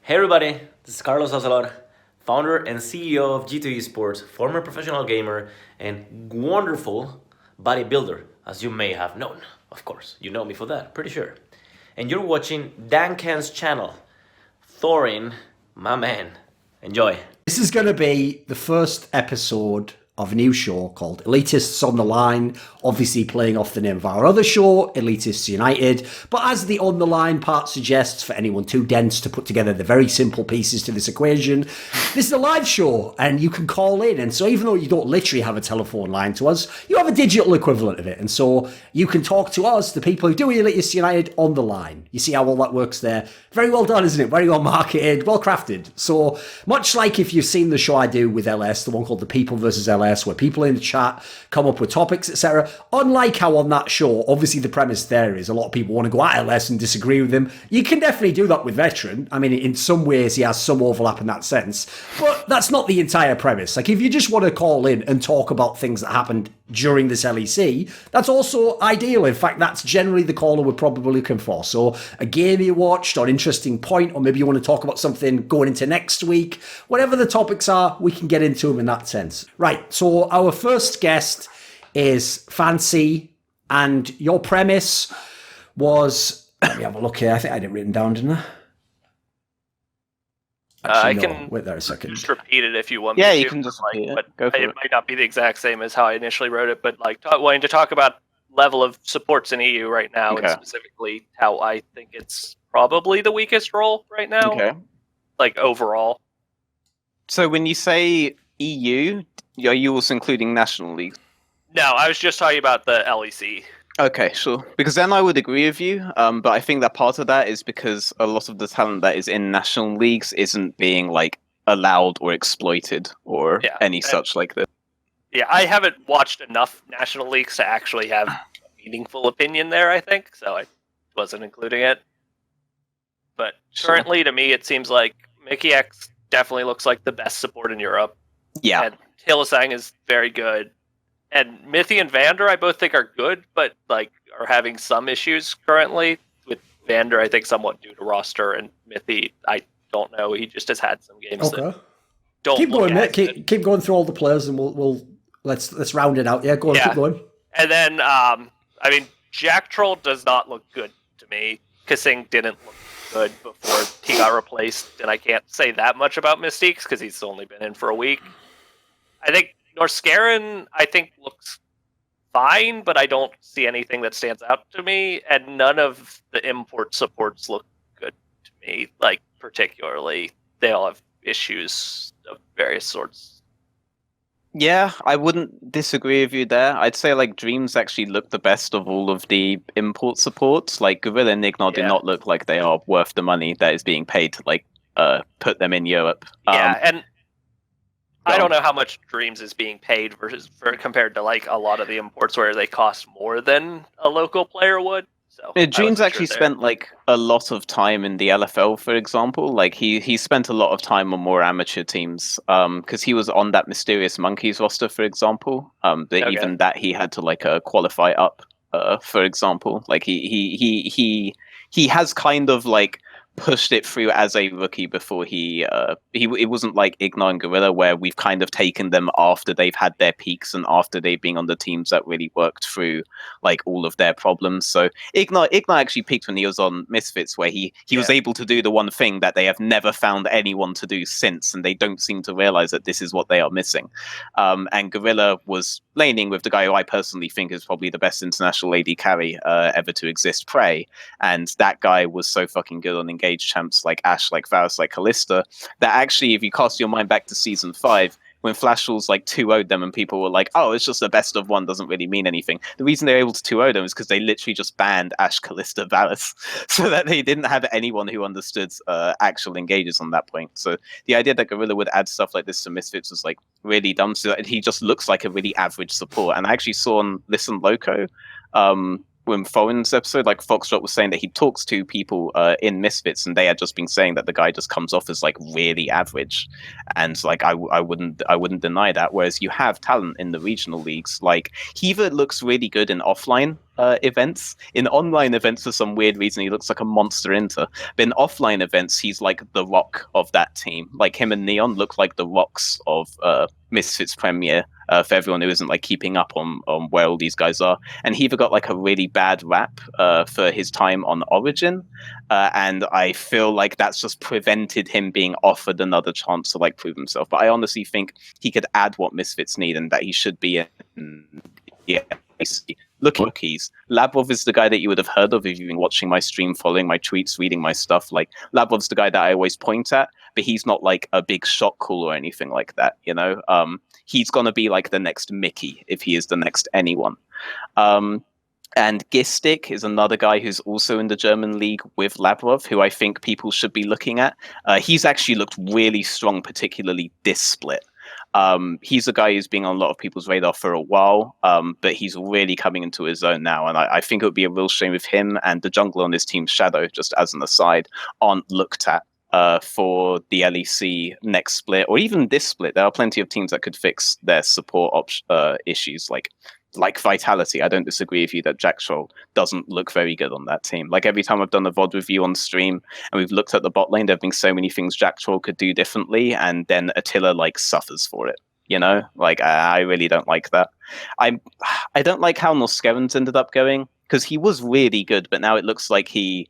Hey everybody, this is Carlos Ocelot, founder and CEO of G2 Esports, former professional gamer, and wonderful bodybuilder, as you may have known. Of course, you know me for that, pretty sure. And you're watching Dankan's channel. Thorin, my man. Enjoy. This is going to be the first episode of a new show called Elitists on the Line, obviously playing off the name of our other show, Elitists United. But as the on the line part suggests, for anyone too dense to put together the very simple pieces to this equation, this is a live show and you can call in. And so even though you don't literally have a telephone line to us, you have a digital equivalent of it. And so you can talk to us, the people who do Elitists United, on the line. You see how all that works there? Very well done, isn't it? Very well marketed, well crafted. So much like if you've seen the show I do with LS, the one called The People versus LS, where people in the chat come up with topics, etc. Unlike how on that show, obviously the premise there is a lot of people want to go at LS and disagree with him. You can definitely do that with Veteran. I mean, in some ways he has some overlap in that sense, but that's not the entire premise. Like, if you just want to call in and talk about things that happened during this LEC, that's also ideal. In fact, that's generally the caller we're probably looking for. So a game you watched, or an interesting point, or maybe you want to talk about something going into next week, whatever the topics are, we can get into them in that sense. Right, so our first guest is Fancy, and your premise was, let me have a look here, I think I had it written down, didn't I? I can wait there a second. just repeat it if you want. Yeah, me you to, can just like, repeat it. but Go for it it. might not be the exact same as how I initially wrote it, but like wanting to talk about level of supports in EU right now, Okay. and specifically how I think it's probably the weakest role right now. Okay. Like overall. So when you say EU, are you also including national leagues? No, I was just talking about the LEC. Okay, sure. Because then I would agree with you. But I think that part of that is because a lot of the talent that is in national leagues isn't being like allowed or exploited or any such like this. Yeah, I haven't watched enough national leagues to actually have a meaningful opinion there, I think, so I wasn't including it. But currently, to me, it seems like Mickey X definitely looks like the best support in Europe. Yeah. And Hylissang is very good. And Mithy and Vander, I both think are good, but like are having some issues currently. With Vander, I think somewhat due to roster, and Mithy, I don't know. He just has had some games that don't Keep look going, mate. as good. Keep going through all the players, and we'll let's round it out. Yeah, go on, keep going. And then, I mean, Jack Troll does not look good to me. Kissing didn't look good before he got replaced, and I can't say that much about Mystiques because he's only been in for a week. I think Norskaren, I think, looks fine, but I don't see anything that stands out to me, and none of the import supports look good to me, like, particularly. They all have issues of various sorts. Yeah, I wouldn't disagree with you there. I'd say like Dreams actually look the best of all of the import supports. Like Gorilla and Ignor do not look like they are worth the money that is being paid to like put them in Europe. And I don't know how much Dreams is being paid compared to like a lot of the imports where they cost more than a local player would. So Dreams actually spent like a lot of time in the LFL, for example. Like he spent a lot of time on more amateur teams because he was on that Mysterious Monkeys roster, for example. Even that he had to like qualify up, for example. Like he has kind of like pushed it through as a rookie before it wasn't like Ignor and Gorilla where we've kind of taken them after they've had their peaks and after they've been on the teams that really worked through like all of their problems. So Ignor actually peaked when he was on Misfits, where he was able to do the one thing that they have never found anyone to do since, and they don't seem to realize that this is what they are missing. And Gorilla was laning with the guy who I personally think is probably the best international AD carry ever to exist, Prey, and that guy was so fucking good on engaged champs like Ashe, like Varus, like Kalista, that actually, if you cast your mind back to Season 5, when Flash Rules like 2-0'd them and people were like, oh, it's just the best of one, doesn't really mean anything. The reason they were able to 2-0 them is because they literally just banned Ashe, Kalista, Varus, so that they didn't have anyone who understood actual engages on that point. So the idea that Gorilla would add stuff like this to Misfits was like really dumb, so that he just looks like a really average support. And I actually saw on Listen Loco, Thorin's episode, like Foxtrot was saying that he talks to people in Misfits, and they had just been saying that the guy just comes off as like really average, and like I wouldn't deny that. Whereas you have talent in the regional leagues, like Heaver looks really good in offline events. In online events, for some weird reason, he looks like a monster inter. But in offline events, he's like the rock of that team. Like him and Neon look like the rocks of Misfits Premier. For everyone who isn't like keeping up on where all these guys are, and he got like a really bad rap for his time on Origin, and I feel like that's just prevented him being offered another chance to like prove himself. But I honestly think he could add what Misfits need, and that he should be in. Yeah, look at rookies. Lavrov is the guy that you would have heard of if you've been watching my stream, following my tweets, reading my stuff. Like Lavrov's the guy that I always point at, but he's not like a big shot caller or anything like that. You know, he's gonna be like the next Mickey if he is the next anyone. And Gistik is another guy who's also in the German league with Lavrov, who I think people should be looking at. He's actually looked really strong, particularly this split. He's a guy who's been on a lot of people's radar for a while, but he's really coming into his own now. And I think it would be a real shame if him and the jungler on his team, Shadow, just as an aside, aren't looked at for the LEC next split, or even this split. There are plenty of teams that could fix their support issues, like Vitality. I don't disagree with you that Jack Troll doesn't look very good on that team. Like every time I've done a VOD review on stream and we've looked at the bot lane, there have been so many things Jack Troll could do differently, and then Attila like suffers for it. You know, like I really don't like that. I don't like how Norskeren's ended up going, because he was really good, but now it looks like he's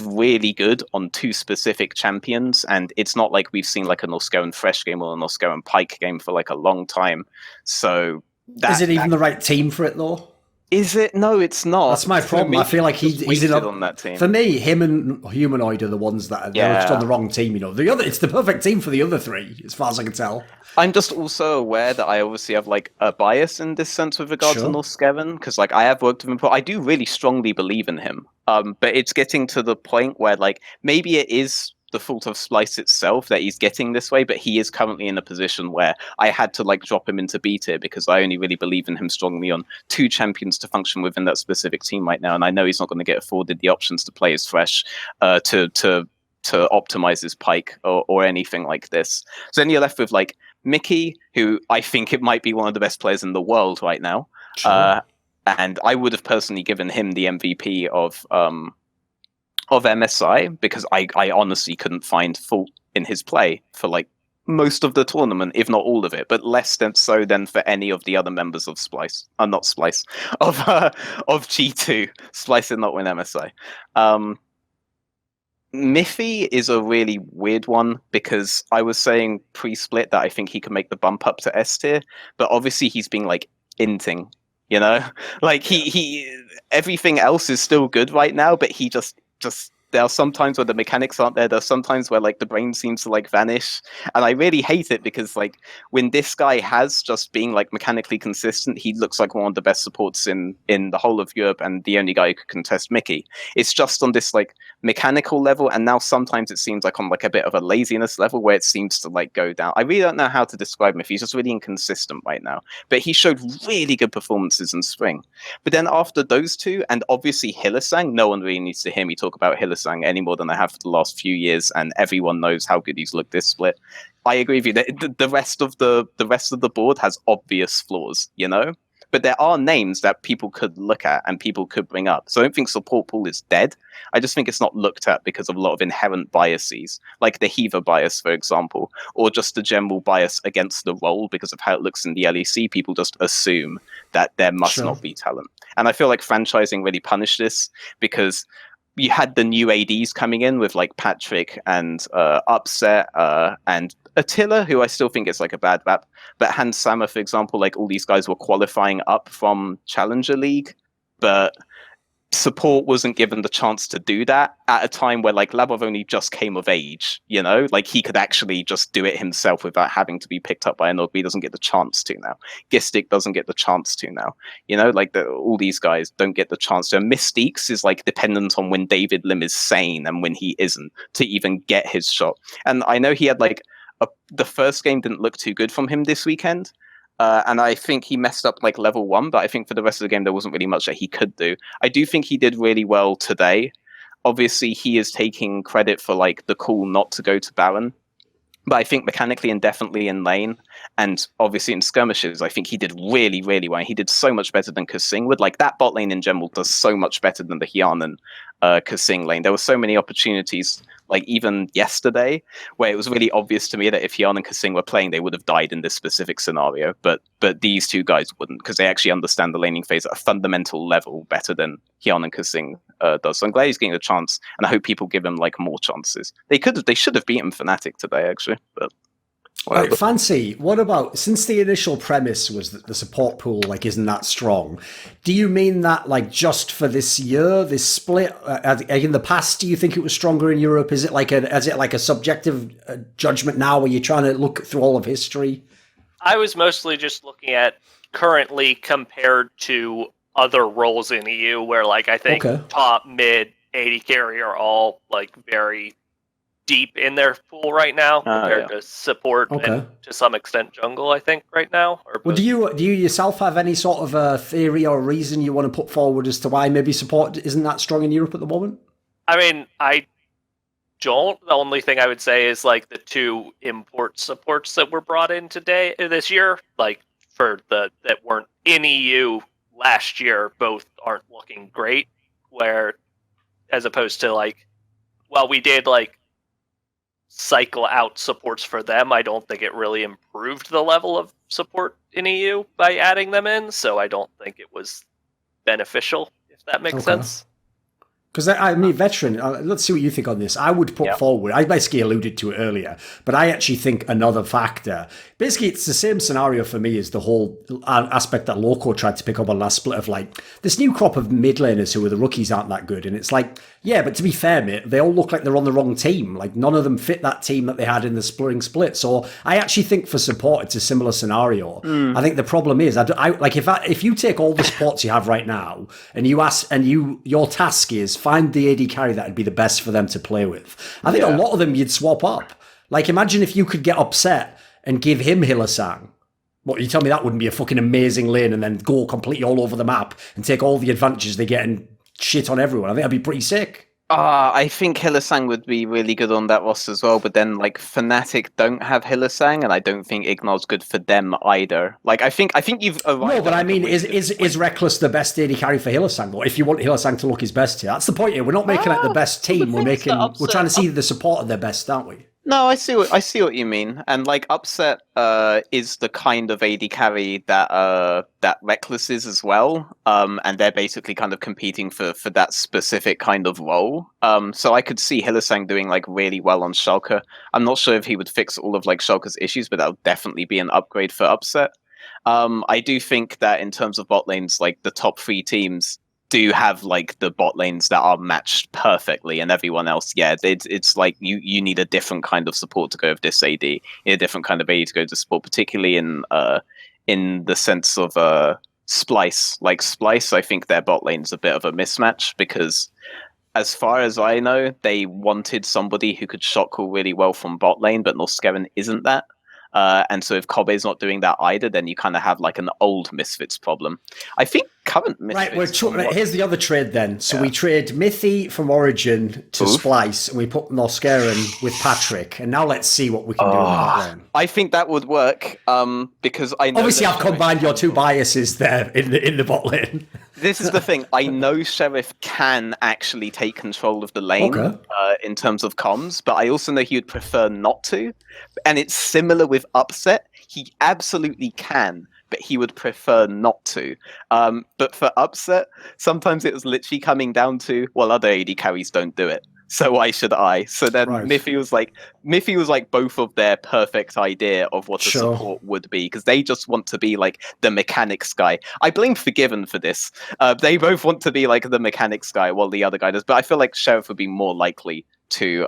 really good on two specific champions, and it's not like we've seen like a Norskeren Fresh game or a Norskeren Pike game for like a long time. So is it even the right team for it though? Is it? No, it's not. That's my problem. I feel like he's in on that team. For me, him and Humanoid are the ones that are just on the wrong team. You know, it's the perfect team for the other three, as far as I can tell. I'm just also aware that I obviously have like a bias in this sense with regards to Norskeven, because like I have worked with him, but I do really strongly believe in him. But it's getting to the point where like maybe it is the fault of Splice itself that he's getting this way, but he is currently in a position where I had to like drop him into B tier because I only really believe in him strongly on two champions to function within that specific team right now, and I know he's not going to get afforded the options to play as Fresh to optimize his Pike or anything like this. So then you're left with like Mickey, who I think it might be one of the best players in the world right now. Sure. And I would have personally given him the MVP of MSI, because I honestly couldn't find fault in his play for like most of the tournament, if not all of it, but less than so than for any of the other members of Splice. Not Splice, of G2. Splice did not win MSI. Miffy is a really weird one, because I was saying pre-split that I think he could make the bump up to S tier, but obviously he's being like inting, you know? Like he everything else is still good right now, but he just there are some times where the mechanics aren't there. There's sometimes where like the brain seems to like vanish, and I really hate it, because like when this guy has just being like mechanically consistent, he looks like one of the best supports in the whole of Europe, and the only guy who could contest Mickey. It's just on this like mechanical level, and now sometimes it seems like on like a bit of a laziness level where it seems to like go down. I really don't know how to describe him. If he's just really inconsistent right now, but he showed really good performances in spring. But then after those two, and obviously Hylissang, no one really needs to hear me talk about Hylissang any more than I have for the last few years, and everyone knows how good he's looked this split. I agree with you that the rest of the board has obvious flaws, you know, but there are names that people could look at and people could bring up. So I don't think support pool is dead. I just think it's not looked at because of a lot of inherent biases, like the Heaver bias, for example, or just the general bias against the role because of how it looks in the LEC. People just assume that there must not be talent, and I feel like franchising really punished this, because you had the new ADs coming in with like Patrick and Upset and Attila, who I still think is like a bad rap. But Hans Sammer, for example, like all these guys were qualifying up from Challenger League, but support wasn't given the chance to do that at a time where like Labov only just came of age, you know, like he could actually just do it himself without having to be picked up by a Nogby. He doesn't get the chance to now. Gistik doesn't get the chance to now, you know, like all these guys don't get the chance to. And Mystiques is like dependent on when David Lim is sane and when he isn't to even get his shot. And I know he had like the first game didn't look too good from him this weekend. And I think he messed up like level 1, but I think for the rest of the game there wasn't really much that he could do. I do think he did really well today. Obviously, he is taking credit for like the call not to go to Baron. But I think mechanically and definitely in lane, and obviously in skirmishes, I think he did really, really well. He did so much better than Kasing would. Like, that bot lane in general does so much better than the Hyun and Kasing lane. There were so many opportunities, like even yesterday, where it was really obvious to me that if Hyun and Kasing were playing, they would have died in this specific scenario. But these two guys wouldn't, because they actually understand the laning phase at a fundamental level better than Hyun and Kasing does. So I'm glad he's getting a chance, and I hope people give him like more chances. They should have beaten Fnatic today, actually, but. Right, Fancy, what about, since the initial premise was that the support pool like isn't that strong, do you mean that like just for this year, this split? In the past, do you think it was stronger in Europe? Is it like a subjective judgment now where you're trying to look through all of history? I was mostly just looking at currently compared to other roles in EU, where like I think top, mid, AD carry are all like very deep in their pool right now compared to support and to some extent jungle, I think, right now. Well, do you yourself have any sort of a theory or reason you want to put forward as to why maybe support isn't that strong in Europe at the moment? I mean, I don't. The only thing I would say is like the two import supports that were brought in this year, like that weren't in EU last year, both aren't looking great. Where as opposed to like, well, we did like cycle out supports for them, I don't think it really improved the level of support in EU by adding them in, so I don't think it was beneficial, if that makes sense. Because I mean, Veteran, let's see what you think on this. I would put forward, I basically alluded to it earlier, but I actually think another factor, basically it's the same scenario for me as the whole aspect that Loco tried to pick up on last split of like, this new crop of mid laners who are the rookies aren't that good. And it's like, yeah, but to be fair, mate, they all look like they're on the wrong team. Like none of them fit that team that they had in the spring split. So I actually think for support, it's a similar scenario. I think the problem is, if you take all the supports you have right now and your task is find the AD carry that would be the best for them to play with. I think a lot of them you'd swap up. Like imagine if you could get upset and give him Hylissang. What, you tell me that wouldn't be a fucking amazing lane and then go completely all over the map and take all the advantages they get and shit on everyone? I think that'd be pretty sick. I think Hylissang would be really good on that roster as well, but then like Fnatic don't have Hylissang, and I don't think Ignor's good for them either. Like I think you've arrived. No, but I mean, is Reckless the best AD carry for Hylissang though? If you want Hylissang to look his best here, that's the point here. We're not making like the best team. We're trying to see the support of their best, aren't we? No, I see what you mean, and like Upset is the kind of AD carry that Reckless is as well, and they're basically kind of competing for that specific kind of role. So I could see Hylissang doing like really well on Schalke. I'm not sure if he would fix all of like Schalke's issues, but that would definitely be an upgrade for Upset. I do think that in terms of bot lanes, like the top 3 teams do have like the bot lanes that are matched perfectly, and everyone else, it's like you need a different kind of support to go with this AD, you need a different kind of AD to go to support, particularly in the sense of Splice. Like Splice, I think their bot lane's a bit of a mismatch because, as far as I know, they wanted somebody who could shot call really well from bot lane, but Norskerin isn't that. And so if Kobe's not doing that either, then you kind of have like an old Misfits problem. I think current Misfits... Right, here's the other trade then. So we trade Mithy from Origin to Splice, and we put Norskerin with Patrick, and now let's see what we can do with that then. I think that would work, because I know... Obviously, I've combined your two biases there in the bot lane. This is the thing. I know Sheriff can actually take control of the lane in terms of comms, but I also know he would prefer not to. And it's similar with Upset. He absolutely can, but he would prefer not to. But for Upset, sometimes it was literally coming down to, well, other AD carries don't do it, so why should I? So then Miffy was like both of their perfect idea of what a support would be, because they just want to be like the mechanics guy. I blame Forgiven for this. They both want to be like the mechanics guy while the other guy does, but I feel like Sheriff would be more likely to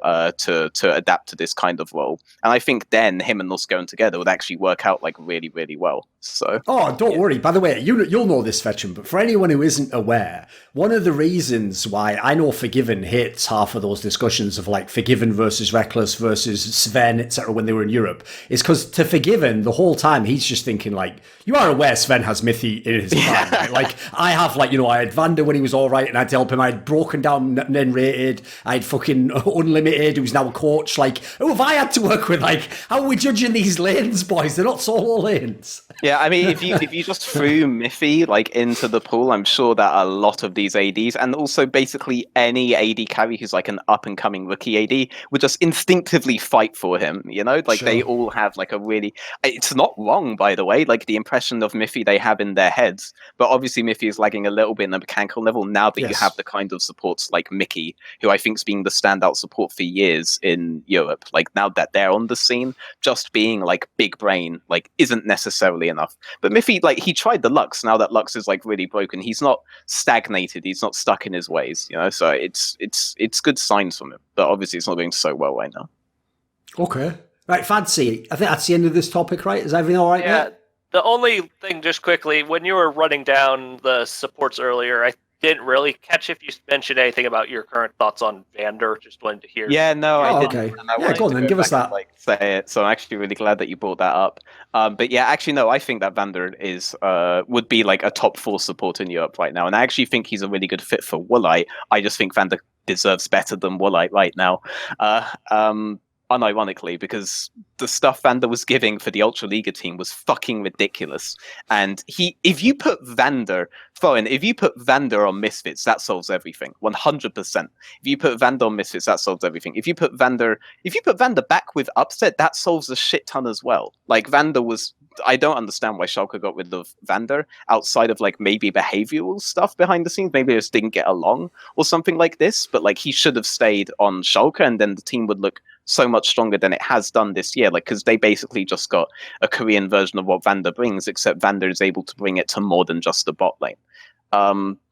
adapt to this kind of role. And I think then him and Nuss going together would actually work out like really, really well. So don't worry. By the way, you'll know this, Veteran, but for anyone who isn't aware, one of the reasons why I know Forgiven hits half of those discussions of like Forgiven versus Reckless versus Sven, etc., when they were in Europe, is because to Forgiven, the whole time he's just thinking like, you are aware Sven has Mithy in his plan, right? Like I have like, I had Vander when he was all right and I had to help him. I had Broken Down and Rated. I had fucking Unlimited, who's now a coach. Like, who have I had to work with? Like, how are we judging these lanes, boys? They're not solo lanes. Yeah, I mean, if you just threw Miffy like into the pool, I'm sure that a lot of these ADs, and also basically any AD carry who's like an up and coming rookie AD, would just instinctively fight for him. Like Sure. They all have like a really. It's not wrong, by the way. Like the impression of Miffy they have in their heads, but obviously Miffy is lagging a little bit in the mechanical level now that you have the kind of supports like Mickey, who I think's been the standout support for years in Europe. Like now that they're on the scene, just being like big brain like isn't necessarily enough. But Miffy, like he tried the Lux. Now that Lux is like really broken, he's not stagnated. He's not stuck in his ways. So it's good signs from him. But obviously, it's not going so well right now. Okay, right, Fancy. I think that's the end of this topic, right? Is everything all right? Yeah. Mate? The only thing, just quickly, when you were running down the supports earlier, I didn't really catch if you mentioned anything about your current thoughts on Vander. Just wanted to hear. Yeah, no, I didn't. Okay. And I Yeah, wanted go on to then, give us that. and, say it. So I'm actually really glad that you brought that up. But yeah, actually, no, I think that Vander would be like a top 4 support in Europe right now, and I actually think he's a really good fit for Woolite. I just think Vander deserves better than Woolite right now. Unironically, because the stuff Vander was giving for the Ultra Liga team was fucking ridiculous. And if you put Vander on Misfits, that solves everything. 100%. If you put Vander on Misfits, that solves everything. If you put Vander back with Upset, that solves a shit ton as well. Like Vander was. I don't understand why Schalke got rid of Vander outside of like maybe behavioral stuff behind the scenes. Maybe they just didn't get along or something like this. But like he should have stayed on Schalke, and then the team would look so much stronger than it has done this year. Like because they basically just got a Korean version of what Vander brings, except Vander is able to bring it to more than just the bot lane.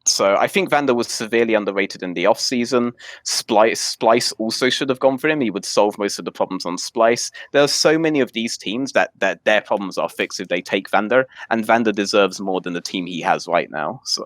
So I think Vander was severely underrated in the off-season. Splice also should have gone for him. He would solve most of the problems on Splice. There are so many of these teams that their problems are fixed if they take Vander, and Vander deserves more than the team he has right now. So.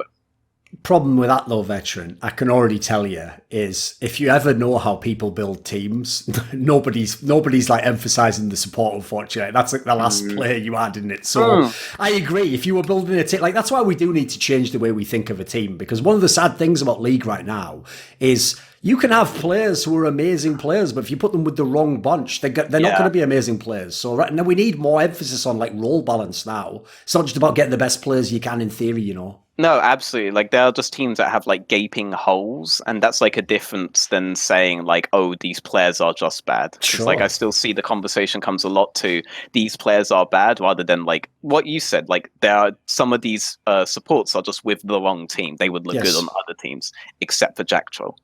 Problem with that though, Veteran, I can already tell you, is if you ever know how people build teams, nobody's like emphasizing the support, unfortunately. That's like the last player you had, isn't it? So I agree. If you were building a team, like that's why we do need to change the way we think of a team, because one of the sad things about League right now is you can have players who are amazing players, but if you put them with the wrong bunch, they're not going to be amazing players. So right now we need more emphasis on like role balance now. It's not just about getting the best players you can in theory, No, absolutely. Like there are just teams that have like gaping holes, and that's like a difference than saying like, oh, these players are just bad. Sure. Like I still see the conversation comes a lot to these players are bad, rather than like what you said. Like there are some of these supports are just with the wrong team. They would look good on other teams, except for Jack Troll.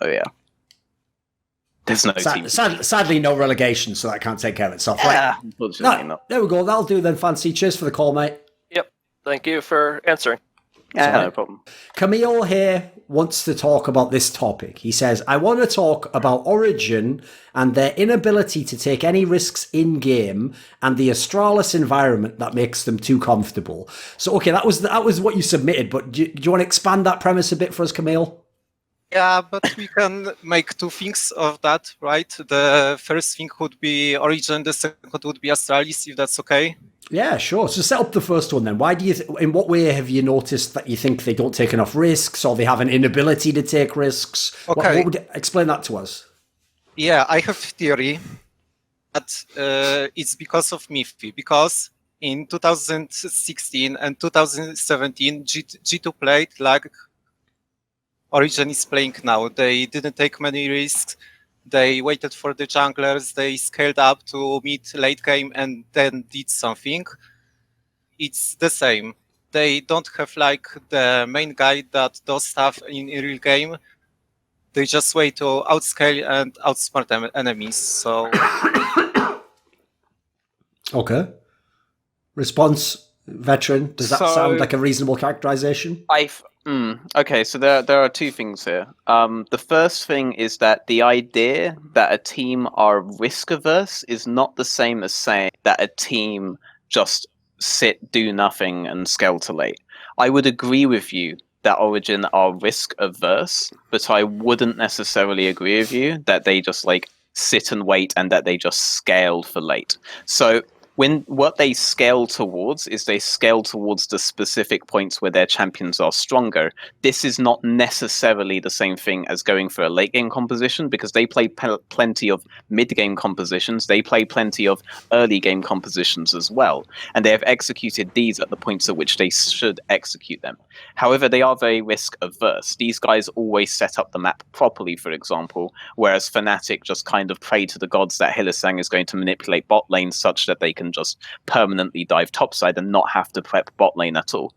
Oh yeah. There's no team. Sadly, no relegation, so that can't take care of itself. Yeah, Right? unfortunately not. There we go. That'll do then, Fancy. Cheers for the call, mate. Yep. Thank you for answering. Yeah, no problem. Camille here wants to talk about this topic. He says, I want to talk about Origin and their inability to take any risks in-game and the Astralis environment that makes them too comfortable. So, okay, that was what you submitted, but do you want to expand that premise a bit for us, Camille? Yeah, but we can make 2 things of that, right? The first thing would be Origin, the second would be Astralis, if that's okay. Yeah, sure. So set up the first one then. Why do you? In what way have you noticed that you think they don't take enough risks, or they have an inability to take risks? Okay. What would explain that to us? Yeah, I have theory that it's because of Miffy. Because in 2016 and 2017, G2 played like Origin is playing now. They didn't take many risks. They waited for the junglers, they scaled up to mid-late game and then did something. It's the same. They don't have like the main guy that does stuff in real game. They just wait to outscale and outsmart enemies. So Okay. Response, Veteran? Does that sound like a reasonable characterization? Okay, so there are two things here. The first thing is that the idea that a team are risk averse is not the same as saying that a team just sit, do nothing, and scale to late. I would agree with you that Origin are risk averse, but I wouldn't necessarily agree with you that they just like sit and wait and that they just scale for late. So what they scale towards is they scale towards the specific points where their champions are stronger. This is not necessarily the same thing as going for a late game composition, because they play plenty of mid game compositions. They play plenty of early game compositions as well, and they have executed these at the points at which they should execute them. However, they are very risk averse. These guys always set up the map properly, for example, whereas Fnatic just kind of pray to the gods that Hylissang is going to manipulate bot lane such that they can just permanently dive topside and not have to prep bot lane at all.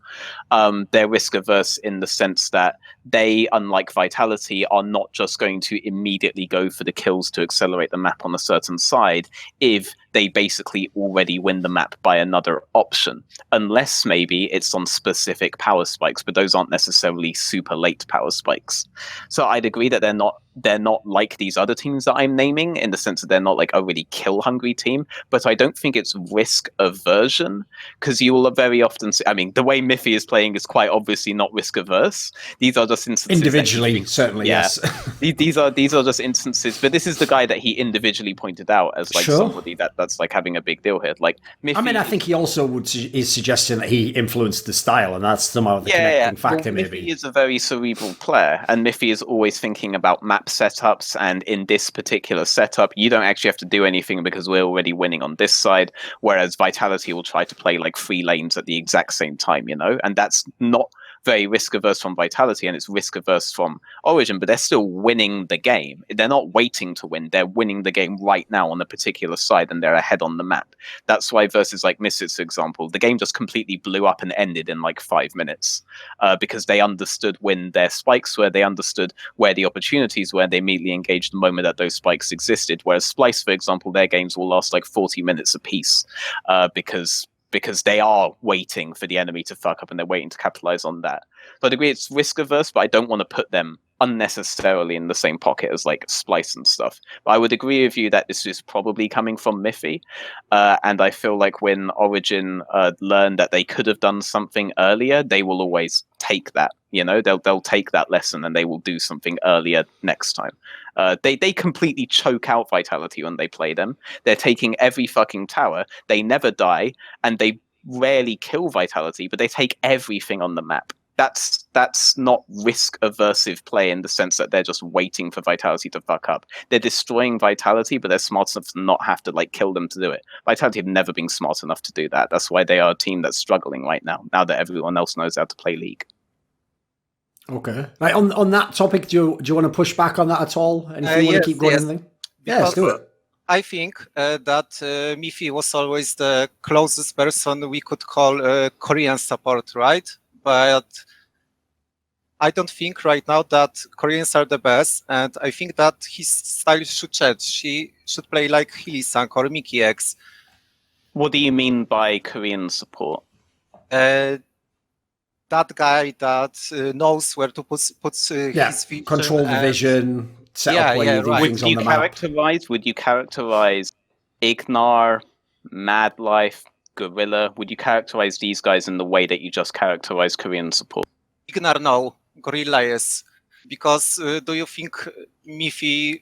They're risk averse in the sense that they, unlike Vitality, are not just going to immediately go for the kills to accelerate the map on a certain side if they basically already win the map by another option, unless maybe it's on specific power spikes, but those aren't necessarily super late power spikes. So I'd agree that they're not like these other teams that I'm naming, in the sense that they're not like a really kill hungry team, but I don't think it's risk aversion, because you will very often see, I mean, the way Miffy is playing is quite obviously not risk averse. These are just instances individually, certainly, yes. these are just instances, but this is the guy that he individually pointed out as like somebody that's like having a big deal here. Like Miffy, I mean, I think he also is suggesting that he influenced the style, and that's somehow the connecting factor. Well, maybe Miffy is a very cerebral player, and Miffy is always thinking about map setups, and in this particular setup you don't actually have to do anything because we're already winning on this side, whereas Vitality will try to play like 3 lanes at the exact same time, you know, and that's not very risk averse from Vitality, and it's risk averse from Origin, but they're still winning the game. They're not waiting to win, they're winning the game right now on a particular side, and they're ahead on the map. That's why versus like Misfits, for example, the game just completely blew up and ended in like 5 minutes, because they understood when their spikes were, they understood where the opportunities were, they immediately engaged the moment that those spikes existed. Whereas Splice, for example, their games will last like 40 minutes apiece, because they are waiting for the enemy to fuck up and they're waiting to capitalize on that. So I'd agree it's risk averse, but I don't want to put them unnecessarily in the same pocket as like Splice and stuff. But I would agree with you that this is probably coming from Miffy, and I feel like when Origin learned that they could have done something earlier, they will always take that. You know, they'll take that lesson and they will do something earlier next time. They completely choke out Vitality when they play them. They're taking every fucking tower. They never die, and they rarely kill Vitality, but they take everything on the map. That's not risk aversive play in the sense that they're just waiting for Vitality to fuck up. They're destroying Vitality, but they're smart enough to not have to like kill them to do it. Vitality have never been smart enough to do that. That's why they are a team that's struggling right now that everyone else knows how to play League. Okay. Right, on that topic, do you want to push back on that at all? And if you want to keep going, anything? Yeah, let's do it. I think that Miffy was always the closest person we could call Korean support, right? But I don't think right now that Koreans are the best, and I think that his style should change. She should play like Hylissang or Mickey X. What do you mean by Korean support? That guy that knows where to put his vision. Control the vision, set up where you do things on the map. Would you characterize Ignar, Madlife, Gorilla? Would you characterize these guys in the way that you just characterize Korean support? Ignar, no. Gorilla, yes. Because do you think Miffy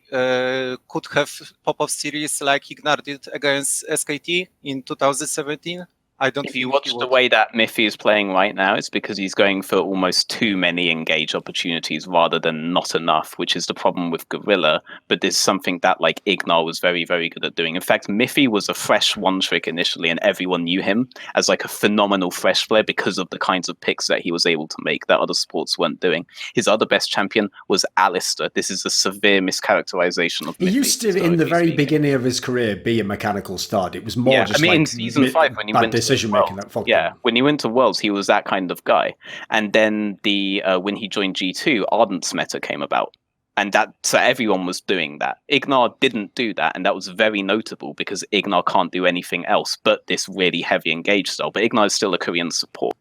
could have pop-up series like Ignar did against SKT in 2017? I don't. If you watch the way that Miffy is playing right now, it's because he's going for almost too many engage opportunities rather than not enough, which is the problem with Gorilla. But there's something that like Ignar was very, very good at doing. In fact, Miffy was a fresh one trick initially, and everyone knew him as like a phenomenal fresh player because of the kinds of picks that he was able to make that other sports weren't doing. His other best champion was Alistair. This is a severe mischaracterization of Miffy. He used to, in the very beginning of his career, be a mechanical stud. It was more just in season 5 when he went decision making that fucked him. When he went to Worlds, he was that kind of guy. And then when he joined G2, Ardent's meta came about. And so everyone was doing that. Ignar didn't do that, and that was very notable because Ignar can't do anything else but this really heavy engage style. But Ignar is still a Korean support.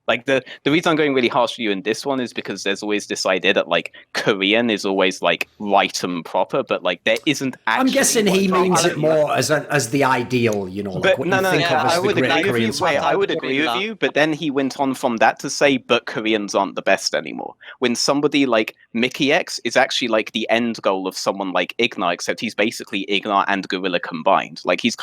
Like the reason I'm going really harsh for you in this one is because there's always this idea that like Korean is always like right and proper, but like there isn't actually. I'm guessing he means it more as the ideal, you know. Like what you think of as I the would great agree with Korean you. support. I would agree with you, but then he went on from that to say, but Koreans aren't the best anymore. When somebody like Mickey X is actually like the end goal of someone like Ignar, except he's basically Ignar and Gorilla combined. Like he's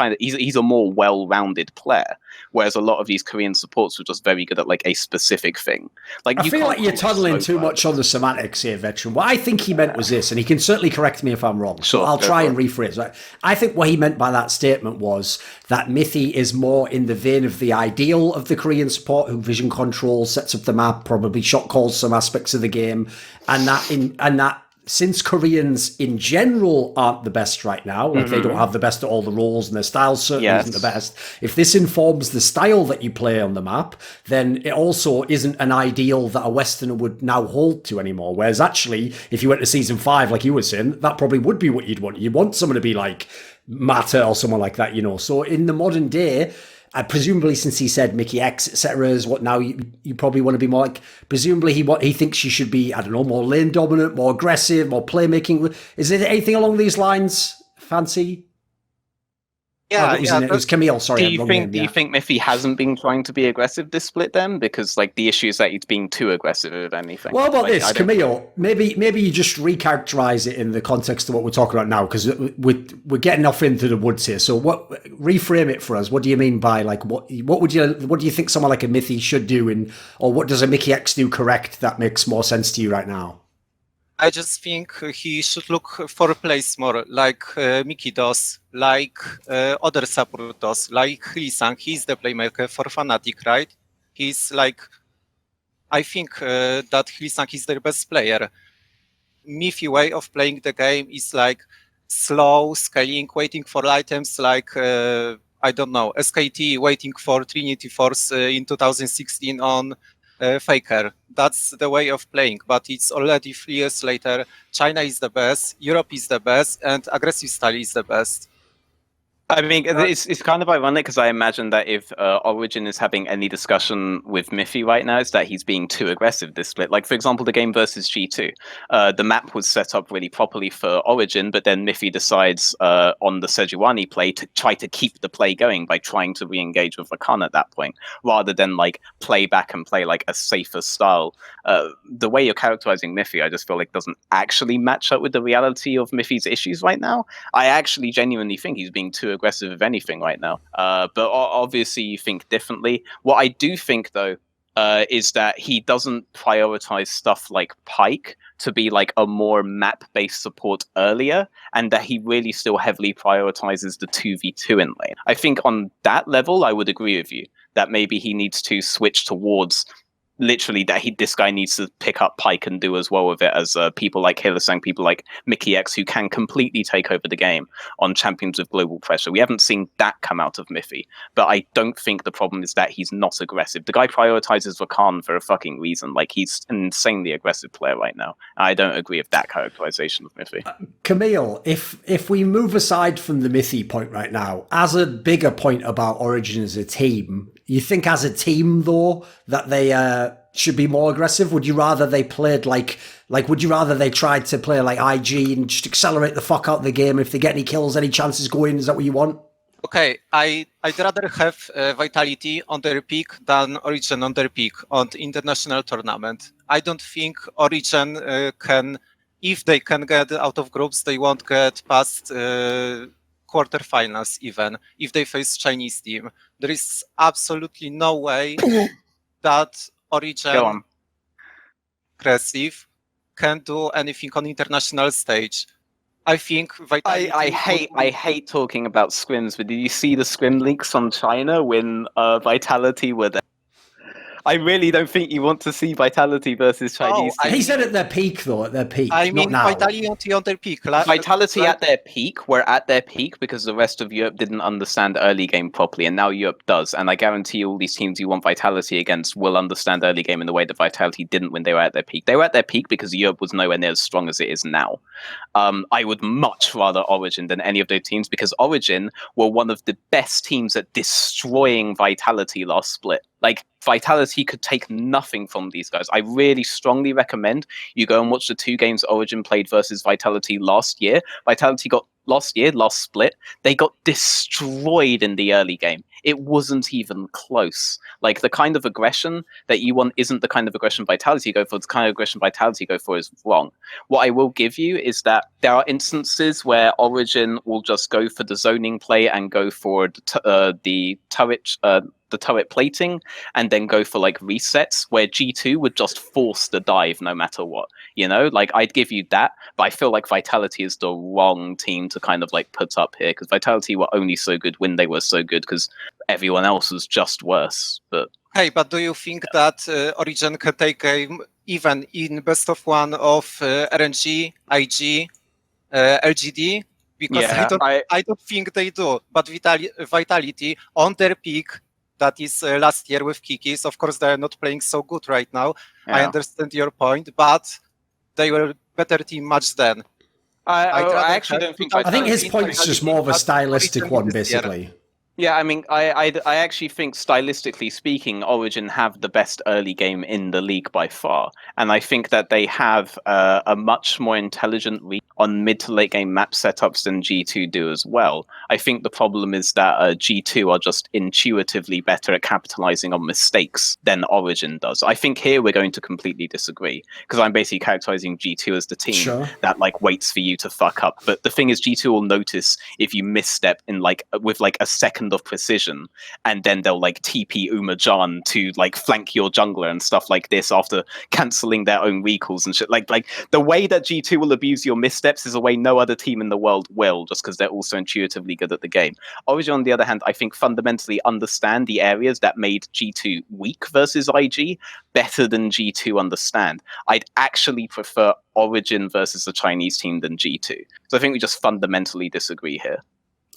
a more well-rounded player, whereas a lot of these Korean supports were just very good at like a specific thing. Like I feel like you're tunneling too much on the semantics here, Veteran. What I think he meant was this, and he can certainly correct me if I'm wrong. So I'll try and rephrase it. I think what he meant by that statement was that Mithy is more in the vein of the ideal of the Korean support, who vision controls, sets up the map, probably shot calls some aspects of the game, and that since Koreans in general aren't the best right now, like they don't have the best at all the roles and their style certainly isn't the best. If this informs the style that you play on the map, then it also isn't an ideal that a Westerner would now hold to anymore. Whereas actually, if you went to season 5, like you were saying, that probably would be what you'd want. You'd want someone to be like Mata or someone like that, you know. So in the modern day, presumably, since he said Mickey X, etc., is what now you probably want to be more like. Presumably, he thinks she should be, I don't know, more lane dominant, more aggressive, more playmaking. Is there anything along these lines, Fancy? Yeah, it was Camille. Sorry, do you think Miffy hasn't been trying to be aggressive this split then? Because like the issue is that he's being too aggressive, if anything. Well, about like, this, Camille, maybe you just recharacterize it in the context of what we're talking about now, because we're getting off into the woods here. So reframe it for us. What do you mean by like what do you think someone like a Miffy should do, or what does a Mickey X do correct that makes more sense to you right now? I just think he should look for a place more, like Mickey does, like other support does, like Hlisang. He's the playmaker for Fnatic, right? He's like, I think that Hlisang is their best player. Miffy way of playing the game is like slow, scaling, waiting for items like, I don't know, SKT waiting for Trinity Force in 2016 on Faker. That's the way of playing, but it's already 3 years later. China is the best, Europe is the best, and aggressive style is the best. I mean, it's kind of ironic because I imagine that if Origin is having any discussion with Miffy right now, it's that he's being too aggressive this split. Like, for example, the game versus G2. The map was set up really properly for Origin, but then Miffy decides on the Sejuani play to try to keep the play going by trying to re-engage with Rakan at that point, rather than like play back and play like a safer style. The way you're characterizing Miffy, I just feel like doesn't actually match up with the reality of Miffy's issues right now. I actually genuinely think he's being too aggressive of anything right now, but obviously you think differently. What I do think though is that he doesn't prioritize stuff like Pyke to be like a more map-based support earlier, and that he really still heavily prioritizes the 2v2 in lane. I think on that level I would agree with you that maybe he needs to switch towards literally that this guy needs to pick up Pyke and do as well with it as people like Hlisang, people like Mickey X, who can completely take over the game on champions with global pressure. We haven't seen that come out of Miffy, but I don't think the problem is that he's not aggressive. The guy prioritizes Rakan for a fucking reason. Like, he's an insanely aggressive player right now. I don't agree with that characterization of Miffy. Camille, if we move aside from the Miffy point right now, as a bigger point about Origin as a team, you think as a team though that they should be more aggressive? Would you rather they played like would you rather they tried to play like IG and just accelerate the fuck out of the game? If they get any kills, any chances go in, is that what you want? Okay, I'd rather have Vitality on their peak than Origin on their peak on the international tournament. I don't think Origin can, if they can get out of groups, they won't get past quarterfinals even if they face Chinese team. There is absolutely no way that Origin aggressive can do anything on international stage. I think Vitality I hate talking about scrims, but did you see the scrim leaks on China when Vitality were there? I really don't think you want to see Vitality versus Chinese teams. He said at their peak, though, at their peak. I mean, not now. Vitality on their peak. Vitality at their peak were at their peak because the rest of Europe didn't understand early game properly, and now Europe does. And I guarantee all these teams you want Vitality against will understand early game in the way that Vitality didn't when they were at their peak. They were at their peak because Europe was nowhere near as strong as it is now. I would much rather Origin than any of those teams because Origin were one of the best teams at destroying Vitality last split. Like, Vitality could take nothing from these guys. I really strongly recommend you go and watch the 2 games Origin played versus Vitality last year. Vitality got last split, they got destroyed in the early game. It wasn't even close. Like, the kind of aggression that you want isn't the kind of aggression Vitality go for. The kind of aggression Vitality go for is wrong. What I will give you is that there are instances where Origin will just go for the zoning play and go for the turret plating and then go for like resets where G2 would just force the dive no matter what, you know, like I'd give you that, but I feel like Vitality is the wrong team to kind of like put up here because Vitality were only so good when they were so good because everyone else was just worse. But hey, but do you think that Origin can take even in best of 1 of RNG, IG, LGD? Because I don't think they do, but Vitality on their peak, that is last year with Kikis. Of course, they are not playing so good right now. Yeah. I understand your point, but they were better team much then. I actually don't think. I think his point's just more of a stylistic one, basically. Yeah, I mean, I actually think stylistically speaking, Origin have the best early game in the league by far, and I think that they have a much more intelligent read on mid to late game map setups than G2 do as well. I think the problem is that G2 are just intuitively better at capitalizing on mistakes than Origin does. I think here we're going to completely disagree because I'm basically characterizing G2 as the team that like waits for you to fuck up. But the thing is, G2 will notice if you misstep in like with like a second of precision, and then they'll like TP Umajan to like flank your jungler and stuff like this after cancelling their own recalls and shit. Like the way that G2 will abuse your missteps is a way no other team in the world will, just because they're also intuitively good at the game. Origin, on the other hand, I think fundamentally understand the areas that made G2 weak versus IG better than G2 understand. I'd actually prefer Origin versus the Chinese team than G2. So I think we just fundamentally disagree here.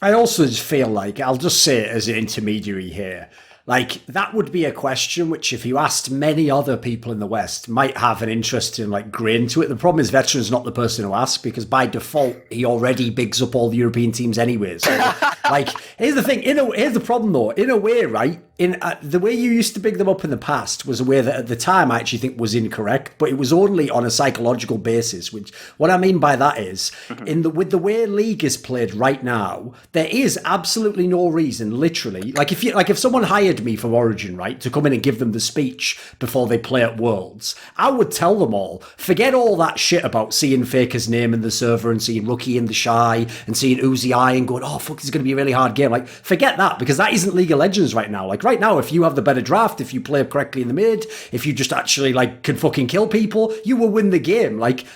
I also just feel like, I'll just say it as an intermediary here, like that would be a question which if you asked many other people in the West might have an interesting like grain to it. The problem is Veteran's not the person to ask because by default he already bigs up all the European teams anyways. So, like, here's the thing, here's the problem though, in a way, right? In the way you used to big them up in the past was a way that at the time I actually think was incorrect, but it was only on a psychological basis. Which what I mean by that is, with the way League is played right now, there is absolutely no reason, literally, like if someone hired me from Origin, right, to come in and give them the speech before they play at Worlds, I would tell them all, forget all that shit about seeing Faker's name in the server and seeing Rookie in the Shy and seeing Uzi I and going, oh fuck, this is going to be a really hard game. Like, forget that because that isn't League of Legends right now. Like right now, if you have the better draft, if you play correctly in the mid, if you just actually like can fucking kill people, you will win the game. Like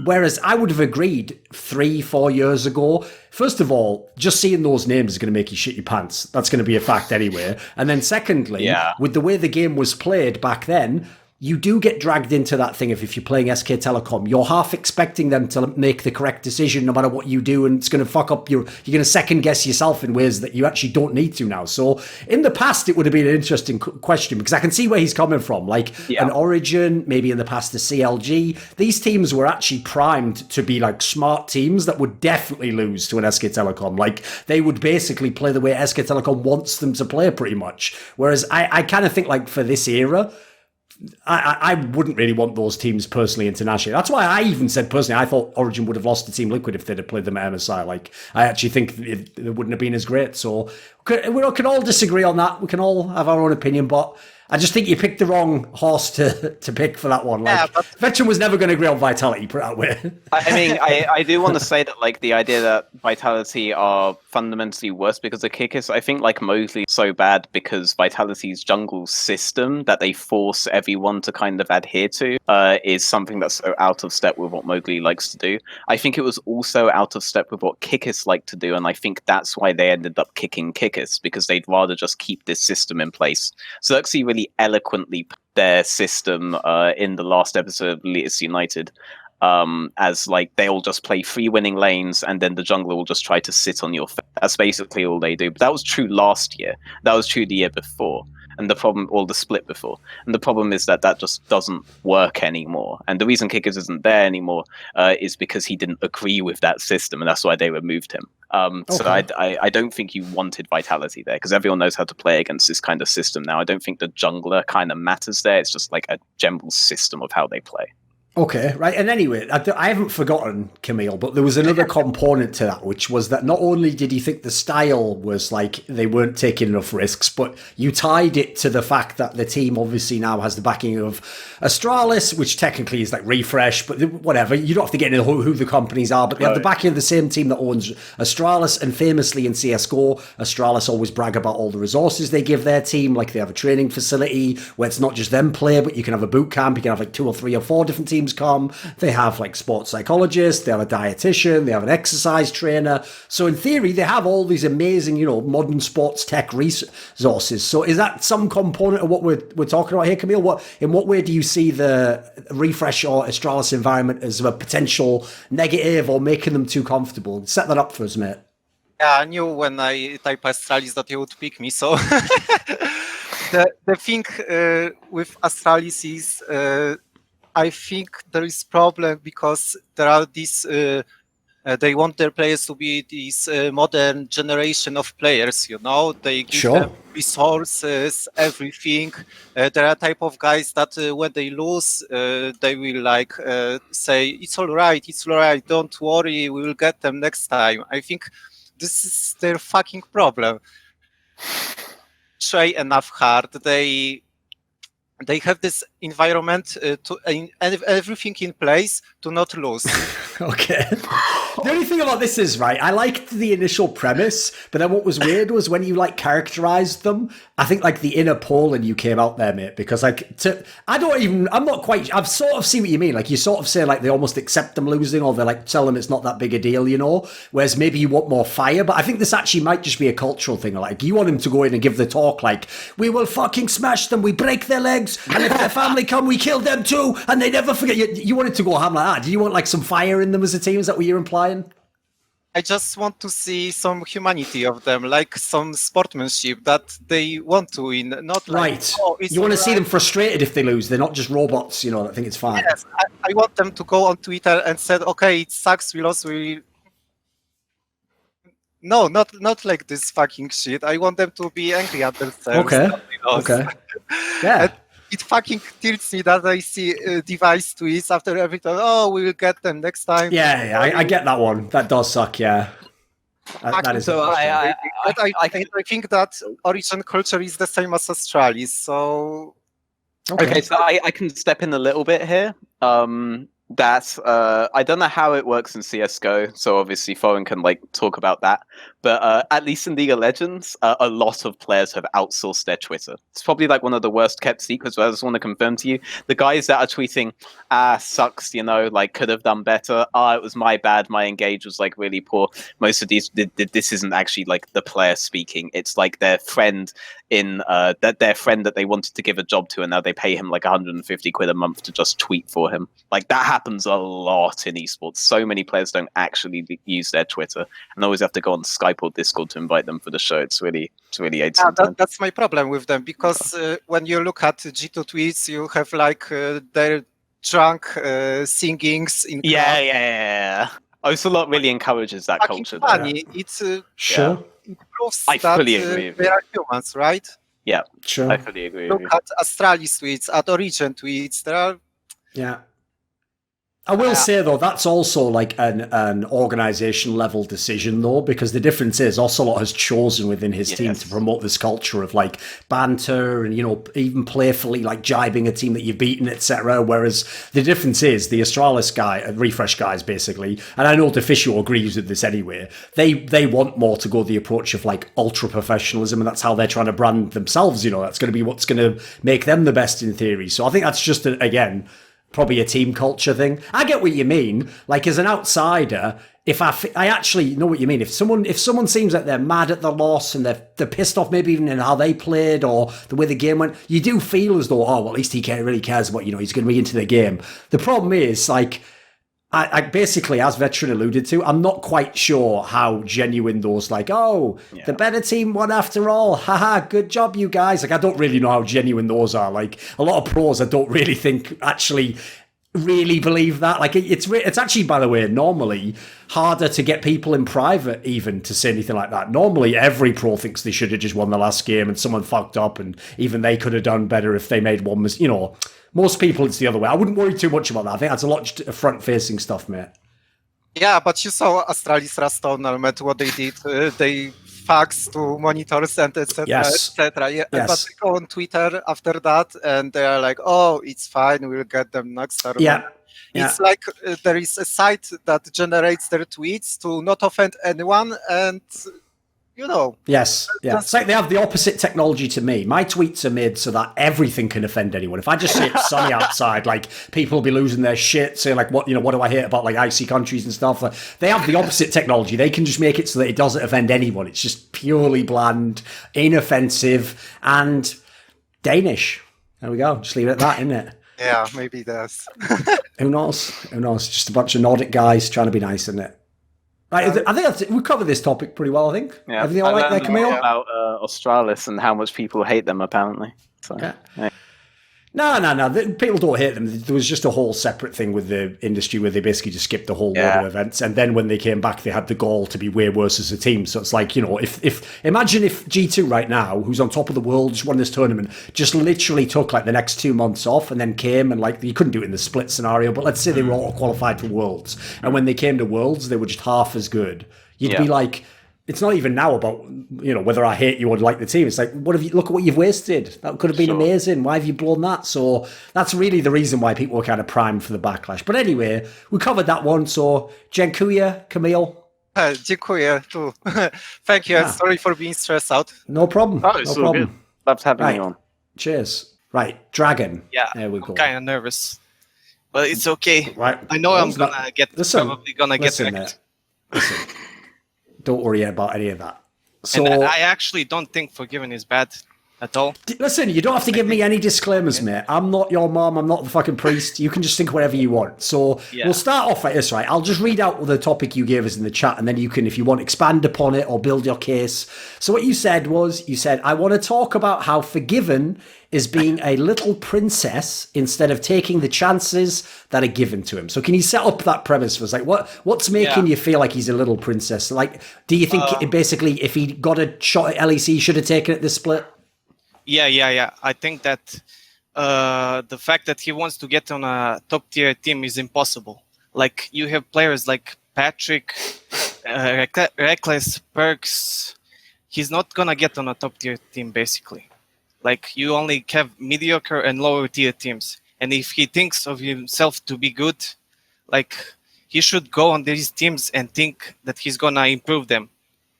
whereas I would have agreed 3-4 years ago, first of all, just seeing those names is going to make you shit your pants. That's going to be a fact anyway. And then secondly, with the way the game was played back then, you do get dragged into that thing if you're playing SK Telecom. You're half expecting them to make the correct decision no matter what you do, and it's going to fuck up you're going to second guess yourself in ways that you actually don't need to now. So in the past, it would have been an interesting question because I can see where he's coming from. Like an Origin, maybe in the past the CLG, these teams were actually primed to be like smart teams that would definitely lose to an SK Telecom. Like they would basically play the way SK Telecom wants them to play pretty much. Whereas I kind of think like for this era, I wouldn't really want those teams personally internationally. That's why I even said personally I thought Origin would have lost to Team Liquid if they'd have played them at MSI. Like I actually think it wouldn't have been as great. So we can all disagree on that. We can all have our own opinion, but I just think you picked the wrong horse to pick for that one. Like, Veteran was never going to agree on Vitality, put it that way. I mean, I do want to say that, like, the idea that Vitality are fundamentally worse because of Kikis, I think, like, Mosley so bad because Vitality's jungle system that they force everyone to kind of adhere to is something that's so out of step with what Mowgli likes to do. I think it was also out of step with what Kikis like to do, and I think that's why they ended up kicking Kikis, because they'd rather just keep this system in place. So Xerxes really really eloquently put their system in the last episode of Elitists United. As like they'll just play 3 winning lanes and then the jungler will just try to sit on your face. That's basically all they do. But that was true last year. That was true the year before. And the problem, or the split before. And the problem is that just doesn't work anymore. And the reason Kickers isn't there anymore is because he didn't agree with that system, and that's why they removed him. So I don't think you wanted vitality there, because everyone knows how to play against this kind of system now. I don't think the jungler kind of matters there. It's just like a general system of how they play. Okay, right. And anyway, I haven't forgotten, Camille, but there was another component to that, which was that not only did you think the style was like they weren't taking enough risks, but you tied it to the fact that the team obviously now has the backing of Astralis, which technically is like Refresh, but whatever. You don't have to get into who the companies are, but they have the backing of the same team that owns Astralis. And famously in CSGO, Astralis always brag about all the resources they give their team. Like they have a training facility where it's not just them play, but you can have a boot camp. You can have like 2 or 3 or 4 different teams come. They have like sports psychologists, they have a dietitian, they have an exercise trainer. So in theory, they have all these amazing, modern sports tech resources. So is that some component of what we're talking about here, Camille? In what way do you see the Refresh or Astralis environment as a potential negative or making them too comfortable? Set that up for us, mate. Yeah, I knew when I type Astralis that you would pick me, so the thing with Astralis is I think there is problem because there are these they want their players to be this modern generation of players, they give them resources, everything. There are type of guys that when they lose, they will say, it's all right, don't worry, we will get them next time. I think this is their fucking problem. Try enough hard, they have this environment everything in place to not lose. Okay. The only thing about this is, right, I liked the initial premise, but then what was weird was when you characterized them, I think the inner Poland you came out there, mate, because I'm not quite, I've sort of seen what you mean. You sort of say they almost accept them losing, or they tell them it's not that big a deal, whereas maybe you want more fire. But I think this actually might just be a cultural thing. You want him to go in and give the talk we will fucking smash them, we break their legs, and if their family come, we kill them too, and they never forget. You want it to go ham like that. Do you want some fire in them as a team? Is that what you're implying? I just want to see some humanity of them, some sportsmanship that they want to win. Not right. You want to see them frustrated if they lose. They're not just robots, that think it's fine. Yes, I want them to go on Twitter and said, "Okay, it sucks. We lost. No, not like this fucking shit. I want them to be angry at themselves. Okay. Yeah. It fucking tilts me that I see device tweets after every time. Oh, we will get them next time. Yeah, I get that one. That does suck. Yeah. That is. So I think that Origin culture is the same as Astralis. So okay, so I can step in a little bit here. I don't know how it works in CSGO, so obviously Thorin can talk about that. But at least in League of Legends, a lot of players have outsourced their Twitter. It's probably one of the worst kept secrets, but I just want to confirm to you, the guys that are tweeting, sucks, could have done better. It was my bad, my engage was really poor. Most of these, this isn't actually the player speaking. It's their friend their friend that they wanted to give a job to, and now they pay him 150 quid a month to just tweet for him. That happens a lot in esports. So many players don't actually use their Twitter and always have to go on Skype or Discord to invite them for the show. It's really that's my problem with them, because when you look at G2 tweets, you have their drunk singings in yeah. It's a lot really encourages that culture. Funny. It's sure. It proves I that fully agree they are humans, right? Yeah, sure. I fully agree. Look at Astralis tweets, at Origin tweets. There are. Yeah. I will say, though, that's also an organization level decision, though, because the difference is Ocelot has chosen within his team to promote this culture of banter and, even playfully jibing a team that you've beaten, etc. Whereas the difference is the Astralis Refresh guys, basically, and I know Deficio agrees with this anyway, they want more to go the approach of ultra professionalism, and that's how they're trying to brand themselves. That's going to be what's going to make them the best in theory. So I think that's just, again, probably a team culture thing. I get what you mean. As an outsider, I actually know what you mean. If someone seems like they're mad at the loss and they're pissed off, maybe even in how they played or the way the game went, you do feel as though, oh, well, at least he really cares about, he's going to be into the game. The problem is, like, I basically, as Veteran alluded to, I'm not quite sure how genuine those, like, the better team won after all. Haha, good job, you guys. Like, I don't really know how genuine those are. Like, a lot of pros, I don't really think actually really believe that. Like, it's actually, by the way, normally harder to get people in private even to say anything like that. Normally, every pro thinks they should have just won the last game and someone fucked up and even they could have done better if they made one mistake. Most people, it's the other way. I wouldn't worry too much about that. I think that's a lot front-facing stuff, mate. Yeah, but you saw Astralis Raston Element, what they did. They faxed to monitors and etc. Yes. etc. Yeah, Yes. but they go on Twitter after that, and they are like, "Oh, it's fine. We'll get them next time." Yeah. It's like there is a site that generates their tweets to not offend anyone, and Yes, yeah. It's like they have the opposite technology to me. My tweets are made so that everything can offend anyone. If I just say it's sunny outside, like, people will be losing their shit, saying like, what do I hate about like icy countries and stuff? Like, they have the opposite technology. They can just make it so that it doesn't offend anyone. It's just purely bland, inoffensive, and Danish. There we go. Just leave it at that, isn't it? Yeah, maybe that's. Who knows? Just a bunch of Nordic guys trying to be nice, isn't it? Right, I think we covered this topic pretty well, I think. Yeah. Everything all right there, Camille? About Australis and how much people hate them, apparently. So, yeah. No. People don't hate them. There was just a whole separate thing with the industry where they basically just skipped the whole load of events. And then when they came back, they had the goal to be way worse as a team. So it's like, imagine if G2 right now, who's on top of the world, just won this tournament, just literally took like the next 2 months off and then came and like, you couldn't do it in the split scenario, but let's say they were all qualified for Worlds. And when they came to Worlds, they were just half as good. You'd be like, it's not even now about, whether I hate you or like the team. It's like, look at what you've wasted. That could have been amazing. Why have you blown that? So that's really the reason why people were kind of primed for the backlash. But anyway, we covered that one. So, dziękuję, Camille. Dziękuję too. Thank you. Sorry for being stressed out. No problem. Oh, it's all good. Love having me on. Cheers. Right, Dragon. Yeah, there we go. I'm kind of nervous, but it's okay. Right. I know I'm gonna get probably gonna get wrecked. Listen. Don't worry about any of that. So, and I actually don't think forgiving is bad at all. Listen, you don't have to give me any disclaimers, mate. I'm not your mom. I'm not the fucking priest. You can just think whatever you want. So we'll start off like this, right? I'll just read out the topic you gave us in the chat, and then you can, if you want, expand upon it or build your case. So what you said was, I want to talk about how Forgiven is being a little princess instead of taking the chances that are given to him. So can you set up that premise for us? Like, what's making you feel like he's a little princess? Like, do you think basically if he got a shot at LEC, he should have taken it this split? Yeah. I think that the fact that he wants to get on a top tier team is impossible. Like, you have players like Patrick, Reckless, Perks. He's not gonna get on a top tier team, basically. Like, you only have mediocre and lower tier teams. And if he thinks of himself to be good, like, he should go on these teams and think that he's gonna improve them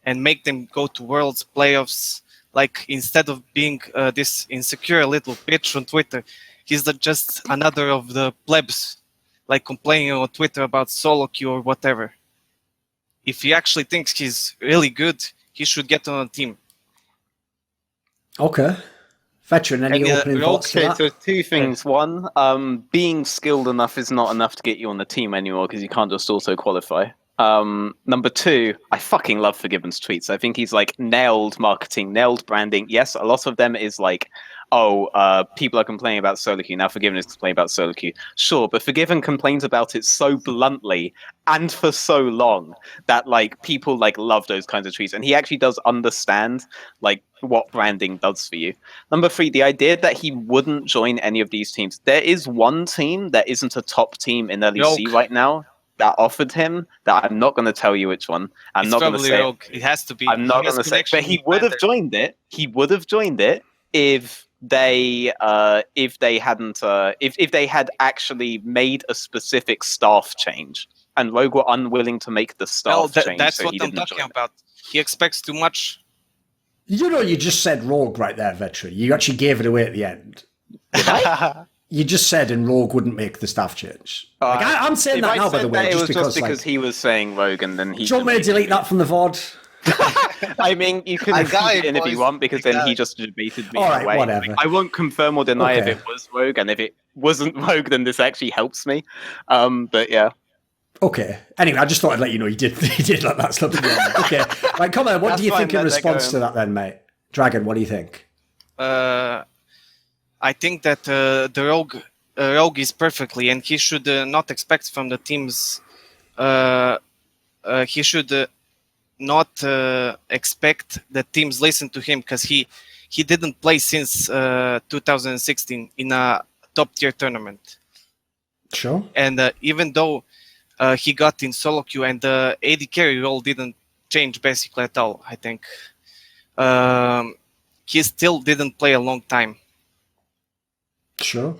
and make them go to Worlds, playoffs. Like, instead of being this insecure little bitch on Twitter, he's just another of the plebs, like complaining on Twitter about solo queue or whatever. If he actually thinks he's really good, he should get on a team. Okay. Veteran, any opening thoughts to that? So two things. One, being skilled enough is not enough to get you on the team anymore because you can't just auto qualify. Number two, I fucking love Forgiven's tweets. I think he's like nailed marketing, nailed branding. Yes, a lot of them is like, people are complaining about solo queue. Now Forgiven is complaining about solo queue. Sure, but Forgiven complains about it so bluntly and for so long that like people like love those kinds of tweets. And he actually does understand like what branding does for you. Number three, the idea that he wouldn't join any of these teams. There is one team that isn't a top team in LEC right now that offered him that I'm not going to tell you which one. I'm not going to say Rogue. It has to be. I'm not going to say, but he would have joined it. He would have joined it if they had actually made a specific staff change, and Rogue were unwilling to make the staff change. That's so what I'm talking about. He expects too much. You just said Rogue right there, Veteran. You actually gave it away at the end. Did I? You just said and Rogue wouldn't make the staff change. I'm saying that now, by the way, it just was because he was saying Rogue, and then he. Do you want me to delete that from the VOD? I mean, you can got include it in if you boys. want, because then he just debated me All right, away. whatever. I won't confirm or deny if Okay. it was Rogue, and if it wasn't Rogue, then this actually helps me. But yeah. Okay. Anyway, I just thought I'd let you know he did let that slip. Okay. Right, come on. What That's do you fine, think in let that response go. to that then, mate? Dragon, what do you think? I think that the Rogue is perfectly, and he should not expect from the teams. He should not expect the teams listen to him, because he didn't play since 2016 in a top tier tournament. Sure. And even though he got in solo queue, and the AD carry role didn't change basically at all, I think he still didn't play a long time. Sure.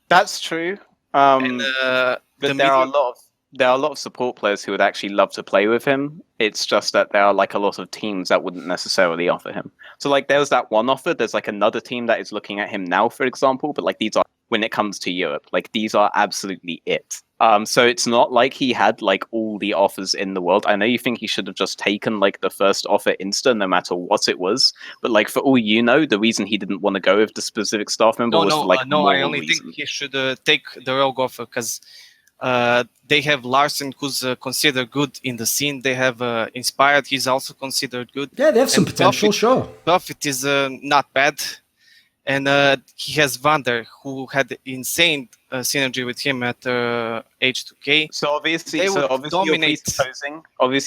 That's true. And But there are a lot of support players who would actually love to play with him. It's just that there are like a lot of teams that wouldn't necessarily offer him. So like there's that one offer. There's like another team that is looking at him now, for example. But like these are, when it comes to Europe, like these are absolutely it. So it's not like he had like all the offers in the world. I know you think he should have just taken like the first offer insta, no matter what it was. But like for all you know, the reason he didn't want to go with the specific staff member was for, like I moral only reasons. think he should take the Rogue offer, because they have Larsen, who's considered good in the scene. They have Inspired, he's also considered good. Yeah, they have some And potential, sure. Profit is not bad. And he has Vander, who had insane synergy with him at H2K. So obviously, They would dominate.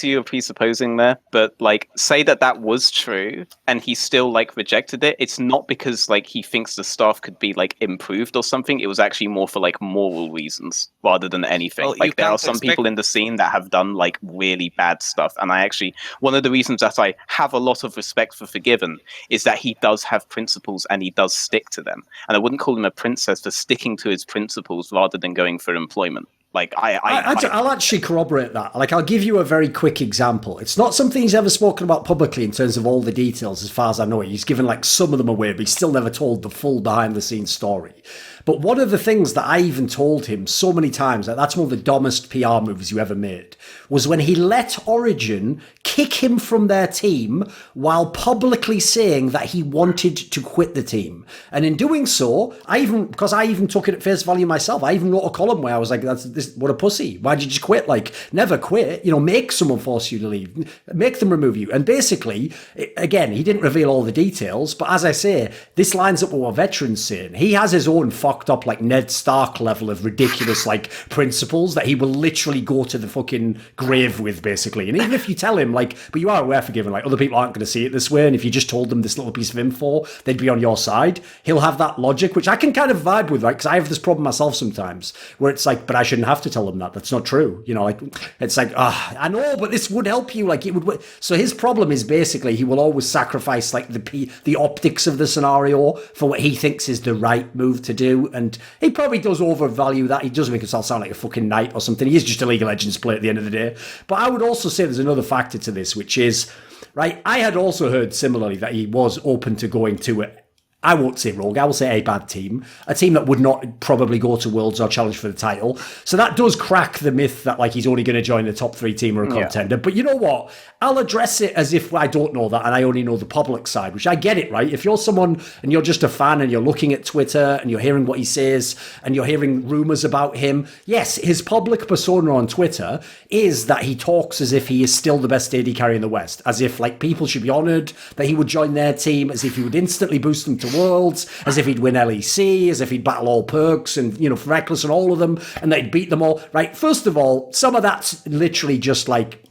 You're presupposing there, but like, say that was true, and he still like rejected it. It's not because like he thinks the staff could be like improved or something. It was actually more for like moral reasons rather than anything. Well, you like there are can't some expect- people in the scene that have done like really bad stuff, and I actually, one of the reasons that I have a lot of respect for Forgiven is that he does have principles and he does stick to them. And I wouldn't call him a princess for sticking to his principles rather than going for employment. Like I'll actually corroborate that. Like, I'll give you a very quick example. It's not something he's ever spoken about publicly in terms of all the details, as far as I know. He's given like some of them away, but he's still never told the full behind-the-scenes story. But one of the things that I even told him so many times, like that's one of the dumbest PR moves you ever made, was when he let Origin kick him from their team while publicly saying that he wanted to quit the team. And in doing so, because I even took it at face value myself, I even wrote a column where I was like, what a pussy. Why did you just quit? Like, never quit. Make someone force you to leave. Make them remove you. And basically, again, he didn't reveal all the details, but as I say, this lines up with what Veteran's saying. He has his own fucked up like Ned Stark level of ridiculous like principles that he will literally go to the fucking grave with, basically. And even if you tell him like, but you are aware, Forgiven, like other people aren't going to see it this way, and if you just told them this little piece of info, they'd be on your side. He'll have that logic, which I can kind of vibe with, right? Because I have this problem myself sometimes where it's like, but I shouldn't have to tell them that. That's not true. Like it's like, I know, but this would help you. Like it would. So his problem is basically he will always sacrifice like the optics of the scenario for what he thinks is the right move to do. And he probably does overvalue that. He does make himself sound like a fucking knight or something. He is just a League of Legends player at the end of the day. But I would also say there's another factor to this, which is, right, I had also heard similarly that he was open to going to it. I won't say Rogue, I will say a bad team. A team that would not probably go to Worlds or challenge for the title. So that does crack the myth that like he's only going to join the top 3 team or a contender. But you know what? I'll address it as if I don't know that and I only know the public side, which I get it, right? If you're someone and you're just a fan and you're looking at Twitter and you're hearing what he says and you're hearing rumours about him, yes, his public persona on Twitter is that he talks as if he is still the best AD carry in the West, as if like people should be honoured that he would join their team, as if he would instantly boost them to Worlds, as if he'd win LEC, as if he'd battle all perks and, Reckless and all of them, and that he'd beat them all, right? First of all, some of that's literally just like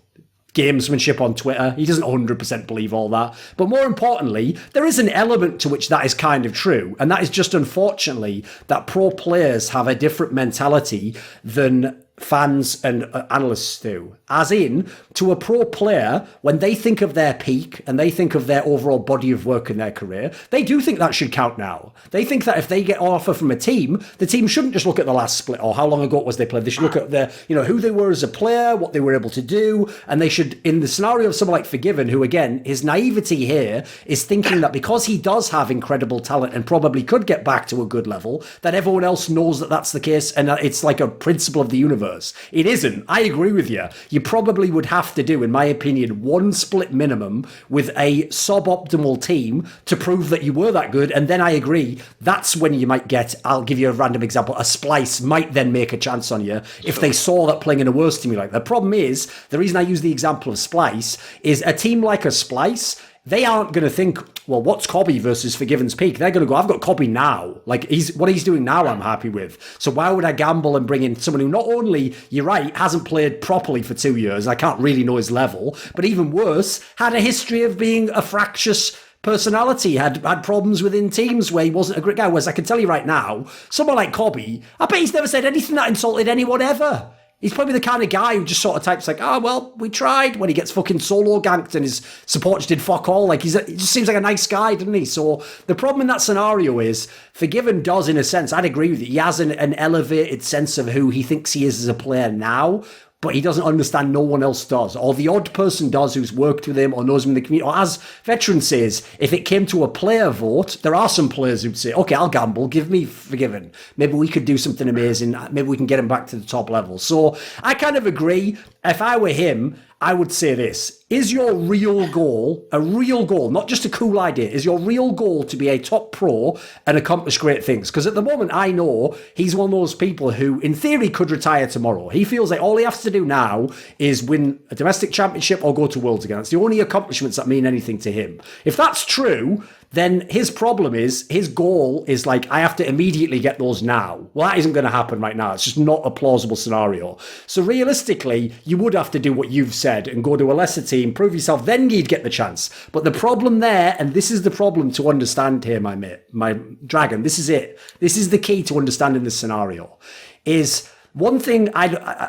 gamesmanship on Twitter. He doesn't 100% believe all that. But more importantly, there is an element to which that is kind of true. And that is just, unfortunately, that pro players have a different mentality than fans and analysts do. As in, to a pro player, when they think of their peak and they think of their overall body of work in their career, they do think that should count now. They think that if they get an offer from a team, the team shouldn't just look at the last split or how long ago it was they played. They should look at their, who they were as a player, what they were able to do, and they should, in the scenario of someone like Forgiven, who again, his naivety here is thinking that because he does have incredible talent and probably could get back to a good level, that everyone else knows that that's the case and that it's like a principle of the universe. It isn't. I agree with you. You probably would have to do, in my opinion, one split minimum with a suboptimal team to prove that you were that good. And then I agree, that's when you might get, I'll give you a random example, a Splice might then make a chance on you if they saw that playing in a worse team like that. The problem is, the reason I use the example of Splice is a team like a Splice, they aren't going to think, well, what's Cobby versus Forgiven's peak? They're going to go, I've got Cobby now. Like, what he's doing now, I'm happy with. So why would I gamble and bring in someone who not only, you're right, hasn't played properly for 2 years, I can't really know his level, but even worse, had a history of being a fractious personality, had problems within teams where he wasn't a great guy. Whereas I can tell you right now, someone like Cobby, I bet he's never said anything that insulted anyone ever. He's probably the kind of guy who just sort of types like, well, we tried, when he gets fucking solo ganked and his supporters did fuck all. Like, he just seems like a nice guy, doesn't he? So the problem in that scenario is, Forgiven does, in a sense, I'd agree with you, he has an elevated sense of who he thinks he is as a player now, but he doesn't understand no one else does, or the odd person does who's worked with him or knows him in the community. Or as Veteran says, if it came to a player vote, there are some players who'd say, okay, I'll gamble, give me Forgiven. Maybe we could do something amazing. Maybe we can get him back to the top level. So I kind of agree. If I were him, I would say this. Is your real goal, a real goal, not just a cool idea, is your real goal to be a top pro and accomplish great things? Because at the moment, I know he's one of those people who, in theory, could retire tomorrow. He feels like all he has to do now is win a domestic championship or go to Worlds again. It's the only accomplishments that mean anything to him. If that's true, then his problem is, his goal is like, I have to immediately get those now. Well, that isn't going to happen right now. It's just not a plausible scenario. So realistically, you would have to do what you've said and go to a lesser team, prove yourself, then you'd get the chance. But the problem there, and this is the problem to understand here, my mate, my dragon, this is it. This is the key to understanding this scenario, is one thing,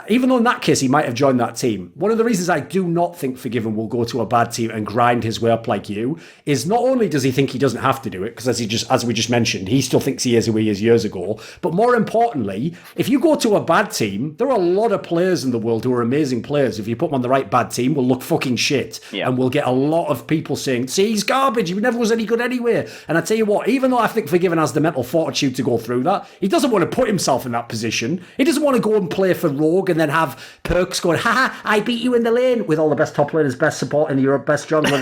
even though in that case he might have joined that team, one of the reasons I do not think Forgiven will go to a bad team and grind his way up like you is not only does he think he doesn't have to do it, because as we just mentioned, he still thinks he is who he is years ago, but more importantly, if you go to a bad team, there are a lot of players in the world who are amazing players. If you put them on the right bad team, will look fucking shit. Yeah. And we'll get a lot of people saying, see, he's garbage, he never was any good anyway. And I tell you what, even though I think Forgiven has the mental fortitude to go through that, he doesn't want to put himself in that position. He doesn't want to go and play for Rogue and then have Perks going, haha, I beat you in the lane, with all the best top laners, best support in Europe, best jungler.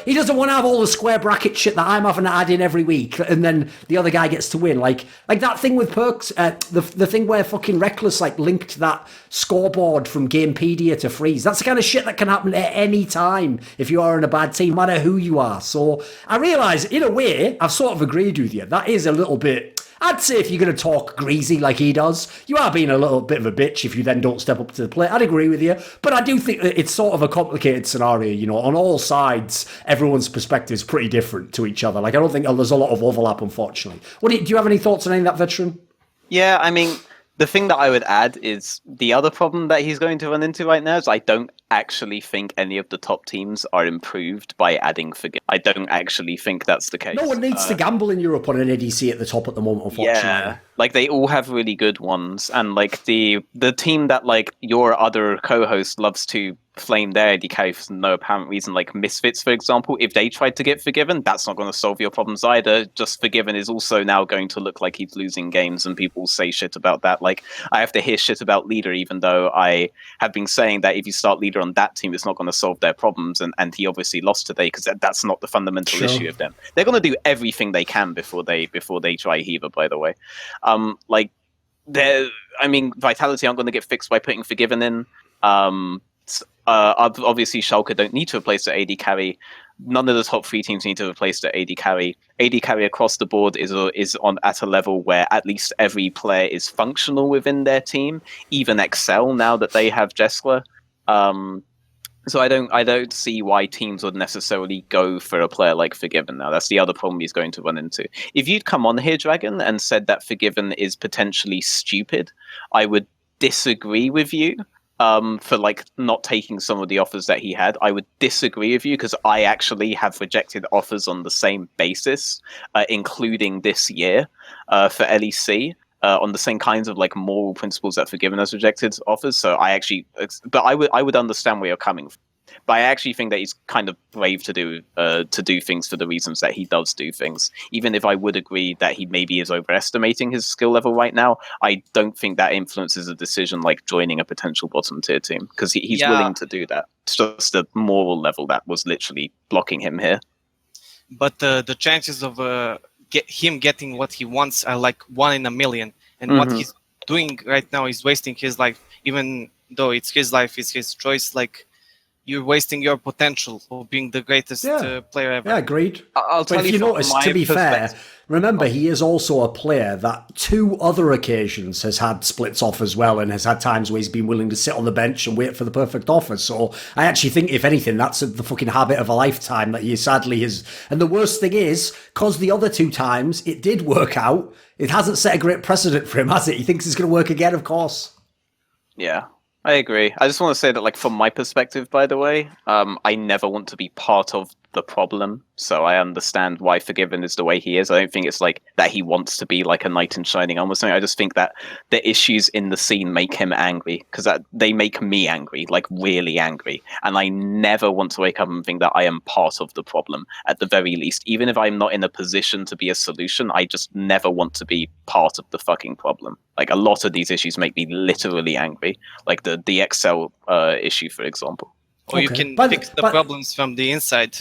He doesn't want to have all the square bracket shit that I'm having to add in every week, and then the other guy gets to win. Like that thing with Perks, the thing where fucking Reckless linked that scoreboard from Gamepedia to freeze. That's the kind of shit that can happen at any time if you are in a bad team, no matter who you are. So I realise, in a way, I've sort of agreed with you. That is a little bit, I'd say, if you're going to talk greasy like he does, you are being a little bit of a bitch if you then don't step up to the plate. I'd agree with you. But I do think that it's sort of a complicated scenario, on all sides, everyone's perspective is pretty different to each other. Like, I don't think there's a lot of overlap, unfortunately. Do you have any thoughts on any of that, Veteran? Yeah, I mean, the thing that I would add is the other problem that he's going to run into right now is I don't actually think any of the top teams are improved by adding Forgiven. I don't actually think that's the case. No one needs to gamble in Europe on an ADC at the top at the moment, unfortunately. Yeah, they all have really good ones, and the team that your other co-host loves to flame their AD carry for no apparent reason, like Misfits, for example, if they tried to get Forgiven, that's not going to solve your problems either. Just Forgiven is also now going to look like he's losing games, and people say shit about that. I have to hear shit about Leader, even though I have been saying that if you start Leader on that team, it's not going to solve their problems, and he obviously lost today because that's not the fundamental issue of them. They're going to do everything they can before they try Heaver, by the way. Vitality aren't going to get fixed by putting Forgiven in. Obviously, Schalke don't need to replace their AD carry. None of the top 3 teams need to replace their AD carry. AD carry across the board is on at a level where at least every player is functional within their team, even Excel now that they have Jessler. So I don't see why teams would necessarily go for a player like Forgiven now. That's the other problem he's going to run into. If you'd come on here, Dragon, and said that Forgiven is potentially stupid, I would disagree with you for like not taking some of the offers that he had. I would disagree with you because I actually have rejected offers on the same basis, including this year for LEC. On the same kinds of like moral principles that Forgiven has rejected offers. So but I would understand where you're coming from. But I actually think that he's kind of brave to do things for the reasons that he does do things. Even if I would agree that he maybe is overestimating his skill level right now, I don't think that influences a decision like joining a potential bottom tier team because he's willing to do that. It's just the moral level that was literally blocking him here. But the chances of him getting what he wants are like 1 in a million, and what he's doing right now is wasting his life. Even though it's his life, it's his choice. Like, you're wasting your potential of being the greatest player ever. Yeah, agreed. I'll tell if you notice, to be fair, remember he is also a player that 2 other occasions has had splits off as well, and has had times where he's been willing to sit on the bench and wait for the perfect offer. So I actually think, if anything, that's the fucking habit of a lifetime that he sadly is. And the worst thing is, because the other 2 times it did work out, it hasn't set a great precedent for him, has it? He thinks it's going to work again, of course. Yeah. I agree. I just want to say that, like, from my perspective, by the way, I never want to be part of the problem. So I understand why Forgiven is the way he is. I don't think it's like that he wants to be like a knight in shining armor or something. I just think that the issues in the scene make him angry because they make me angry, like really angry. And I never want to wake up and think that I am part of the problem at the very least. Even if I'm not in a position to be a solution, I just never want to be part of the fucking problem. Like, a lot of these issues make me literally angry. Like the Excel issue, for example. Or you can fix the problems from the inside.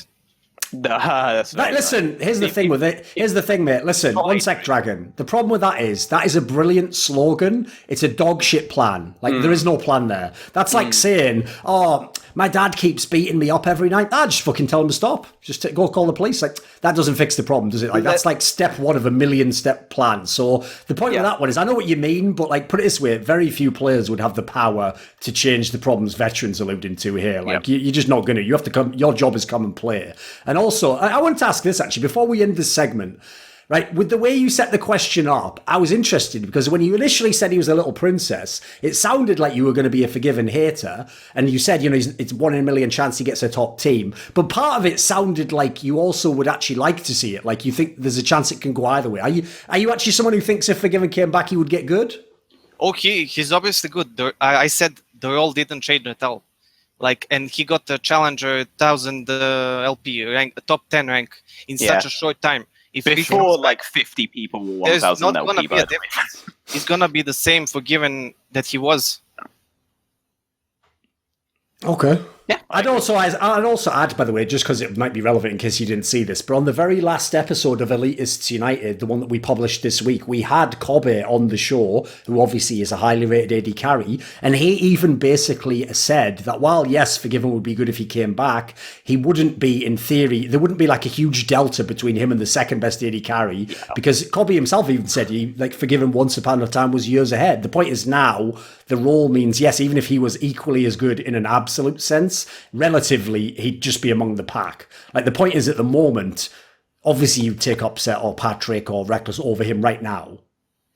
Listen, here's the thing with it. Here's the thing, mate. Listen, one sec, Dragon. The problem with that is a brilliant slogan. It's a dog shit plan. Like, there is no plan there. That's like saying, oh, my dad keeps beating me up every night. Just fucking tell him to stop. Just go call the police. Like, that doesn't fix the problem, does it? Like, that's like step 1 of a 1,000,000-step plan. So the point of that one is, I know what you mean, but like, put it this way, very few players would have the power to change the problems Veteran's alluding to here. Like, you're just not going to. You have to come. Your job is come and play. And also, I wanted to ask this actually before we end this segment. Right, with the way you set the question up, I was interested because when you initially said he was a little princess, it sounded like you were going to be a Forgiven hater, and you said, it's 1 in a million chance he gets a top team. But part of it sounded like you also would actually like to see it, like you think there's a chance it can go either way. Are you actually someone who thinks if Forgiven came back, he would get good? Okay, he's obviously good. I said the role didn't change at all. Like, and he got the Challenger 1000 LP rank, top 10 rank in such a short time. If before like 50 people were 1000 LP, gonna be a difference. It's gonna be the same Forgiven that he was. Okay. Yeah. I'd also add, by the way, just because it might be relevant in case you didn't see this, but on the very last episode of Elitists United, the one that we published this week, we had Kobe on the show, who obviously is a highly rated AD carry, and he even basically said that while, yes, Forgiven would be good if he came back, he wouldn't be, in theory, there wouldn't be like a huge delta between him and the second best AD carry, because Kobe himself even said Forgiven once upon a time was years ahead. The point is now, the role means, yes, even if he was equally as good in an absolute sense, relatively, he'd just be among the pack. Like, the point is, at the moment, obviously you take Upset or Patrick or Reckless over him right now.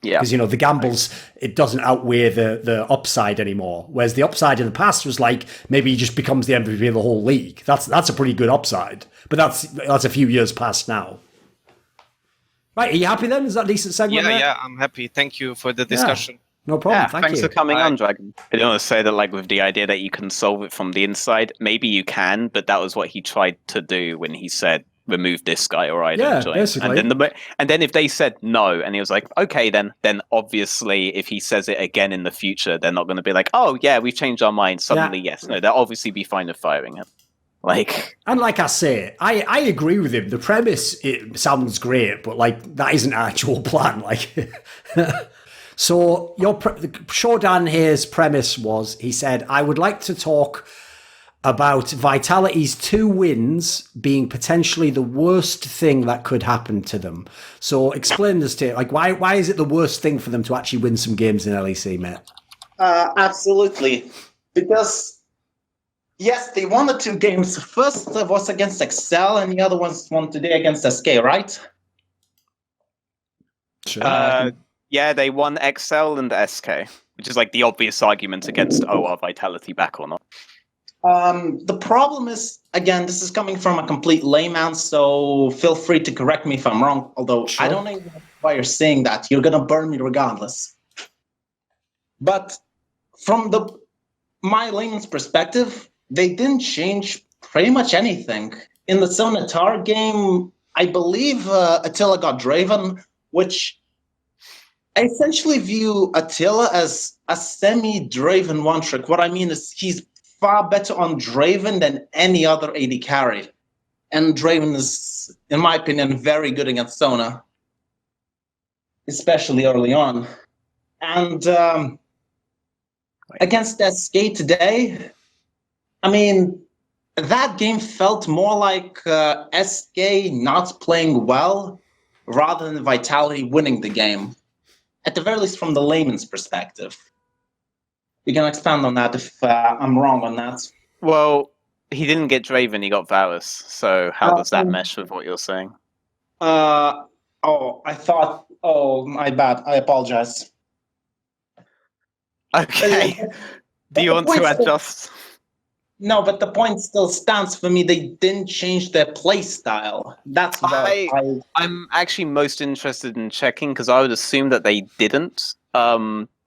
Yeah. Because, the gambles, it doesn't outweigh the upside anymore. Whereas the upside in the past was like, maybe he just becomes the MVP of the whole league. That's a pretty good upside. But that's a few years past now. Right, are you happy then? Is that a decent segment? Yeah, I'm happy. Thank you for the discussion. Yeah. No problem. Thanks for coming on, Dragon. I don't want to say that, like, with the idea that you can solve it from the inside, maybe you can, but that was what he tried to do when he said, remove this guy or I don't join. Basically. And then if they said no, and he was like, okay, then obviously if he says it again in the future, they're not going to be like, oh yeah, we've changed our mind suddenly. Yes, no, they'll obviously be fine with firing him. And like I say, I agree with him. The premise, it sounds great, but like, that isn't an actual plan. Like. So Shodan here's premise was, he said, I would like to talk about Vitality's 2 wins being potentially the worst thing that could happen to them. So explain this to, like, why is it the worst thing for them to actually win some games in LEC, mate? Absolutely. Because, yes, they won the 2 games. First was against Excel, and the other one's won today against SK, right? Sure. Yeah, they won XL and SK, which is like the obvious argument against OR Vitality back or not. The problem is, again, this is coming from a complete layman, so feel free to correct me if I'm wrong, although Sure. I don't know why you're saying that. You're going to burn me regardless. But from my layman's perspective, they didn't change pretty much anything. In the Sonatar game, I believe Attila got Draven, which I essentially view Attila as a semi-Draven one-trick. What I mean is he's far better on Draven than any other AD carry. And Draven is, in my opinion, very good against Sona, especially early on. And against SK today, I mean, that game felt more like SK not playing well rather than Vitality winning the game. At the very least, from the layman's perspective. You can expand on that if I'm wrong on that. Well, he didn't get Draven, he got Varus. So how does that mesh with what you're saying? I thought... Oh, my bad. I apologize. Okay. Do you want to adjust? No, but the point still stands for me. They didn't change their play style. That's why I'm actually most interested in checking because I would assume that they didn't.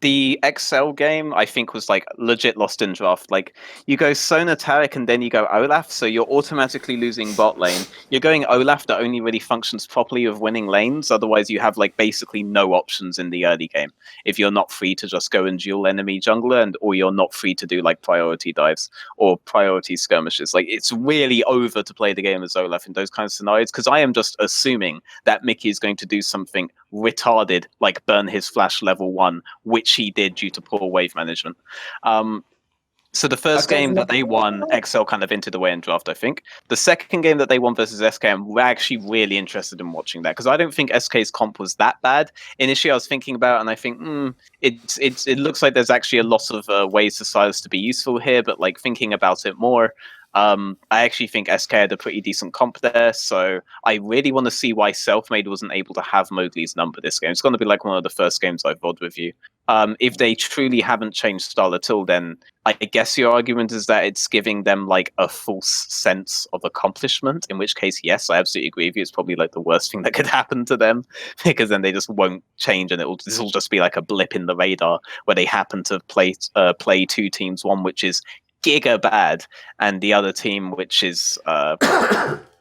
The XL game, I think, was like legit lost in draft. Like you go Sona Taric and then you go Olaf, so you're automatically losing bot lane. You're going Olaf that only really functions properly with winning lanes. Otherwise, you have like basically no options in the early game. If you're not free to just go and duel enemy jungler, or you're not free to do like priority dives or priority skirmishes, like it's really over to play the game as Olaf in those kinds of scenarios. Because I am just assuming that Mickey is going to do something retarded, like burn his flash level 1, which he did due to poor wave management. So the first game that they won, XL kind of entered away in draft, I think. The second game that they won versus SK, I'm actually really interested in watching that because I don't think SK's comp was that bad. Initially, I was thinking about it and I think, it looks like there's actually a lot of ways for Silas to be useful here, but like thinking about it more, I actually think SK had a pretty decent comp there, so I really want to see why Selfmade wasn't able to have Mowgli's number this game. It's going to be like one of the first games I've VOD with you. If they truly haven't changed style at all, then I guess your argument is that it's giving them like a false sense of accomplishment, in which case, yes, I absolutely agree with you. It's probably like the worst thing that could happen to them because then they just won't change and this will just be like a blip in the radar where they happen to play two teams, one which is giga bad and the other team which is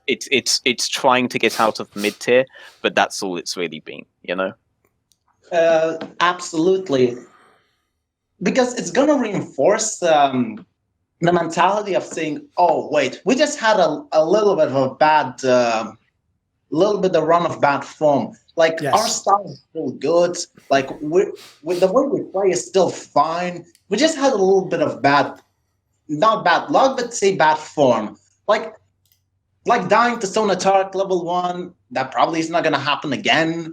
it's trying to get out of mid tier, but that's all it's really been, you know. Absolutely, because it's gonna reinforce the mentality of saying, "Oh, wait, we just had a little bit of a bad, the run of bad form. Like our style is still good. Like with the way we play is still fine. We just had a little bit of not bad luck, but say bad form. Like dying to Sonatark level 1, that probably is not going to happen again.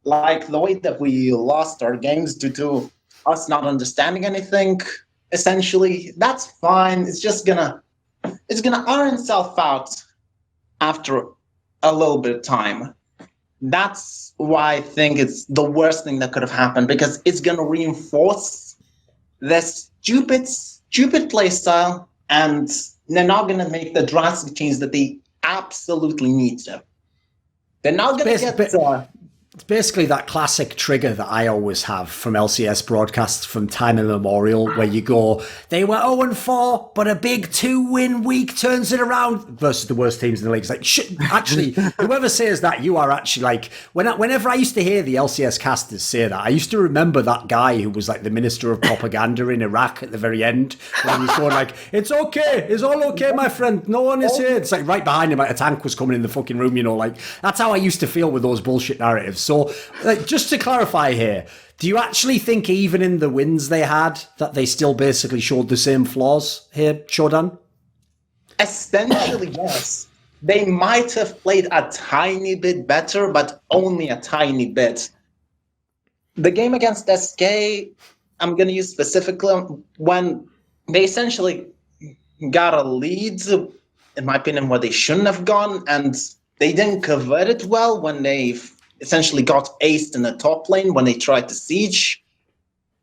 Like the way that we lost our games due to us not understanding anything, essentially, that's fine. It's gonna iron itself out after a little bit of time. That's why I think it's the worst thing that could have happened, because it's gonna reinforce this stupid play style, and they're not going to make the drastic change that they absolutely need to. They're not going to get... It's basically that classic trigger that I always have from LCS broadcasts from time immemorial, where you go, they were 0-4, but a big 2-win week turns it around versus the worst teams in the league. It's like, actually, whoever says that, you are actually like, whenever I used to hear the LCS casters say that, I used to remember that guy who was like the minister of propaganda in Iraq at the very end, when he was going like, it's okay, it's all okay, my friend, no one is here. It's like right behind him, like a tank was coming in the fucking room, you know, like that's how I used to feel with those bullshit narratives. So, just to clarify here, do you actually think even in the wins they had that they still basically showed the same flaws here, Shodan? Essentially, yes. They might have played a tiny bit better, but only a tiny bit. The game against SK, I'm going to use specifically when they essentially got a lead, in my opinion, where they shouldn't have gone, and they didn't convert it well when they essentially got aced in the top lane when they tried to siege.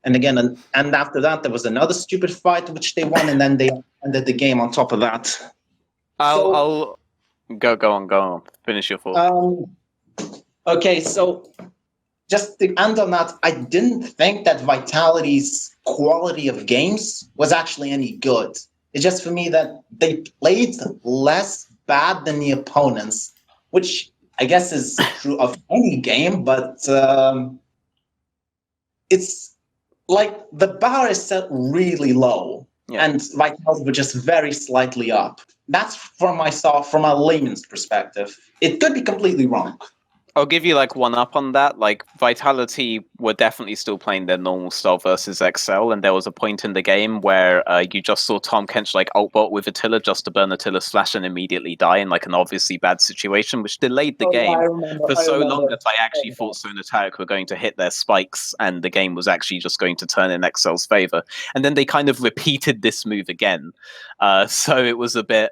And again, and after that, there was another stupid fight which they won, and then they ended the game on top of that. I'll go on. Finish your thought. Okay, so just to end on that, I didn't think that Vitality's quality of games was actually any good. It's just for me that they played less bad than the opponents, which I guess is true of any game, but it's like the bar is set really low, and Vitality were just very slightly up. That's from a layman's perspective. It could be completely wrong. I'll give you like one up on that. Like Vitality were definitely still playing their normal style versus Excel, and there was a point in the game where you just saw Tom Kench like ult-bot with Attila just to burn Attila's flash and immediately die in like an obviously bad situation, which delayed the game for so long that I actually thought Sonatarek were going to hit their spikes and the game was actually just going to turn in Excel's favor. And then they kind of repeated this move again. So it was a bit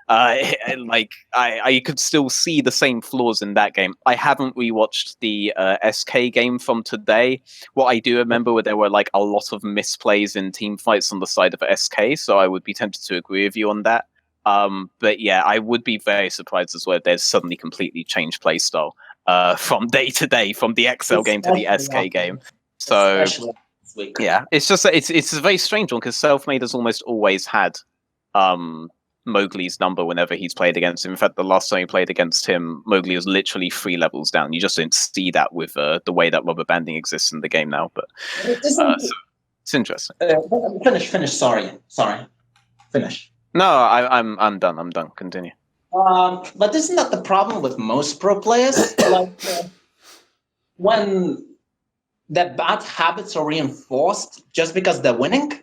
I could still see the same flaws in that game. I haven't rewatched the SK game from today. What I do remember were there were like a lot of misplays in team fights on the side of SK, so I would be tempted to agree with you on that. But yeah, I would be very surprised as well if there's suddenly completely changed playstyle from day to day, from the XL game to the SK game. So yeah, it's just it's a very strange one because Selfmade has almost always had Mowgli's number whenever he's played against him. In fact, the last time he played against him, Mowgli was literally 3 levels down. You just don't see that with the way that rubber banding exists in the game now. But so it's interesting. Finish. Sorry. Finish. No, I'm done. I'm done. Continue. But isn't that the problem with most pro players? Like when their bad habits are reinforced just because they're winning.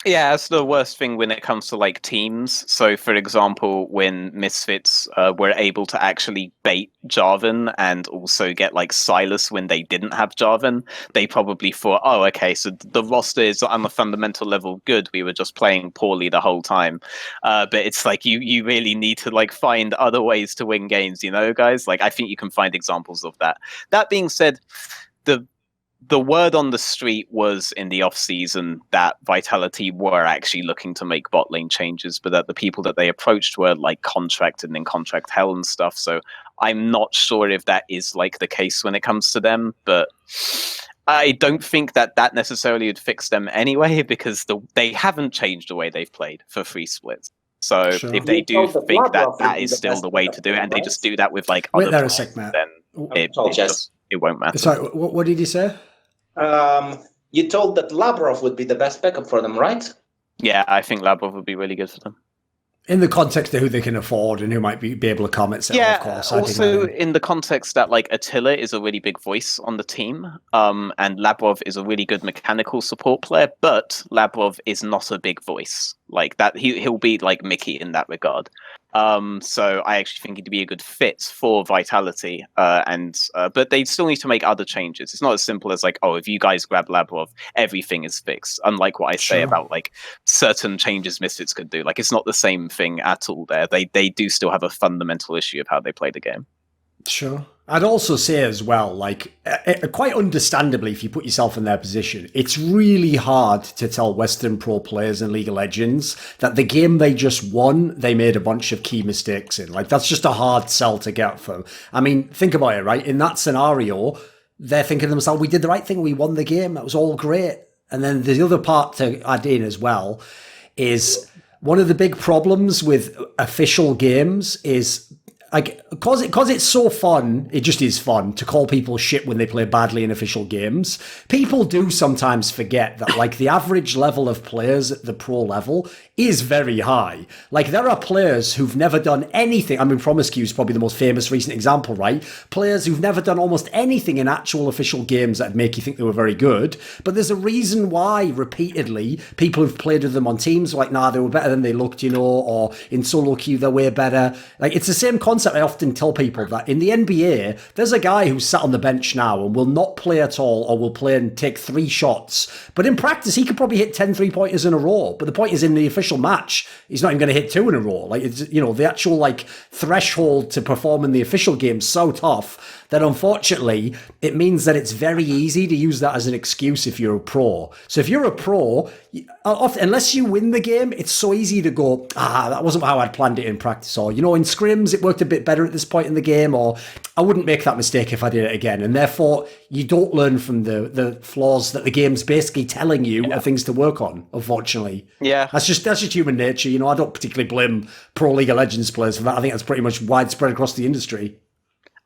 Yeah, that's the worst thing when it comes to like teams. So, for example, when Misfits were able to actually bait Jarvan and also get like Silas when they didn't have Jarvan, they probably thought, oh, okay, so the roster is on a fundamental level good. We were just playing poorly the whole time. But it's like you really need to like find other ways to win games, you know, guys? Like, I think you can find examples of that. That being said, the word on the street was in the off season that Vitality were actually looking to make bot lane changes, but that the people that they approached were like contracted and in contract hell and stuff. So I'm not sure if that is like the case when it comes to them, but I don't think that necessarily would fix them anyway, because they haven't changed the way they've played for 3 splits. So if they do think that is still the way to do it, and they just do that with like other there a sec, Matt. then it won't matter. Sorry, what did you say? You told that Labrov would be the best backup for them, right? Yeah, I think Labrov would be really good for them. In the context of who they can afford and who might be able to comment, yeah, of course. Also in the context that like Attila is a really big voice on the team, and Labrov is a really good mechanical support player, but Labrov is not a big voice. Like that, he'll be like Mickey in that regard. So I actually think he'd be a good fit for Vitality, but they still need to make other changes. It's not as simple as like, oh, if you guys grab Labrov, everything is fixed. Unlike what I say about like certain changes Misfits could do. Like it's not the same thing at all there. They do still have a fundamental issue of how they play the game. Sure. I'd also say as well, like, quite understandably, if you put yourself in their position, it's really hard to tell Western pro players in League of Legends that the game they just won, they made a bunch of key mistakes in. Like, that's just a hard sell to get from. I mean, think about it, right? In that scenario, they're thinking to themselves, we did the right thing, we won the game, that was all great. And then the other part to add in as well is one of the big problems with official games is, like, because it's so fun, it just is fun to call people shit when they play badly in official games. People do sometimes forget that, like, the average level of players at the pro level is very high. Like, there are players who've never done anything. I mean, Promiscu is probably the most famous recent example, right? Players who've never done almost anything in actual official games that'd make you think they were very good. But there's a reason why, repeatedly, people who've played with them on teams are like, nah, they were better than they looked, you know, or in solo queue, they're way better. Like, it's the same concept concept I often tell people that in the NBA, there's a guy who's sat on the bench now and will not play at all or will play and take 3 shots. But in practice, he could probably hit 10 3-pointers in a row. But the point is, in the official match, he's not even going to hit 2 in a row. Like, it's, the actual like threshold to perform in the official game is so tough that unfortunately it means that it's very easy to use that as an excuse if you're a pro. So if you're a pro, unless you win the game, it's so easy to go, that wasn't how I'd planned it in practice. Or, in scrims, it worked a bit better at this point in the game. Or I wouldn't make that mistake if I did it again. And therefore, you don't learn from the flaws that the game's basically telling you are things to work on, unfortunately. Yeah. That's just human nature. I don't particularly blame pro League of Legends players for that. I think that's pretty much widespread across the industry.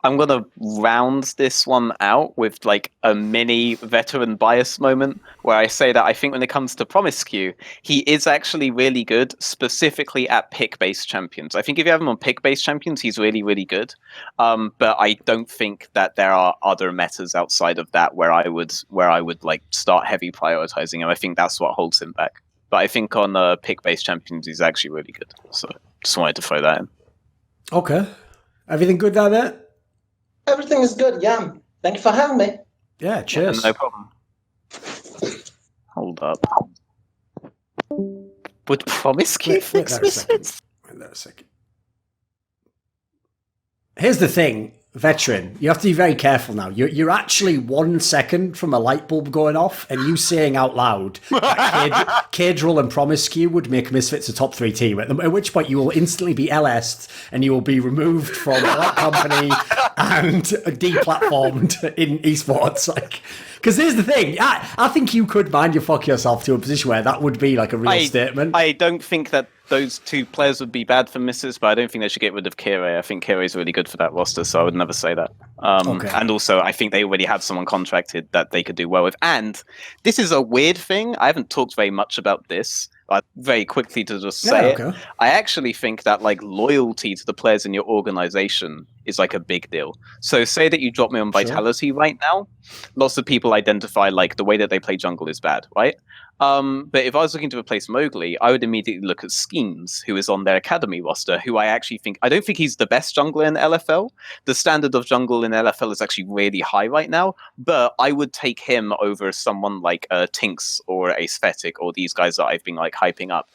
I'm going to round this one out with like a mini veteran bias moment where I say that I think when it comes to Promiscu, he is actually really good, specifically at pick-based champions. I think if you have him on pick-based champions, he's really, really good. But I don't think that there are other metas outside of that where I would like start heavy prioritizing him. I think that's what holds him back. But I think on pick-based champions, he's actually really good. So just wanted to throw that in. Okay. Everything good down there? Everything is good, yeah. Thank you for having me. Yeah, cheers. No problem. Hold up. Would Promiscu fix Misfits? Wait there a second. Here's the thing, veteran. You have to be very careful now. You're actually 1 second from a light bulb going off, and you saying out loud that Cadril and Promiscu would make Misfits a top 3 team. At which point you will instantly be LS'd and you will be removed from the right company and deplatformed in esports. Because here's the thing, I think you could mind your fuck yourself to a position where that would be like a real statement. I don't think that those 2 players would be bad for misses, but I don't think they should get rid of Kire. I think Kire is really good for that roster, so I would never say that. Okay. And also, I think they already have someone contracted that they could do well with. And this is a weird thing. I haven't talked very much about this. Very quickly to just say it. I actually think that like loyalty to the players in your organization is like a big deal. So say that you drop me on Vitality right now, lots of people identify like the way that they play jungle is bad, right? But if I was looking to replace Mowgli, I would immediately look at Schemes, who is on their academy roster, who I don't think he's the best jungler in LFL. The standard of jungle in LFL is actually really high right now, but I would take him over someone like Tinks or Aesthetic or these guys that I've been like hyping up.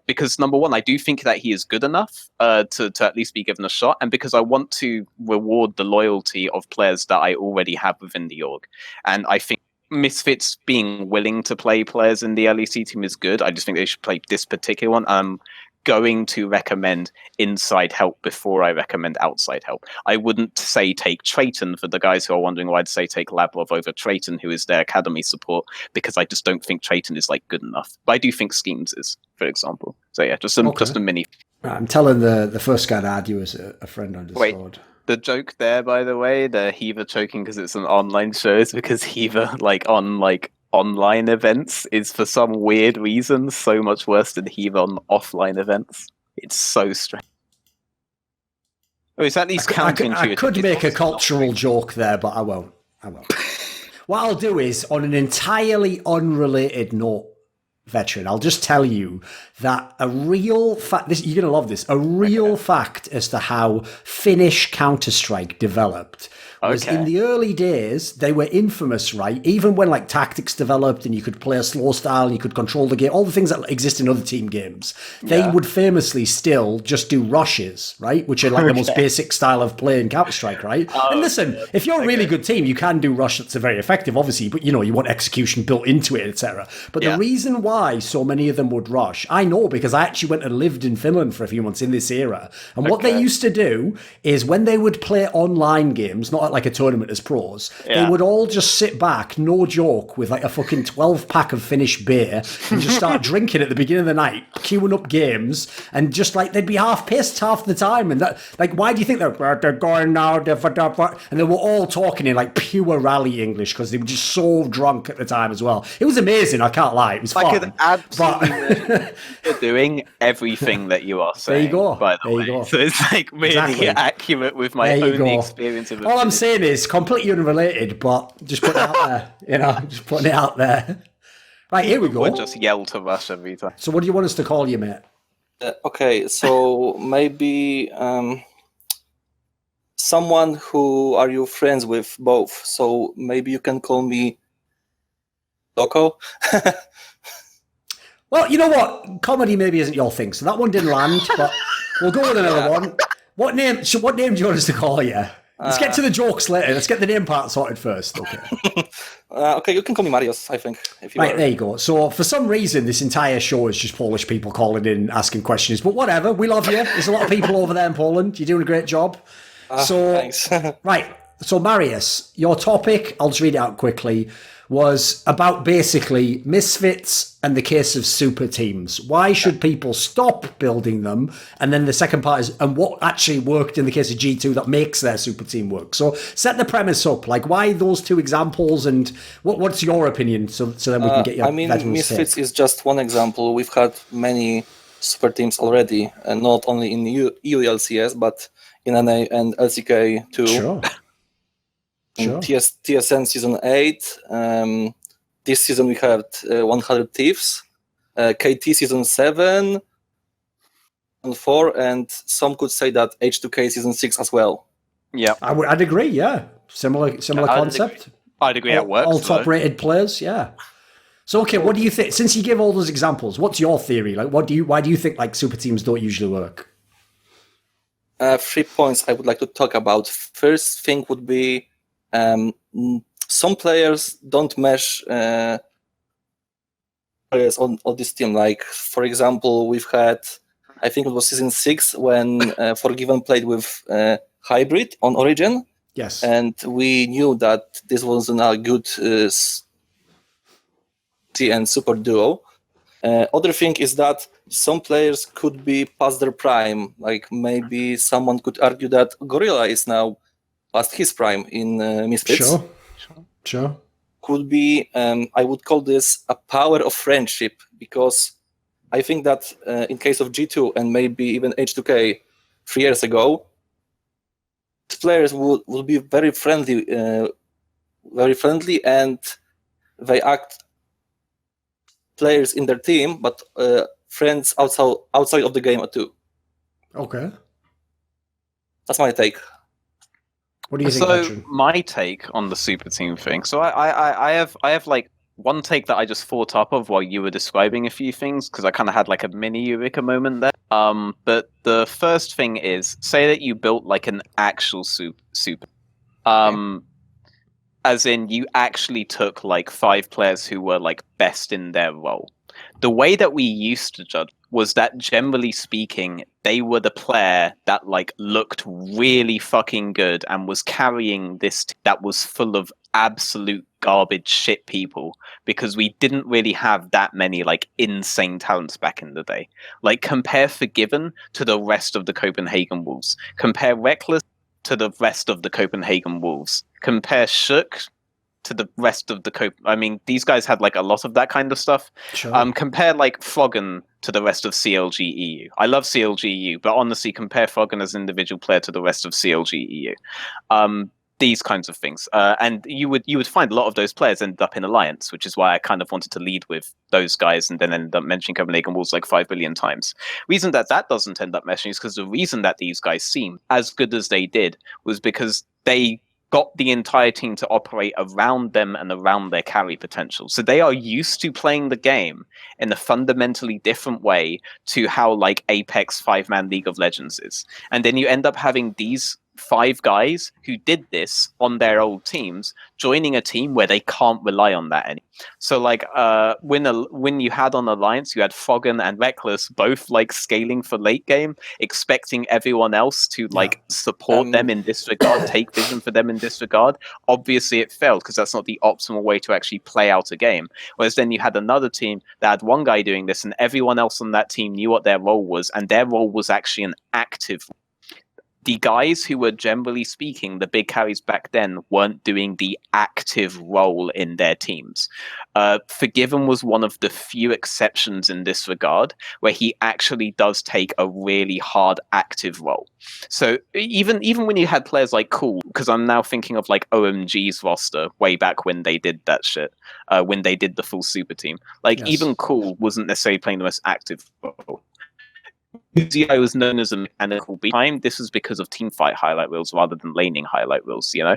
Because number one, I do think that he is good enough to at least be given a shot, and because I want to reward the loyalty of players that I already have within the org. And I think Misfits being willing to play players in the LEC team is good. I just think they should play this particular one. I'm going to recommend inside help before I recommend outside help. I wouldn't say take Trayton for the guys who are wondering why I'd say take Lavrov over Trayton, who is their academy support, because I just don't think Trayton is like good enough. But I do think Schemes is, for example. So yeah, just a mini. I'm telling the first guy to add you as a friend on Discord. Wait. The joke there, by the way, the Heaver choking because it's an online show is because Heaver, on online events, is for some weird reason so much worse than Heaver on offline events. It's so strange. Oh, it's at least counterintuitive. I could make a cultural joke there, but I won't. What I'll do is, on an entirely unrelated note, veteran, I'll just tell you that a real fact, you're going to love this, a real fact as to how Finnish Counter-Strike developed was in the early days, they were infamous, right? Even when like tactics developed and you could play a slow style and you could control the game, all the things that exist in other team games, they would famously still just do rushes, right? Which are like the most basic style of play in Counter-Strike, right? And listen, if you're a really good team, you can do rush that's very effective, obviously, but you want execution built into it, etc. But the reason why so many of them would rush, I know because I actually went and lived in Finland for a few months in this era. And what they used to do is when they would play online games, not at like a tournament as pros, they would all just sit back, no joke, with like a fucking 12-pack of Finnish beer and just start drinking at the beginning of the night, queuing up games, and just like they'd be half pissed half the time. And that, like, why do you think they're going now? And they were all talking in like pure rally English because they were just so drunk at the time as well. It was amazing, I can't lie. It was fun. I could absolutely you're doing everything that you are saying. There you go. By the way. Go. So it's like really accurate with my own experience of it. All I'm saying is completely unrelated, but just putting it out there. Just putting it out there. Right, here we go. Would just yell to rush every time. So what do you want us to call you, mate? Okay, so maybe someone who are you friends with both. So maybe you can call me Loco. Well, you know what? Comedy maybe isn't your thing, so that one didn't land. But we'll go with another one. What name do you want us to call you? Let's get to the jokes later. Let's get the name part sorted first. Okay. Okay, you can call me Marius, I think. Right, there you go. So for some reason, this entire show is just Polish people calling in, asking questions. But whatever, we love you. There's a lot of people over there in Poland. You're doing a great job. Thanks. Right. So Marius, your topic, I'll just read it out quickly, was about basically misfits and the case of super teams. Why should people stop building them? And then the second part is, and what actually worked in the case of G2 that makes their super team work? So set the premise up, like why those two examples, and what's your opinion? So then we can get your Misfits is just one example. We've had many super teams already, and not only in EULCS, but in NA and LCK too. Sure. TSN Season 8. This season we had 100 Thieves. KT Season 7 and 4, and some could say that H2K Season 6 as well. Yeah. I'd agree, yeah. Similar concept. I'd agree it works. All top-rated players, yeah. So, okay, what do you think? Since you give all those examples, what's your theory? Like, why do you think like super teams don't usually work? 3 points I would like to talk about. First thing would be some players don't mesh players on this team. Like, for example, we've had, I think it was Season 6 when Forgiven played with Hybrid on Origin. Yes. And we knew that this wasn't a good and super duo. Other thing is that some players could be past their prime. Like maybe someone could argue that Gorilla is now past his prime in Misfits. Sure. Could be, I would call this a power of friendship, because I think that in case of G2 and maybe even H2K 3 years ago, players will be very friendly, and they act players in their team, but friends outside of the game too. Okay. That's my take. What do you think, Veteran? My take on the super team thing. So I have like one take that I just thought up of while you were describing a few things, because I kind of had like a mini eureka moment there. But the first thing is, say that you built like an actual super. As in you actually took like 5 players who were like best in their role. The way that we used to judge was that, generally speaking, they were the player that like looked really fucking good and was carrying this that was full of absolute garbage shit people, because we didn't really have that many like insane talents back in the day. Like, compare Forgiven to the rest of the Copenhagen Wolves. Compare Reckless to the rest of the Copenhagen Wolves. Compare Shook to the rest of the I mean, these guys had like a lot of that kind of stuff. Sure. Compare like Froggen to the rest of CLG EU. I love CLG EU, but honestly, compare Froggen as an individual player to the rest of CLG EU. These kinds of things, and you would find a lot of those players ended up in Alliance, which is why I kind of wanted to lead with those guys, and then ended up mentioning Copenhagen Wolves like 5 billion times. Reason that doesn't end up meshing is because the reason that these guys seem as good as they did was because they got the entire team to operate around them and around their carry potential. So they are used to playing the game in a fundamentally different way to how like Apex 5-man League of Legends is. And then you end up having these 5 guys who did this on their old teams joining a team where they can't rely on that anymore. So like when you had on Alliance, you had Froggen and Reckless both like scaling for late game, expecting everyone else to like support them in this regard, take vision for them in this regard. Obviously it failed, because that's not the optimal way to actually play out a game. Whereas then you had another team that had one guy doing this, and everyone else on that team knew what their role was, and their role was actually an active. The guys who were, generally speaking, the big carries back then weren't doing the active role in their teams. Forgiven was one of the few exceptions in this regard, where he actually does take a really hard active role. So even when you had players like Cool, because I'm now thinking of like OMG's roster way back when they did that shit, when they did the full super team. Like, even Cool wasn't necessarily playing the most active role. UZI was known as a mechanical beat time. This was because of teamfight highlight reels rather than laning highlight reels, you know?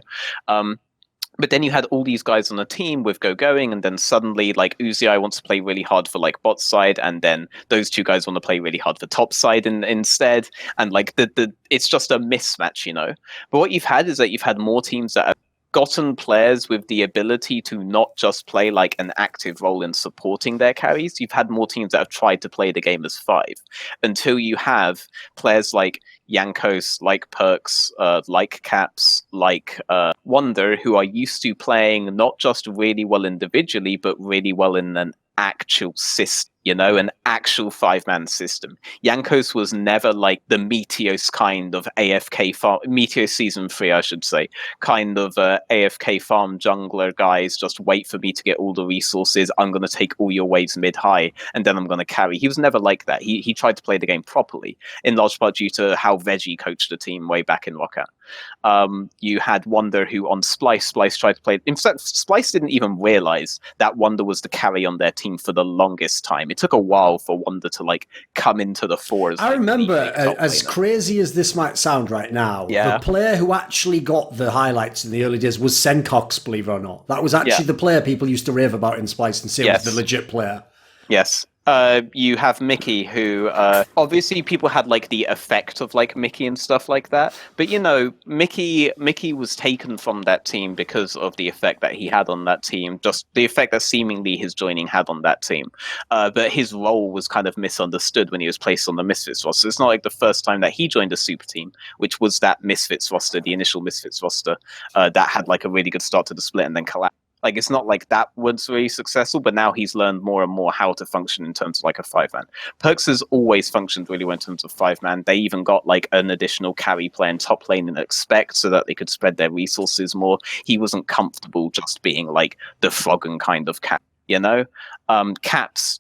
But then you had all these guys on a team with going, and then suddenly, like, UZI wants to play really hard for, like, bot side, and then those two guys want to play really hard for top side instead, and, like, it's just a mismatch, you know? But what you've had is that you've had more teams that have gotten players with the ability to not just play, like, an active role in supporting their carries. You've had more teams that have tried to play the game as 5, until you have players like Jankos, like Perks, like Caps, like Wonder, who are used to playing not just really well individually, but really well in an actual system, you know, an actual 5-man system. Jankos was never like the Meteos kind of AFK farm, Meteos season 3, I should say, kind of AFK farm jungler guys, just wait for me to get all the resources, I'm going to take all your waves mid-high, and then I'm going to carry. He was never like that. He tried to play the game properly, in large part due to how Veggie coached the team way back in Roccat. You had Wonder, who on Splice tried to play. In fact, Splice didn't even realize that Wonder was the carry on their team for the longest time. It took a while for Wonder to like come into the fore. I remember, as crazy as this might sound right now, the player who actually got the highlights in the early days was Sencox, believe it or not. That was actually the player people used to rave about in Splice and say was the legit player. Yes. You have Mickey, who obviously people had like the effect of like Mickey and stuff like that, but you know, Mickey was taken from that team because of the effect that he had on that team, just the effect that seemingly his joining had on that team. But his role was kind of misunderstood when he was placed on the Misfits roster. It's not like the first time that he joined a super team, which was that Misfits roster, the initial Misfits roster, that had like a really good start to the split and then collapsed. Like, it's not like that was really successful, but now he's learned more and more how to function in terms of like a 5-man. Perks has always functioned really well in terms of 5-man. They even got like an additional carry play in top lane and expect so that they could spread their resources more. He wasn't comfortable just being like the Froggen kind of cat, you know? Caps,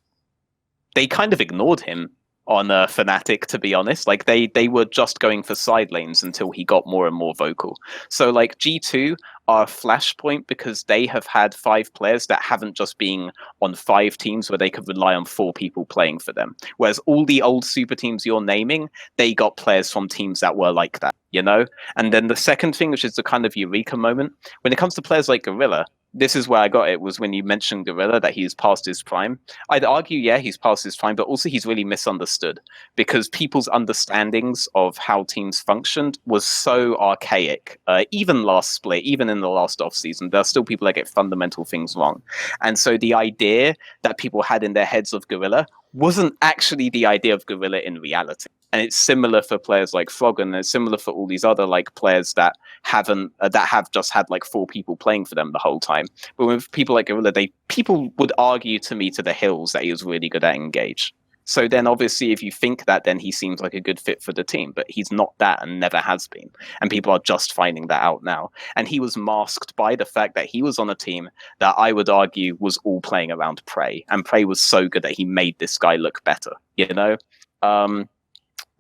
they kind of ignored him on Fnatic, to be honest. Like they were just going for side lanes until he got more and more vocal. So like G2 are a flashpoint because they have had 5 players that haven't just been on 5 teams where they could rely on 4 people playing for them. Whereas all the old super teams you're naming, they got players from teams that were like that, you know? And then the second thing, which is the kind of eureka moment, when it comes to players like Gorilla, this is where I got it, was when you mentioned Gorilla, that he's past his prime. I'd argue, yeah, he's past his prime, but also he's really misunderstood because people's understandings of how teams functioned was so archaic. Even last split, even in the last off-season, there are still people that get fundamental things wrong. And so the idea that people had in their heads of Gorilla wasn't actually the idea of Gorilla in reality. And it's similar for players like Froggen, and it's similar for all these other like players that have just had like 4 people playing for them the whole time. But with people like Gorilla, people would argue to me to the hills that he was really good at Engage. So then obviously if you think that, then he seems like a good fit for the team, but he's not that and never has been. And people are just finding that out now. And he was masked by the fact that he was on a team that I would argue was all playing around Prey. And Prey was so good that he made this guy look better, you know?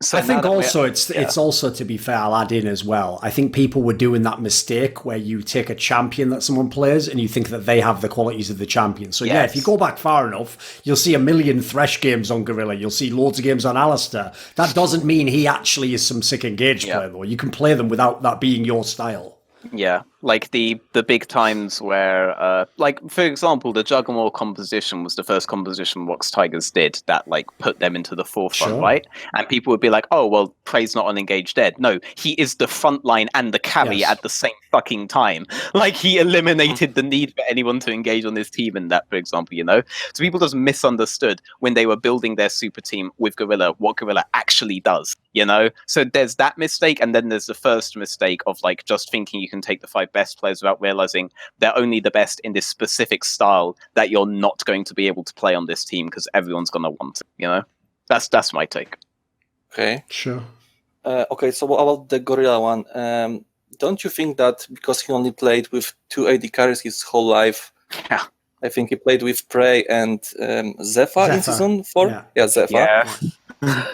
So I think also it's also, to be fair, I'll add in as well, I think people were doing that mistake where you take a champion that someone plays and you think that they have the qualities of the champion. So yeah, if you go back far enough, you'll see a million Thresh games on Gorilla, you'll see loads of games on Alistair. That doesn't mean he actually is some sick engaged player though. You can play them without that being your style. Yeah, like the big times where, like, for example, the Juggernaut composition was the first composition Rox Tigers did that, like, put them into the forefront, right? And people would be like, oh, well, Prey's not on Engage Dead. No, he is the front line and the carry at the same fucking time. Like, he eliminated the need for anyone to engage on his team in that, for example, you know? So people just misunderstood when they were building their super team with Gorilla, what Gorilla actually does, you know? So there's that mistake, and then there's the first mistake of, like, just thinking you can take the 5 best players without realizing they're only the best in this specific style that you're not going to be able to play on this team because everyone's going to want it, you know? That's my take. Okay. Sure. Okay, so what about the Gorilla one? Don't you think that because he only played with 2 AD carries his whole life, I think he played with Prey and Zephyr in season 4? Yeah, Zephyr. Yeah.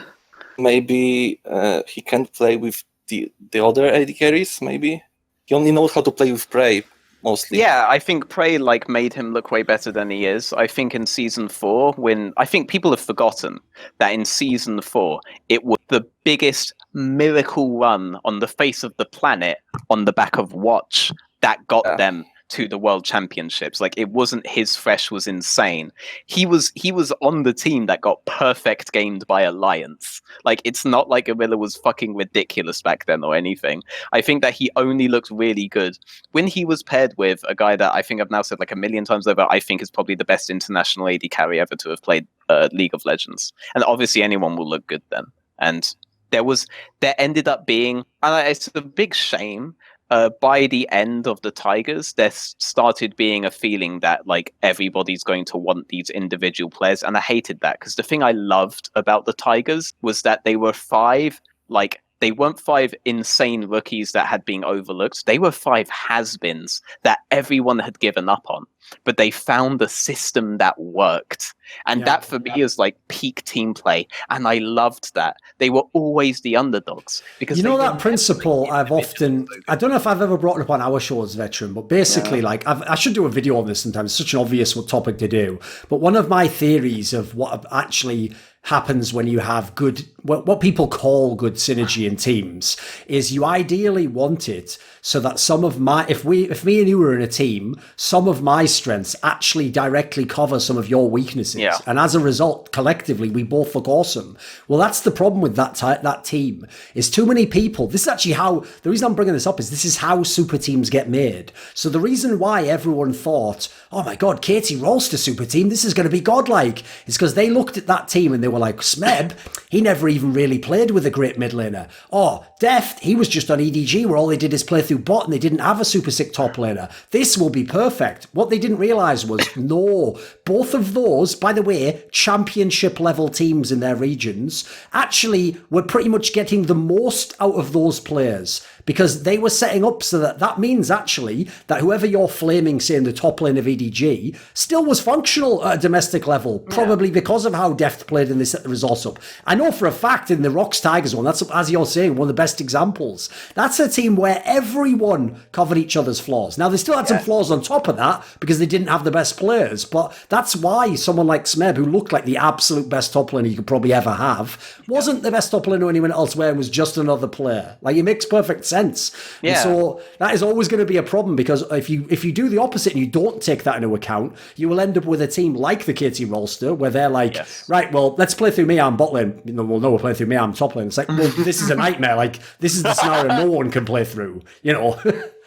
Maybe he can't play with the other AD carries, maybe? He only knows how to play with Prey. mostly. Yeah, I think Prey like made him look way better than he is. I think in season 4, when I think people have forgotten that in season 4 it was the biggest miracle run on the face of the planet on the back of Watch that got them to the World Championships. Like, it wasn't his fresh was insane. He was on the team that got perfect gamed by Alliance. Like, it's not like Gorilla was fucking ridiculous back then or anything. I think that he only looked really good when he was paired with a guy that I think I've now said like a million times over, I think is probably the best international AD carry ever to have played League of Legends. And obviously anyone will look good then. And there ended up being, and it's a big shame, by the end of the Tigers, there started being a feeling that like everybody's going to want these individual players, and I hated that because the thing I loved about the Tigers was that they were 5 like. They weren't 5 insane rookies that had been overlooked. They were 5 has-beens that everyone had given up on. But they found a system that worked. And that for me is like peak team play. And I loved that. They were always the underdogs. Because you know that principle I've often... I don't know if I've ever brought it up on our show as Veteran, but basically, like, I should do a video on this sometimes. It's such an obvious topic to do. But one of my theories of what actually happens when you have good, what people call good synergy in teams, is you ideally want it so that some of my, if me and you were in a team, some of my strengths actually directly cover some of your weaknesses. Yeah. And as a result, collectively, we both look awesome. Well, that's the problem with that team, is too many people. This is actually how, the reason I'm bringing this up is this is how super teams get made. So the reason why everyone thought, oh my God, Katie Rolster super team, this is going to be godlike, is because they looked at that team and they were like, Smeb, he never even really played with a great mid laner. Oh, Deft, he was just on EDG where all they did is play through bot and they didn't have a super sick top laner. This will be perfect. What they didn't realise was, no, both of those, by the way, championship level teams in their regions, actually were pretty much getting the most out of those players, because they were setting up so that means actually that whoever you're flaming, say in the top lane of EDG, still was functional at a domestic level, probably because of how Deft played and they set the resource up. I know for a fact in the Rocks Tigers one, that's, as you're saying, one of the best examples. That's a team where everyone covered each other's flaws. Now, they still had some flaws on top of that because they didn't have the best players, but that's why someone like Smeb, who looked like the absolute best top laner you could probably ever have, wasn't the best top laner anyone elsewhere and was just another player. Like, it makes perfect sense. Yeah. And so that is always going to be a problem, because if you do the opposite and you don't take that into account, you will end up with a team like the KT Rolster where they're like, right, well, let's play through me, I'm bot lane. Well, no, we're playing through me, I'm top lane. It's like, well, this is a nightmare. Like, this is the scenario no one can play through, you know?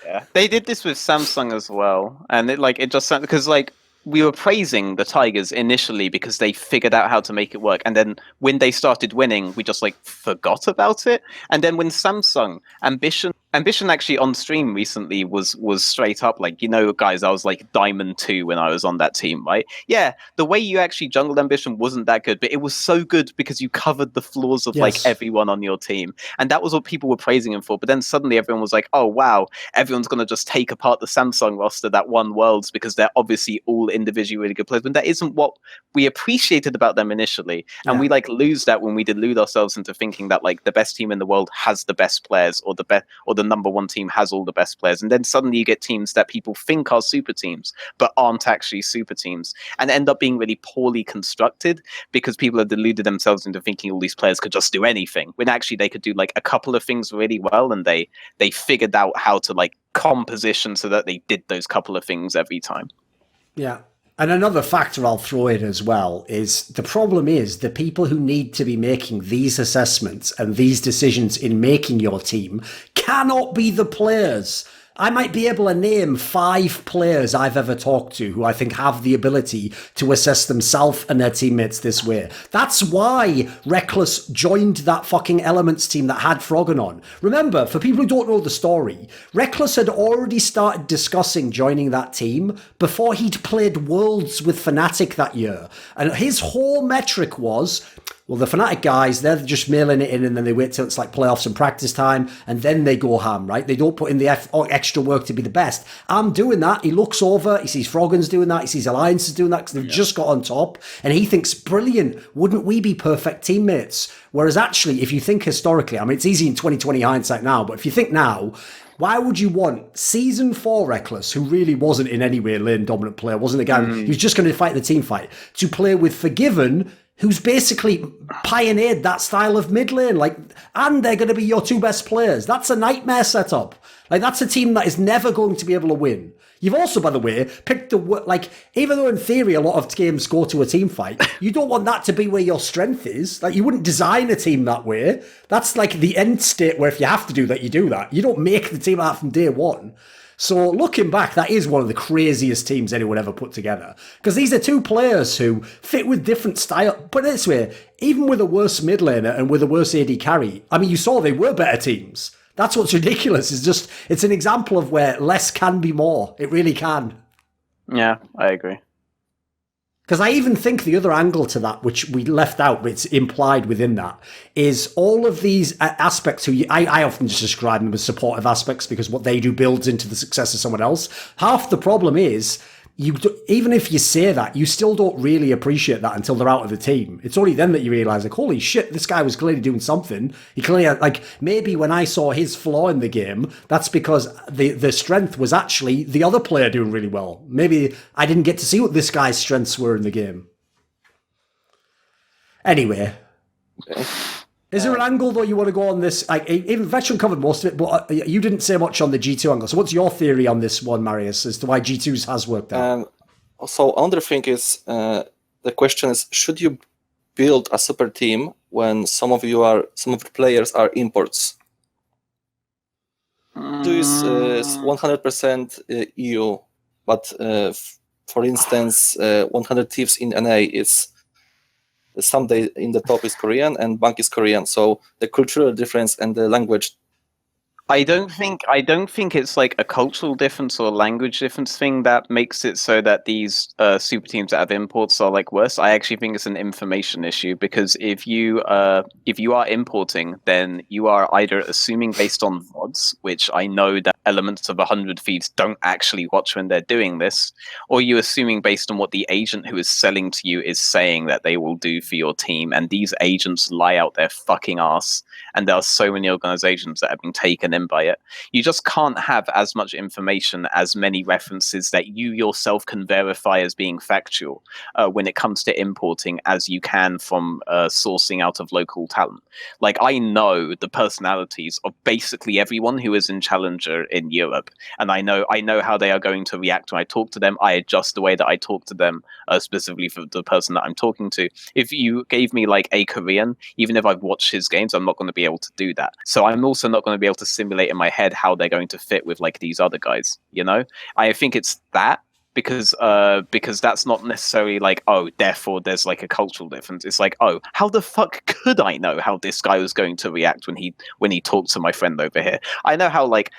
Yeah. They did this with Samsung as well. And it just sounded, because like, we were praising the Tigers initially because they figured out how to make it work. And then when they started winning, we just like forgot about it. And then when Samsung, Ambition actually on stream recently was straight up like, you know, guys, I was like Diamond 2 when I was on that team, right? Yeah, the way you actually jungled Ambition wasn't that good, but it was so good because you covered the flaws of like everyone on your team. And that was what people were praising him for. But then suddenly everyone was like, oh, wow, everyone's going to just take apart the Samsung roster that won Worlds because they're obviously all individually really good players. But that isn't what we appreciated about them initially. And we like lose that when we delude ourselves into thinking that like the best team in the world has the best players, or the number one team has all the best players, and then suddenly you get teams that people think are super teams but aren't actually super teams, and end up being really poorly constructed because people have deluded themselves into thinking all these players could just do anything, when actually they could do like a couple of things really well, and they figured out how to like composition so that they did those couple of things every time. Yeah. And another factor I'll throw in as well is the problem is the people who need to be making these assessments and these decisions in making your team cannot be the players. I might be able to name 5 players I've ever talked to who I think have the ability to assess themselves and their teammates this way. That's why Reckless joined that fucking Elements team that had Froggen on. Remember, for people who don't know the story, Reckless had already started discussing joining that team before he'd played Worlds with Fnatic that year. And his whole metric was, Well, the Fnatic guys, they're just mailing it in and then they wait till it's like playoffs and practice time and then they go ham, right? They don't put in the extra work to be the best. I'm doing that. He looks over, he sees Froggen's doing that, he sees Alliance is doing that because they've just got on top and he thinks, brilliant, wouldn't we be perfect teammates? Whereas actually, if you think historically, I mean, it's easy in 2020 hindsight now, but if you think now, why would you want Season 4 Reckless, who really wasn't in any way a lane dominant player, wasn't a guy who was just going to fight the team fight, to play with Forgiven, who's basically pioneered that style of mid lane, like, and they're going to be your two best players. That's a nightmare setup. Like, that's a team that is never going to be able to win. You've also, by the way, picked the, like, even though in theory a lot of games go to a team fight, you don't want that to be where your strength is. Like, you wouldn't design a team that way. That's like the end state where if you have to do that, you do that. You don't make the team like that from day one. So looking back, that is one of the craziest teams anyone ever put together. Because these are two players who fit with different style. Put it this way, even with a worse mid laner and with a worse AD carry, I mean, you saw they were better teams. That's what's ridiculous. It's an example of where less can be more. It really can. Yeah, I agree. Because I even think the other angle to that, which we left out, but it's implied within that, is all of these aspects I often just describe them as supportive aspects because what they do builds into the success of someone else. Half the problem is, even if you say that, you still don't really appreciate that until they're out of the team. It's only then that you realise, like, holy shit, this guy was clearly doing something. He clearly had, like, maybe when I saw his flaw in the game, that's because the strength was actually the other player doing really well. Maybe I didn't get to see what this guy's strengths were in the game. Anyway. Is there an angle, though, you want to go on this? Like, even Veteran covered most of it, but you didn't say much on the G2 angle. So what's your theory on this one, Marius, as to why G2's has worked out? So another thing is, the question is, should you build a super team when some of the players are imports? This is 100% EU, but for instance, 100 Thieves in NA is someday in the top is Korean and Bank is Korean, so the cultural difference and the language. I don't think it's like a cultural difference or a language difference thing that makes it so that these super teams that have imports are like worse. I actually think it's an information issue because if you are importing, then you are either assuming based on VODs, which I know that elements of 100 Thieves don't actually watch when they're doing this, or you assuming based on what the agent who is selling to you is saying that they will do for your team, and these agents lie out their fucking ass. And there are so many organizations that have been taken in by it. You just can't have as much information, as many references that you yourself can verify as being factual when it comes to importing as you can from sourcing out of local talent. Like, I know the personalities of basically everyone who is in Challenger in Europe, and I know how they are going to react when I talk to them. I adjust the way that I talk to them specifically for the person that I'm talking to. If you gave me like a Korean, even if I've watched his games, I'm not going to be able to do that. So I'm also not going to be able to simulate in my head how they're going to fit with like these other guys, you know? I think it's that because that's not necessarily like, oh, therefore there's like a cultural difference. It's like, oh, how the fuck could I know how this guy was going to react when he talked to my friend over here? I know how, like,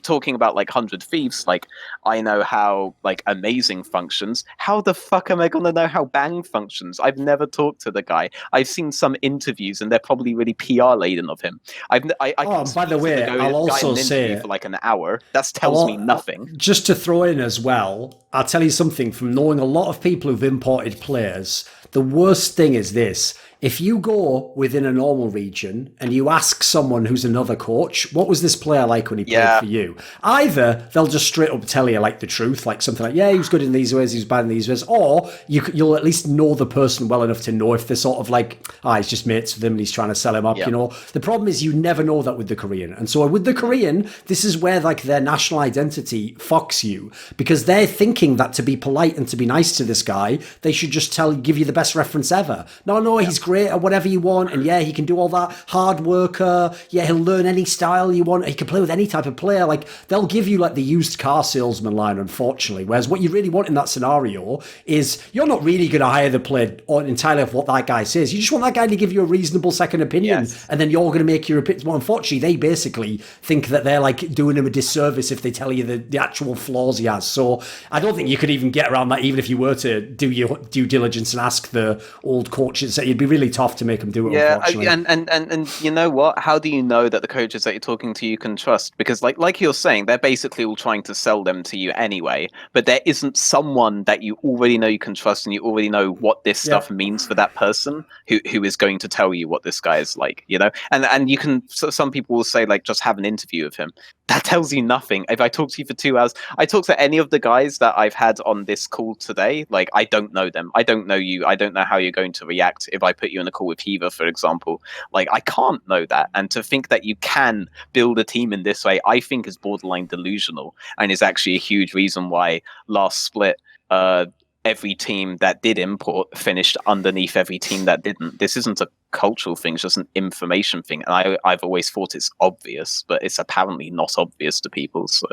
talking about like 100 Thieves, like, I know how like Amazing functions. How the fuck am I going to know how Bang functions? I've never talked to the guy. I've seen some interviews and they're probably really PR laden of him. I by the way, I'll also say for like an hour. That tells me nothing. Just to throw in as well, I'll tell you something from knowing a lot of people who've imported players. The worst thing is this. If you go within a normal region and you ask someone who's another coach, what was this player like when he played for you? Either they'll just straight up tell you like the truth, like something like, yeah, he was good in these ways, he was bad in these ways, or you'll at least know the person well enough to know if they're sort of like, he's just mates with him and he's trying to sell him up, you know. The problem is you never know that with the Korean. And so with the Korean, this is where like their national identity fucks you, because they're thinking that to be polite and to be nice to this guy, they should just give you the best reference ever. No, he's great or whatever you want, and yeah, he can do all that, hard worker, yeah, he'll learn any style you want, he can play with any type of player. Like, they'll give you like the used car salesman line, unfortunately, whereas what you really want in that scenario is you're not really going to hire the player entirely off what that guy says. You just want that guy to give you a reasonable second opinion, and then you're going to make your opinion. Well, unfortunately, they basically think that they're like doing him a disservice if they tell you the actual flaws he has. So I don't think you could even get around that, even if you were to do your due diligence and ask the old coaches. You'd be really really tough to make them do it. Yeah, unfortunately. and you know what? How do you know that the coaches that you're talking to you can trust? Because like you're saying, they're basically all trying to sell them to you anyway. But there isn't someone that you already know you can trust, and you already know what this stuff means for that person who is going to tell you what this guy is like, you know. And you can. So some people will say like, just have an interview with him. That tells you nothing. If I talk to you for 2 hours, I talk to any of the guys that I've had on this call today. Like, I don't know them. I don't know you. I don't know how you're going to react if I put you in a call with Heaver, for example. Like, I can't know that. And to think that you can build a team in this way, I think is borderline delusional, and is actually a huge reason why last split, every team that did import finished underneath every team that didn't. This isn't a cultural thing, it's just an information thing. And I've always thought it's obvious, but it's apparently not obvious to people. So,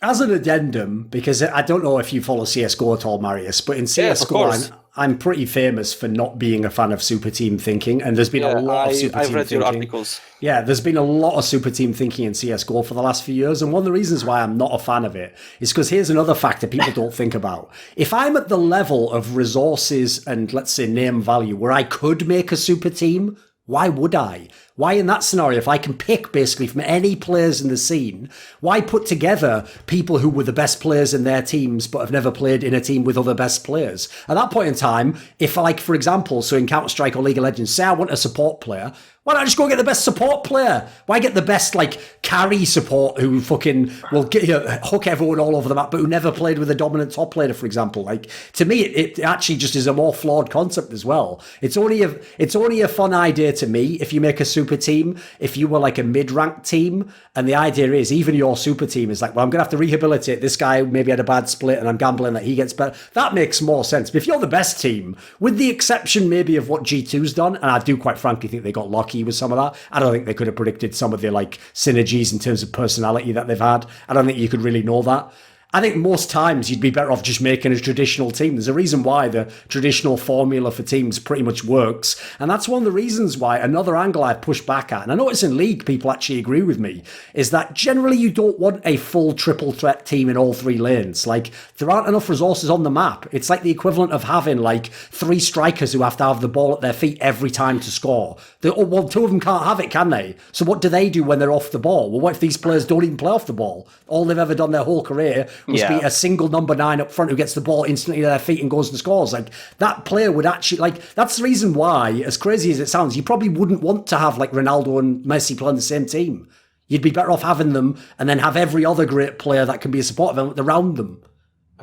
as an addendum, because I don't know if you follow CSGO at all, Marius, but in CSGO, I'm pretty famous for not being a fan of super team thinking, and there's been a lot of super team thinking. Your articles. Yeah, there's been a lot of super team thinking in CSGO for the last few years, and one of the reasons why I'm not a fan of it is because here's another factor people don't think about. If I'm at the level of resources and, let's say, name value where I could make a super team, why would I? Why in that scenario, if I can pick basically from any players in the scene, why put together people who were the best players in their teams but have never played in a team with other best players? At that point in time, if like, for example, so in Counter-Strike or League of Legends, say I want a support player, why not just go get the best support player? Why get the best, like, carry support who fucking will get, hook everyone all over the map, but who never played with a dominant top laner, for example? Like, to me, it actually just is a more flawed concept as well. It's only a fun idea to me if you make a super team, if you were like a mid-ranked team, and the idea is even your super team is like, well, I'm going to have to rehabilitate this guy who maybe had a bad split and I'm gambling that he gets better. That makes more sense. But if you're the best team, with the exception maybe of what G2's done, and I do quite frankly think they got lucky with some of that. I don't think they could have predicted some of the like synergies in terms of personality that they've had. I don't think you could really know that. I think most times you'd be better off just making a traditional team. There's a reason why the traditional formula for teams pretty much works. And that's one of the reasons why another angle I've pushed back at, and I notice in League people actually agree with me, is that generally you don't want a full triple threat team in all three lanes. Like, there aren't enough resources on the map. It's like the equivalent of having like 3 strikers who have to have the ball at their feet every time to score. Well, 2 of them can't have it, can they? So what do they do when they're off the ball? Well, what if these players don't even play off the ball? All they've ever done their whole career was be a single number 9 up front who gets the ball instantly to their feet and goes and scores. Like, that player would actually, like, that's the reason why, as crazy as it sounds, you probably wouldn't want to have like Ronaldo and Messi playing the same team. You'd be better off having them and then have every other great player that can be a support element around them.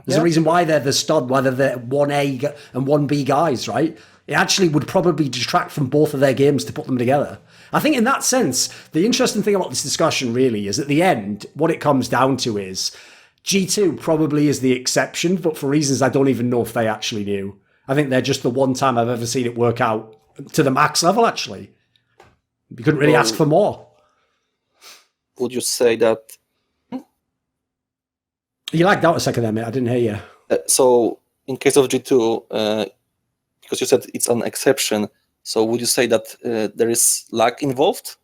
There's a reason why they're the stud, whether they're 1A and 1B guys, right? It actually would probably detract from both of their games to put them together. I think in that sense, the interesting thing about this discussion really is at the end, what it comes down to is G2 probably is the exception, but for reasons I don't even know if they actually knew. I think they're just the one time I've ever seen it work out to the max level, actually. You couldn't really ask for more. Would you say that... You lagged out a second there, mate. I didn't hear you. So, in case of G2, because you said it's an exception, so would you say that there is luck involved?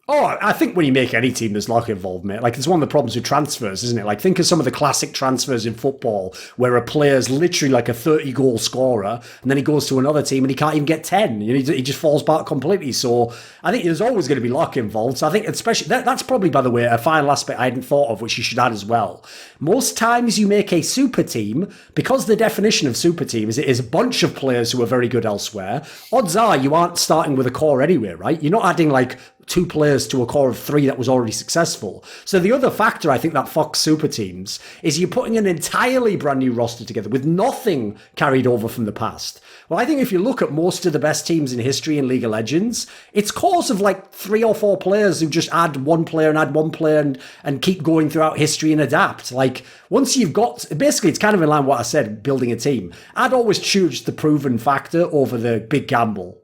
Oh, I think when you make any team, there's luck involved, mate. Like, it's one of the problems with transfers, isn't it? Like, think of some of the classic transfers in football where a player's literally like a 30-goal scorer, and then he goes to another team and he can't even get 10. You know, he just falls apart completely. So I think there's always going to be luck involved. So I think especially, that's probably, by the way, a final aspect I hadn't thought of, which you should add as well. Most times you make a super team, because the definition of super team is it is a bunch of players who are very good elsewhere, odds are you aren't starting with a core anyway, right? You're not adding like 2 players to a core of 3 that was already successful. So the other factor I think that fucks super teams is you're putting an entirely brand new roster together with nothing carried over from the past. Well, I think if you look at most of the best teams in history in League of Legends, it's cores of like 3 or 4 players who just add 1 player and add 1 player and keep going throughout history and adapt. Like, once you've got, basically it's kind of in line with what I said, building a team. I'd always choose the proven factor over the big gamble.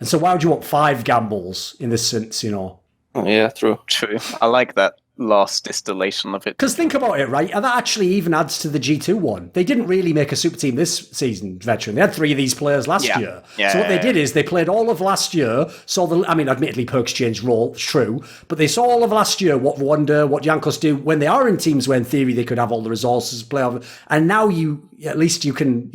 And so why would you want 5 gambles in this sense, you know? Oh, yeah, true. True. I like that last distillation of it. Because think about it, right? And that actually even adds to the G2 one. They didn't really make a super team this season, Veteran. They had 3 of these players last year. Yeah, so what they did is they played all of last year, admittedly Perks changed role, it's true, but they saw all of last year what Wonder, what Jankos do when they are in teams where in theory they could have all the resources, play over. And now at least you can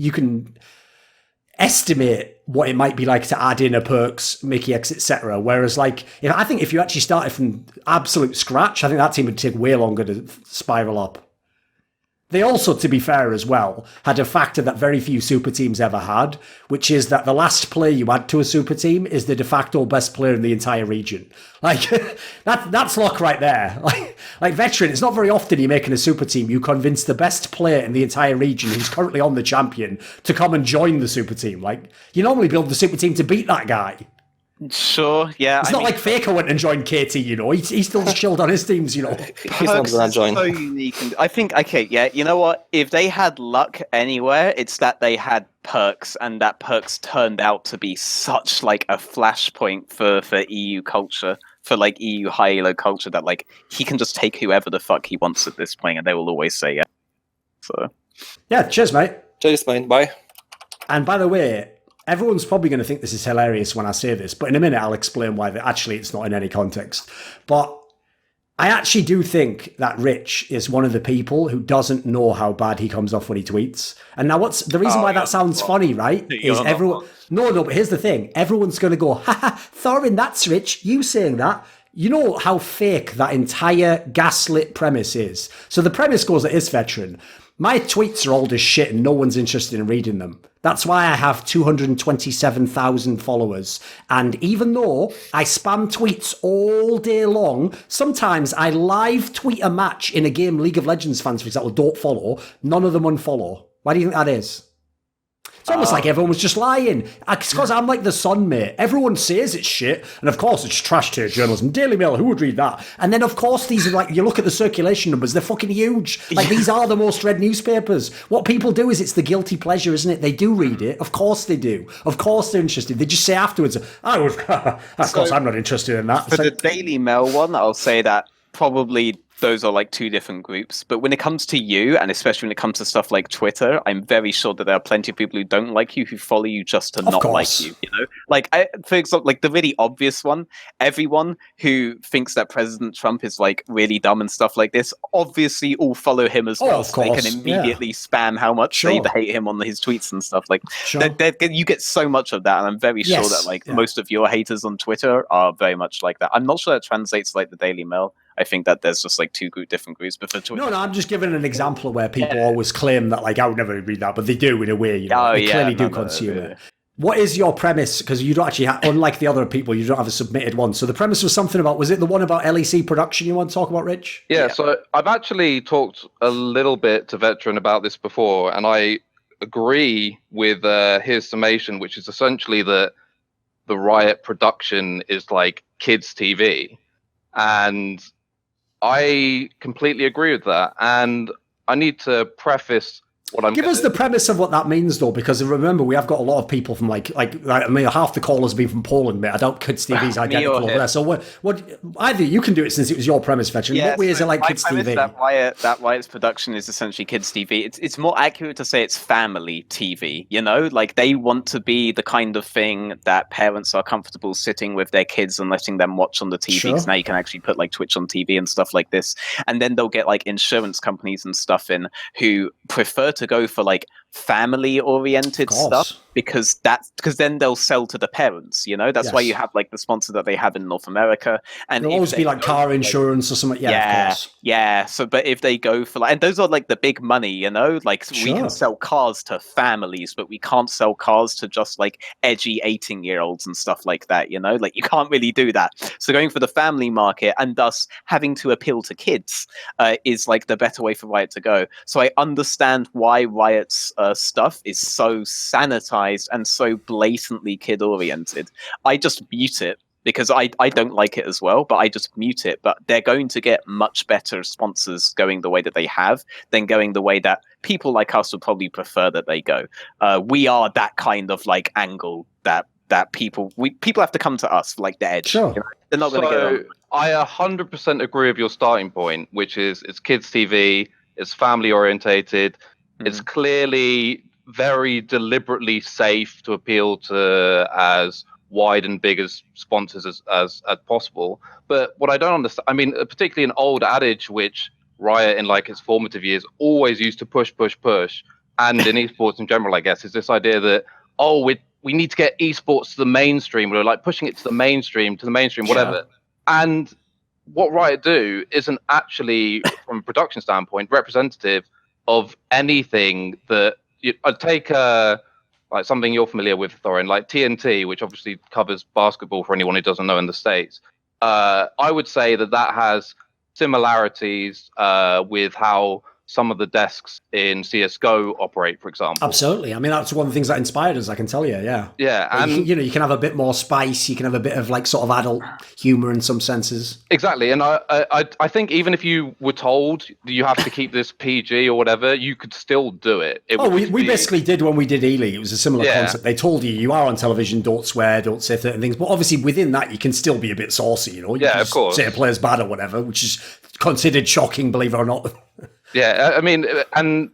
estimate what it might be like to add in a perks, Mickey X, etc. Whereas, like, I think if you actually started from absolute scratch, I think that team would take way longer to spiral up. They also, to be fair as well, had a factor that very few super teams ever had, which is that the last player you add to a super team is the de facto best player in the entire region. Like, that's luck right there. Like Veteran, it's not very often you're making a super team, you convince the best player in the entire region who's currently on the champion to come and join the super team. Like, you normally build the super team to beat that guy. Sure, yeah. It's not like Faker went and joined KT, you know. He's still chilled on his teams, you know. He's not gonna join. So unique, and I think, okay, yeah, you know what? If they had luck anywhere, it's that they had perks, and that perks turned out to be such like a flashpoint for EU culture, for like EU high elo culture, that like he can just take whoever the fuck he wants at this point, and they will always say yeah. So yeah, cheers, mate. Cheers, mate. Bye. And by the way, everyone's probably going to think this is hilarious when I say this, but in a minute I'll explain why actually it's not in any context. But I actually do think that Rich is one of the people who doesn't know how bad he comes off when he tweets. And now what's the reason why that sounds funny, right? Is everyone... No, but here's the thing. Everyone's going to go, haha, Thorin, that's Rich. You saying that. You know how fake that entire gaslit premise is. So the premise goes like this, Veteran. My tweets are old as shit and no one's interested in reading them. That's why I have 227,000 followers. And even though I spam tweets all day long, sometimes I live tweet a match in a game League of Legends fans, for example, don't follow. None of them unfollow. Why do you think that is? It's almost like everyone was just lying. It's because I'm like the Sun, mate. Everyone says it's shit. And of course, it's trash tier journalism. Daily Mail, who would read that? And then, of course, these are like, you look at the circulation numbers, they're fucking huge. Like, these are the most read newspapers. What people do is it's the guilty pleasure, isn't it? They do read it. Of course they do. Of course they're interested. They just say afterwards, of course I'm not interested in that. For the Daily Mail one, I'll say that probably those are like two different groups. But when it comes to you, and especially when it comes to stuff like Twitter, I'm very sure that there are plenty of people who don't like you, who follow you just to not like you, you know? Like, for example, like the really obvious one, everyone who thinks that President Trump is like really dumb and stuff like this, obviously all follow him as well. So they can immediately spam how much they hate him on his tweets and stuff. Like, you get so much of that, and I'm very sure that like most of your haters on Twitter are very much like that. I'm not sure that translates like the Daily Mail. I think that there's just like two different groups. But for Twitter, no, I'm just giving an example where people always claim that like I would never read that, but they do in a way. You know, they clearly do consume it. What is your premise? Because you don't actually have, unlike the other people, you don't have a submitted one. So the premise was something about, was it the one about LEC production you want to talk about, Rich? Yeah, so I've actually talked a little bit to Veteran about this before, and I agree with his summation, which is essentially that the Riot production is like kids' TV. And I completely agree with that. And I need to preface what I'm... Give us the premise of what that means, though, because remember, we have got a lot of people from like I mean, half the call has been from Poland, mate. I don't kids TV's identical over there. So what either you can do it since it was your premise, Veteran. What way is it like kids TV? That Riot's production is essentially kids TV. It's more accurate to say it's family TV. You know, like they want to be the kind of thing that parents are comfortable sitting with their kids and letting them watch on the TV. Because now you can actually put like Twitch on TV and stuff like this, and then they'll get like insurance companies and stuff in who prefer to go for like family oriented stuff because then they'll sell to the parents, you know. That's why you have like the sponsor that they have in North America, and there'll always be like car insurance or something. So but if they go for like, and those are like the big money, you know, like we can sell cars to families, but we can't sell cars to just like edgy 18-year-olds and stuff like that, you know, like you can't really do that. So going for the family market and thus having to appeal to kids is like the better way for Riot to go. So I understand why Riot's stuff is so sanitized and so blatantly kid oriented. I just mute it because I don't like it as well, but I just mute it. But they're going to get much better sponsors going the way that they have than going the way that people like us would probably prefer that they go. We are that kind of like angle that people have to come to us for like the edge. You know? They're not going to get on. I 100% agree with your starting point, which is it's kids TV, it's family orientated. It's clearly very deliberately safe to appeal to as wide and big as sponsors as possible. But what I don't understand, I mean, particularly an old adage which Riot in like its formative years always used to push, and in esports in general, I guess, is this idea that oh, we need to get esports to the mainstream. We're like pushing it to the mainstream, whatever. And what Riot do isn't actually, from a production standpoint, representative of anything that I'd take like something you're familiar with, Thorin, like TNT, which obviously covers basketball for anyone who doesn't know in the States. I would say that has similarities with how some of the desks in CSGO operate, for example. Absolutely. I mean, that's one of the things that inspired us, I can tell you, yeah. Yeah. And you can have a bit more spice, you can have a bit of like sort of adult humor in some senses. Exactly. And I think even if you were told you have to keep this PG or whatever, you could still do it. We basically did when we did Ely. It was a similar concept. They told you are on television, don't swear, don't say certain things. But obviously within that, you can still be a bit saucy, you know? You of course. Say a player's bad or whatever, which is considered shocking, believe it or not. Yeah, I mean, and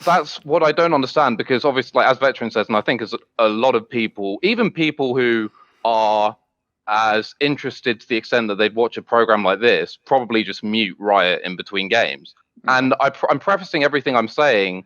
that's what I don't understand, because obviously, like, as Veteran says, and I think as a lot of people, even people who are as interested to the extent that they'd watch a program like this, probably just mute Riot in between games. And I'm prefacing everything I'm saying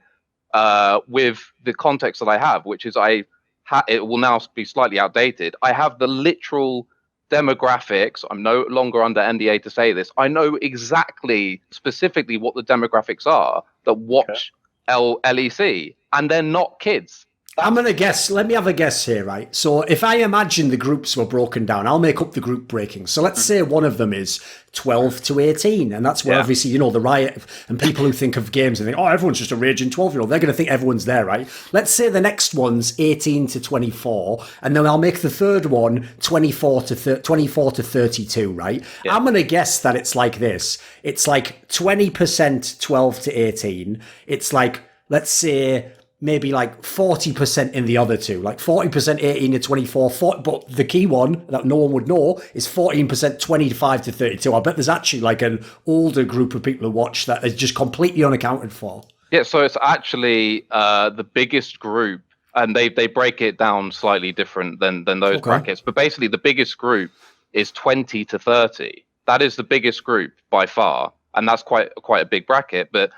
with the context that I have, which is it will now be slightly outdated. I have the literal demographics. I'm no longer under NDA to say this. I know specifically what the demographics are that watch LEC, and they're not kids. I'm going to guess. Let me have a guess here, right? So if I imagine the groups were broken down, I'll make up the group breaking. So let's say one of them is 12 to 18. And that's where obviously, the Riot and people who think of games and think, oh, everyone's just a raging 12-year-old. They're going to think everyone's there, right? Let's say the next one's 18 to 24. And then I'll make the third one 24 to 32, right? Yeah. I'm going to guess that it's like this. It's like 20% 12 to 18. It's like, let's say, maybe like 40% in the other two, like 40% 18 to 24, but the key one that no one would know is 14% 25 to 32. I bet there's actually like an older group of people who watch that is just completely unaccounted for. Yeah, so it's actually the biggest group, and they break it down slightly different than those brackets, but basically the biggest group is 20 to 30. That is the biggest group by far, and that's quite a big bracket, but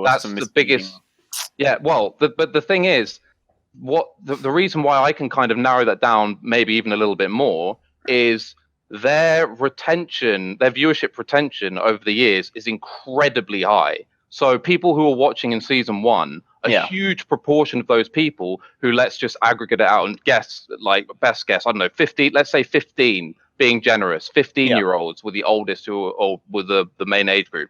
that's the biggest. Yeah, well, but the thing is, the reason why I can kind of narrow that down, maybe even a little bit more, is their viewership retention over the years is incredibly high. So people who are watching in season 1, a huge proportion of those people who, let's just aggregate it out and guess, like best guess, I don't know, 15, let's say 15, being generous, 15-year-olds were the oldest or were the main age group.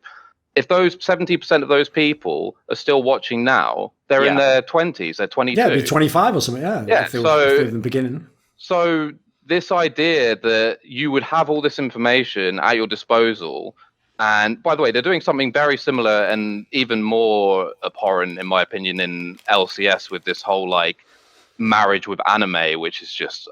If those 70% of those people are still watching now, they're in their 20s, they're 22. Yeah, it'd be 25 or something, yeah. Yeah, if they were in the beginning. So this idea that you would have all this information at your disposal, and by the way, they're doing something very similar and even more abhorrent, in my opinion, in LCS with this whole, like, marriage with anime, which is just,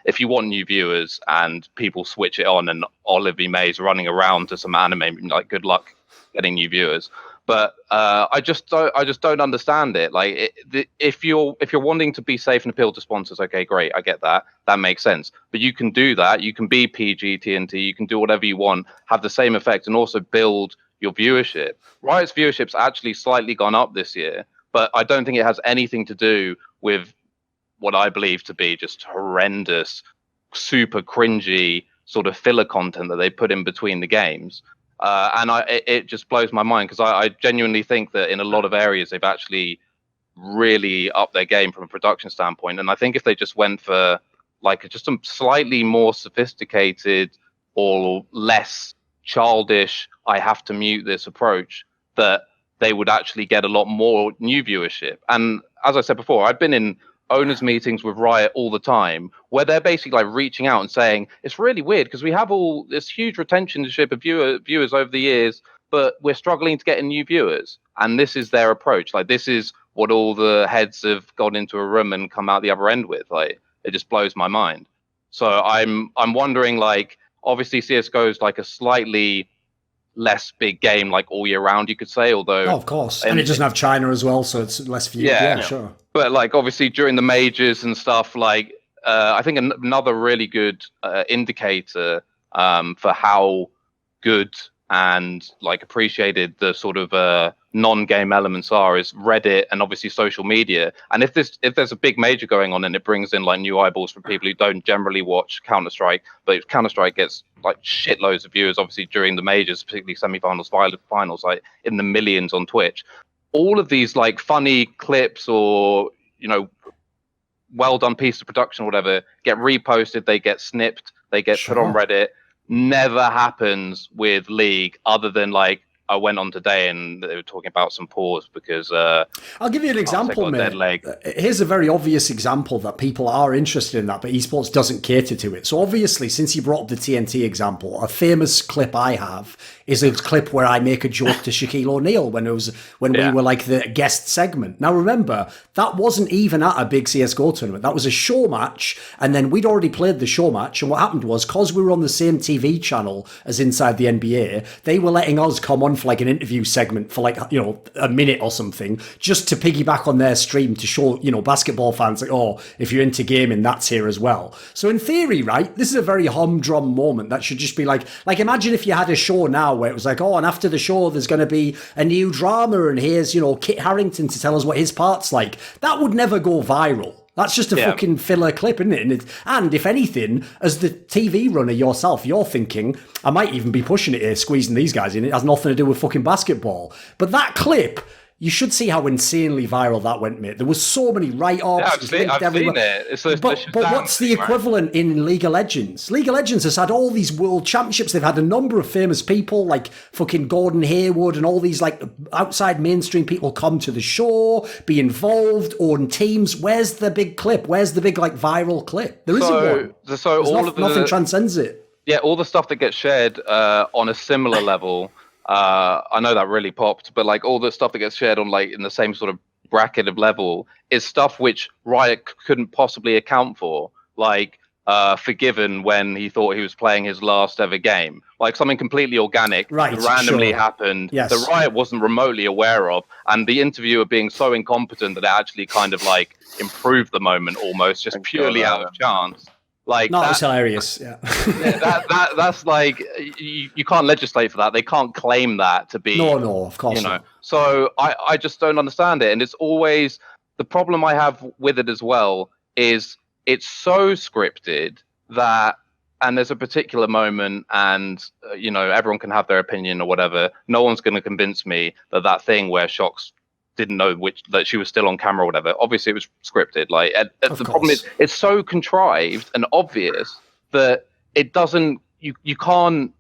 if you want new viewers and people switch it on and OllieJ May's running around to some anime, like, good luck getting new viewers. But I just don't understand it. Like, if you're wanting to be safe and appeal to sponsors, okay, great, I get that. That makes sense. But you can do that. You can be PG, TNT. You can do whatever you want, have the same effect, and also build your viewership. Riot's viewership's actually slightly gone up this year, but I don't think it has anything to do with what I believe to be just horrendous, super cringy sort of filler content that they put in between the games. And it just blows my mind, because I genuinely think that in a lot of areas they've actually really upped their game from a production standpoint. And I think if they just went for like just a slightly more sophisticated or less childish, I have to mute this approach, that they would actually get a lot more new viewership. And as I said before, I've been in owners meetings with Riot all the time, where they're basically like reaching out and saying, it's really weird because we have all this huge retentionship of viewers over the years, but we're struggling to get in new viewers. And this is their approach. Like, this is what all the heads have gone into a room and come out the other end with. Like, it just blows my mind. So I'm wondering, like, obviously CSGO is like a slightly less big game, like all year round, you could say, although of course, and it doesn't have China as well, so it's less viewed. Yeah, sure. But like, obviously during the majors and stuff, like I think another really good indicator for how good and like appreciated the sort of non-game elements are is Reddit and obviously social media. And if there's a big major going on and it brings in like new eyeballs from people who don't generally watch Counter-Strike, but Counter-Strike gets like shitloads of viewers obviously during the majors, particularly semi-finals, finals, like in the millions on Twitch. All of these like funny clips or, you know, well done piece of production or whatever get reposted, they get snipped, they get put on Reddit. Never happens with League, other than like I went on today and they were talking about some pause because I'll give you an example, mate. Here's a very obvious example that people are interested in that, but esports doesn't cater to it. So obviously, since you brought up the TNT example, a famous clip I have is a clip where I make a joke to Shaquille O'Neal when we were like the guest segment. Now remember, that wasn't even at a big CSGO tournament. That was a show match, and then we'd already played the show match, and what happened was, because we were on the same TV channel as Inside the NBA, they were letting us come on for like an interview segment for like, you know, a minute or something, just to piggyback on their stream to show, you know, basketball fans like, oh, if you're into gaming, that's here as well. So in theory, right, this is a very humdrum moment that should just be like imagine if you had a show now where it was like, oh, and after the show there's going to be a new drama and here's, you know, Kit Harington to tell us what his part's like. That would never go viral. That's just a fucking filler clip, isn't it? And if anything, as the TV runner yourself, you're thinking, I might even be pushing it here, squeezing these guys in. It has nothing to do with fucking basketball. But that clip, you should see how insanely viral that went, mate. There was so many write-offs. Yeah, I've seen it. But what's the equivalent in League of Legends? League of Legends has had all these world championships. They've had a number of famous people like fucking Gordon Hayward and all these like outside mainstream people come to the show, be involved, own teams. Where's the big clip? Where's the big like viral clip? There isn't one. So nothing transcends it. Yeah, all the stuff that gets shared on a similar level. I know that really popped, but like all the stuff that gets shared on like in the same sort of bracket of level is stuff which Riot couldn't possibly account for. Like Forgiven when he thought he was playing his last ever game, like something completely organic that randomly happened that Riot wasn't remotely aware of, and the interviewer being so incompetent that it actually kind of like improved the moment almost just purely out of chance. Like that was hilarious. Yeah, that's like you can't legislate for that. They can't claim that to be. No, of course. You know, so I just don't understand it, and it's always the problem I have with it as well is it's so scripted that, and there's a particular moment, and you know everyone can have their opinion or whatever. No one's going to convince me that thing where Shox didn't know that she was still on camera or whatever. Obviously, it was scripted. Like, the problem is, it's so contrived and obvious that it doesn't. You can't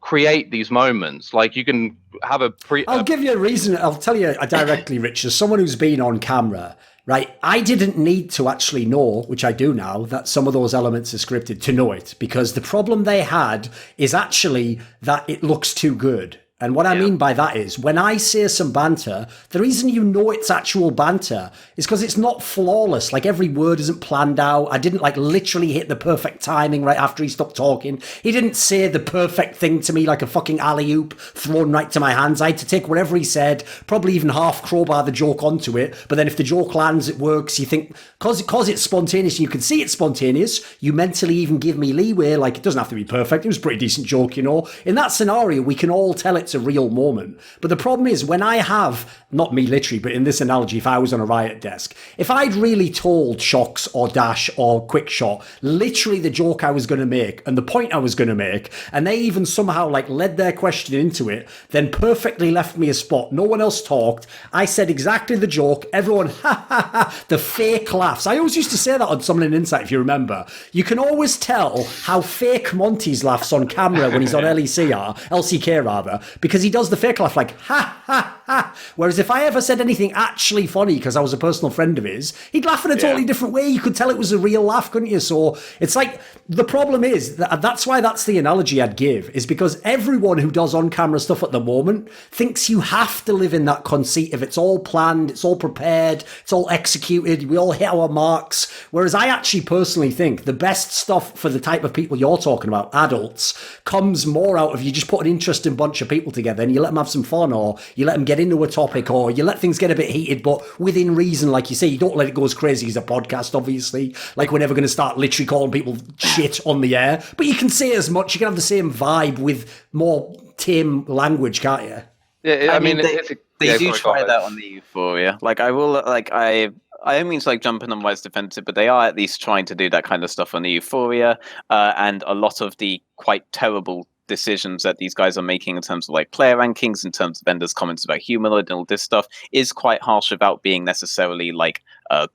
create these moments. Like, you can have I'll give you a reason. I'll tell you directly, Rich. As someone who's been on camera, right? I didn't need to actually know, which I do now, that some of those elements are scripted to know it, because the problem they had is actually that it looks too good. And what I mean by that is, when I say some banter, the reason you know it's actual banter is because it's not flawless. Like, every word isn't planned out. I didn't, like, literally hit the perfect timing right after he stopped talking. He didn't say the perfect thing to me like a fucking alley-oop thrown right to my hands. I had to take whatever he said, probably even half crowbar the joke onto it. But then if the joke lands, it works. You think, because it's spontaneous and you can see it's spontaneous, you mentally even give me leeway. Like, it doesn't have to be perfect. It was a pretty decent joke, you know. In that scenario, we can all tell it's a real moment. But the problem is, when I have, not me literally, but in this analogy, if I was on a Riot desk, if I'd really told Shox or Dash or Quickshot literally the joke I was going to make and the point I was going to make, and they even somehow like led their question into it, then perfectly left me a spot, no one else talked, I said exactly the joke, everyone ha ha ha, the fake laughs. I always used to say that on Summoning Insight, if you remember. You can always tell how fake Monty's laughs on camera when he's on LCK rather, because he does the fake laugh like ha ha ha. Whereas if I ever said anything actually funny because I was a personal friend of his, he'd laugh in a totally different way. You could tell it was a real laugh, couldn't you? So it's like, the problem is that's why that's the analogy I'd give, is because everyone who does on-camera stuff at the moment thinks you have to live in that conceit of it's all planned, it's all prepared, it's all executed, we all hit our marks. Whereas I actually personally think the best stuff for the type of people you're talking about, adults, comes more out of you just put an interesting bunch of people together and you let them have some fun, or you let them get into a topic, or you let things get a bit heated, but within reason, like you say, you don't let it go as crazy as a podcast, obviously. Like, we're never going to start literally calling people shit on the air, but you can say as much, you can have the same vibe with more tame language, can't you? Yeah, I mean, they do try that on the Euphoria. Like, I don't mean to like jump in on Why's defensive, but they are at least trying to do that kind of stuff on the Euphoria, and a lot of the quite terrible decisions that these guys are making in terms of like player rankings, in terms of vendors' comments about humanoid and all this stuff, is quite harsh without being necessarily like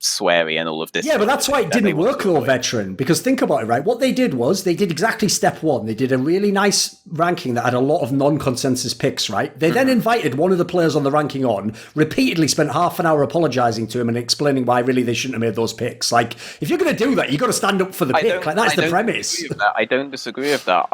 sweary and all of this. Yeah, but that's why it didn't work though, Veteran, because think about it, right? What they did was they did exactly step one. They did a really nice ranking that had a lot of non-consensus picks, right? They then invited one of the players on the ranking on, repeatedly spent half an hour apologizing to him and explaining why really they shouldn't have made those picks. Like, if you're going to do that, you got to stand up for the pick. Like, that's the premise. I don't disagree with that.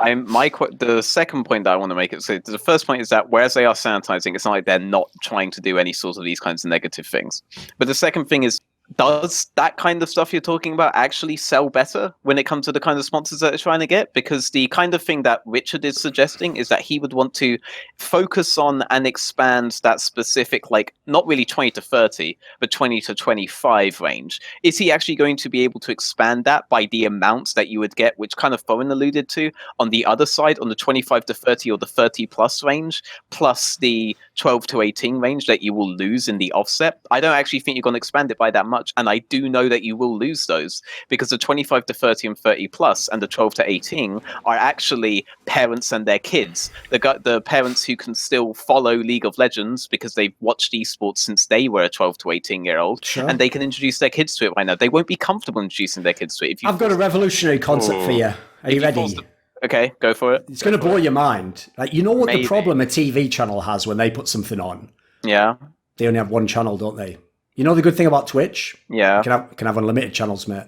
The second point that I want to make is, so the first point is that whereas they are sanitizing, it's not like they're not trying to do any sort of these kinds of negative things. But the second thing is, does that kind of stuff you're talking about actually sell better when it comes to the kind of sponsors that they're trying to get? Because the kind of thing that Richard is suggesting is that he would want to focus on and expand that specific, like, not really 20 to 30, but 20 to 25 range. Is he actually going to be able to expand that by the amounts that you would get, which kind of Thorin alluded to, on the other side, on the 25 to 30 or the 30 plus range, plus the 12 to 18 range that you will lose in the offset? I don't actually think you're going to expand it by that much, and I do know that you will lose those, because the 25 to 30 and 30 plus and the 12 to 18 are actually parents and their kids, the parents who can still follow League of Legends because they've watched esports since they were a 12 to 18 year old, and they can introduce their kids to it right now. They won't be comfortable introducing their kids to it. I've got a revolutionary concept for you. Are you ready? Okay, go for it. It's going to blow your mind. Like, you know what the problem a TV channel has when they put something on? Yeah. They only have one channel, don't they? You know the good thing about Twitch? Yeah. You can have unlimited channels, mate.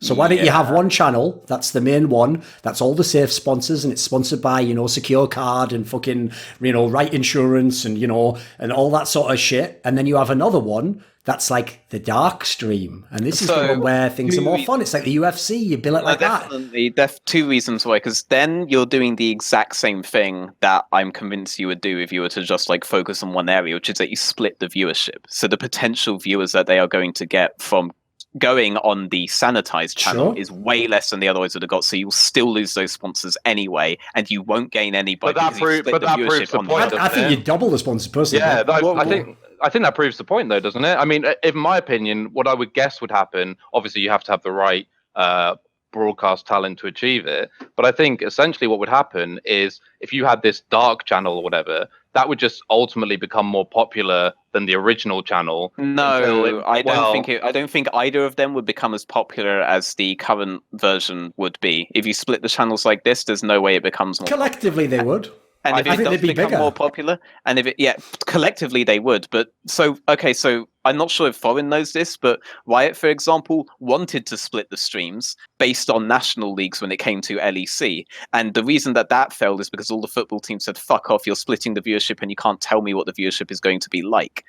So why don't you have one channel, that's the main one, that's all the safe sponsors, and it's sponsored by, Secure Card and fucking, Right Insurance and, and all that sort of shit. And then you have another one that's like the dark stream. And this is the one where things are more fun. It's like the UFC, you bill it like definitely, that. Two reasons why, because then you're doing the exact same thing that I'm convinced you would do if you were to just like focus on one area, which is that you split the viewership. So the potential viewers that they are going to get from going on the sanitized channel is way less than the other ones would have got, so you'll still lose those sponsors anyway, and you won't gain anybody. But that proves the point. I think you double the sponsors personally. Yeah, I think that proves the point, though, doesn't it? I mean, in my opinion, what I would guess would happen, obviously you have to have the right broadcast talent to achieve it, but I think essentially what would happen is if you had this dark channel or whatever, that would just ultimately become more popular than the original channel. No, I don't think either of them would become as popular as the current version would be. If you split the channels like this, there's no way it becomes more collectively popular. They would. And if it does become more popular, and if it, collectively they would. But so I'm not sure if Thorin knows this, but Riot, for example, wanted to split the streams based on national leagues when it came to LEC. And the reason that failed is because all the football teams said, fuck off, you're splitting the viewership and you can't tell me what the viewership is going to be like.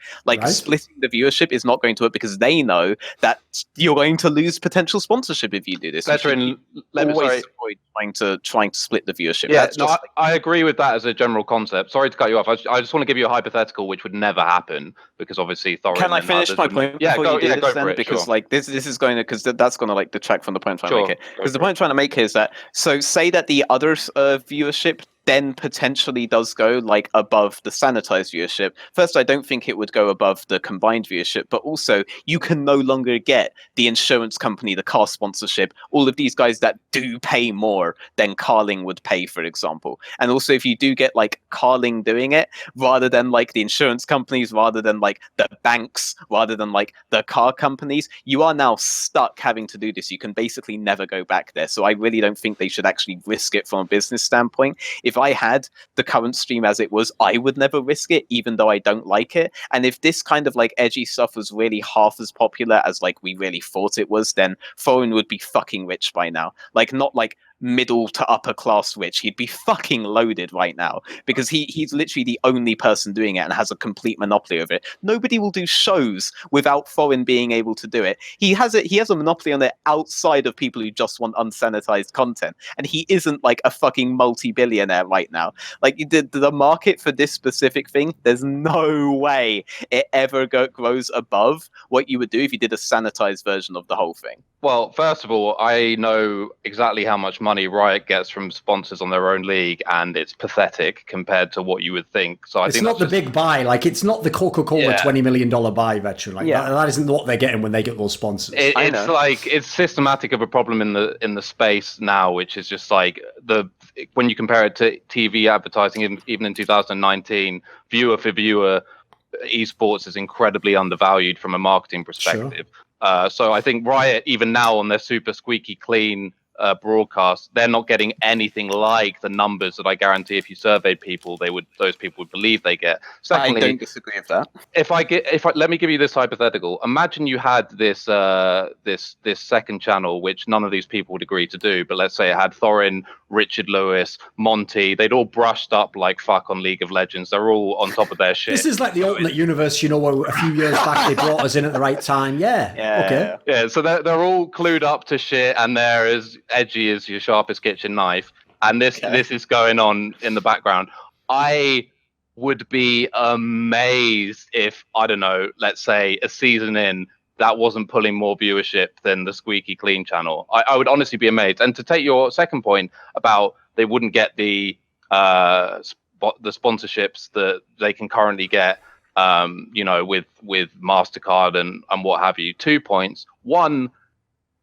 Splitting the viewership is not going to work because they know that you're going to lose potential sponsorship if you do this. Veteran, always avoid trying to split the viewership. Yeah, I agree with that as a general concept. Sorry to cut you off. I just want to give you a hypothetical which would never happen because obviously Thorin. Can I finish my point? Yeah, go for it. Because sure. this is going to, because that's going to detract from the point I'm trying to make it. Because the point I'm trying to make here is that, so say that the other viewership then potentially does go above the sanitized viewership. First, I don't think it would go above the combined viewership, but also you can no longer get the insurance company, the car sponsorship, all of these guys that do pay more than Carling would pay, for example. And also if you do get Carling doing it, rather than the insurance companies, rather than the banks, rather than the car companies, you are now stuck having to do this. You can basically never go back there. So I really don't think they should actually risk it from a business standpoint. If I had the current stream as it was, I would never risk it, even though I don't like it. And if this kind of edgy stuff was really half as popular as we really thought it was, then Thorin would be fucking rich by now. Not middle to upper class rich, he'd be fucking loaded right now because he's literally the only person doing it and has a complete monopoly over it. Nobody will do shows without Thorin being able to do it. He has a monopoly on it outside of people who just want unsanitized content, and he isn't like a fucking multi-billionaire right now. Like the market for this specific thing, there's no way it ever grows above what you would do if you did a sanitized version of the whole thing. Well, first of all, I know exactly how much money Riot gets from sponsors on their own league, and it's pathetic compared to what you would think. So it's not the big buy. Like, it's not the Coca-Cola $20 million buy, Veteran. Like, that isn't what they're getting when they get those sponsors. It's systematic of a problem in the space now, which is just like when you compare it to TV advertising, even in 2019, viewer for viewer, esports is incredibly undervalued from a marketing perspective. Sure. So I think Riot, even now on their super squeaky clean broadcast, they're not getting anything like the numbers that I guarantee if you surveyed people, those people would believe they get. Secondly, I don't disagree with that. Let me give you this hypothetical. Imagine you had this second channel, which none of these people would agree to do, but let's say it had Thorin, Richard Lewis, Monty. They'd all brushed up like fuck on League of Legends. They're all on top of their shit. This is like the alternate universe, where a few years back they brought us in at the right time. Yeah, so they're all clued up to shit, and they're as edgy as your sharpest kitchen knife. And this is going on in the background. I would be amazed if, I don't know, let's say a season in, that wasn't pulling more viewership than the squeaky clean channel. I would honestly be amazed. And to take your second point about they wouldn't get the sponsorships that they can currently get, with MasterCard and what have you. 2 points. One,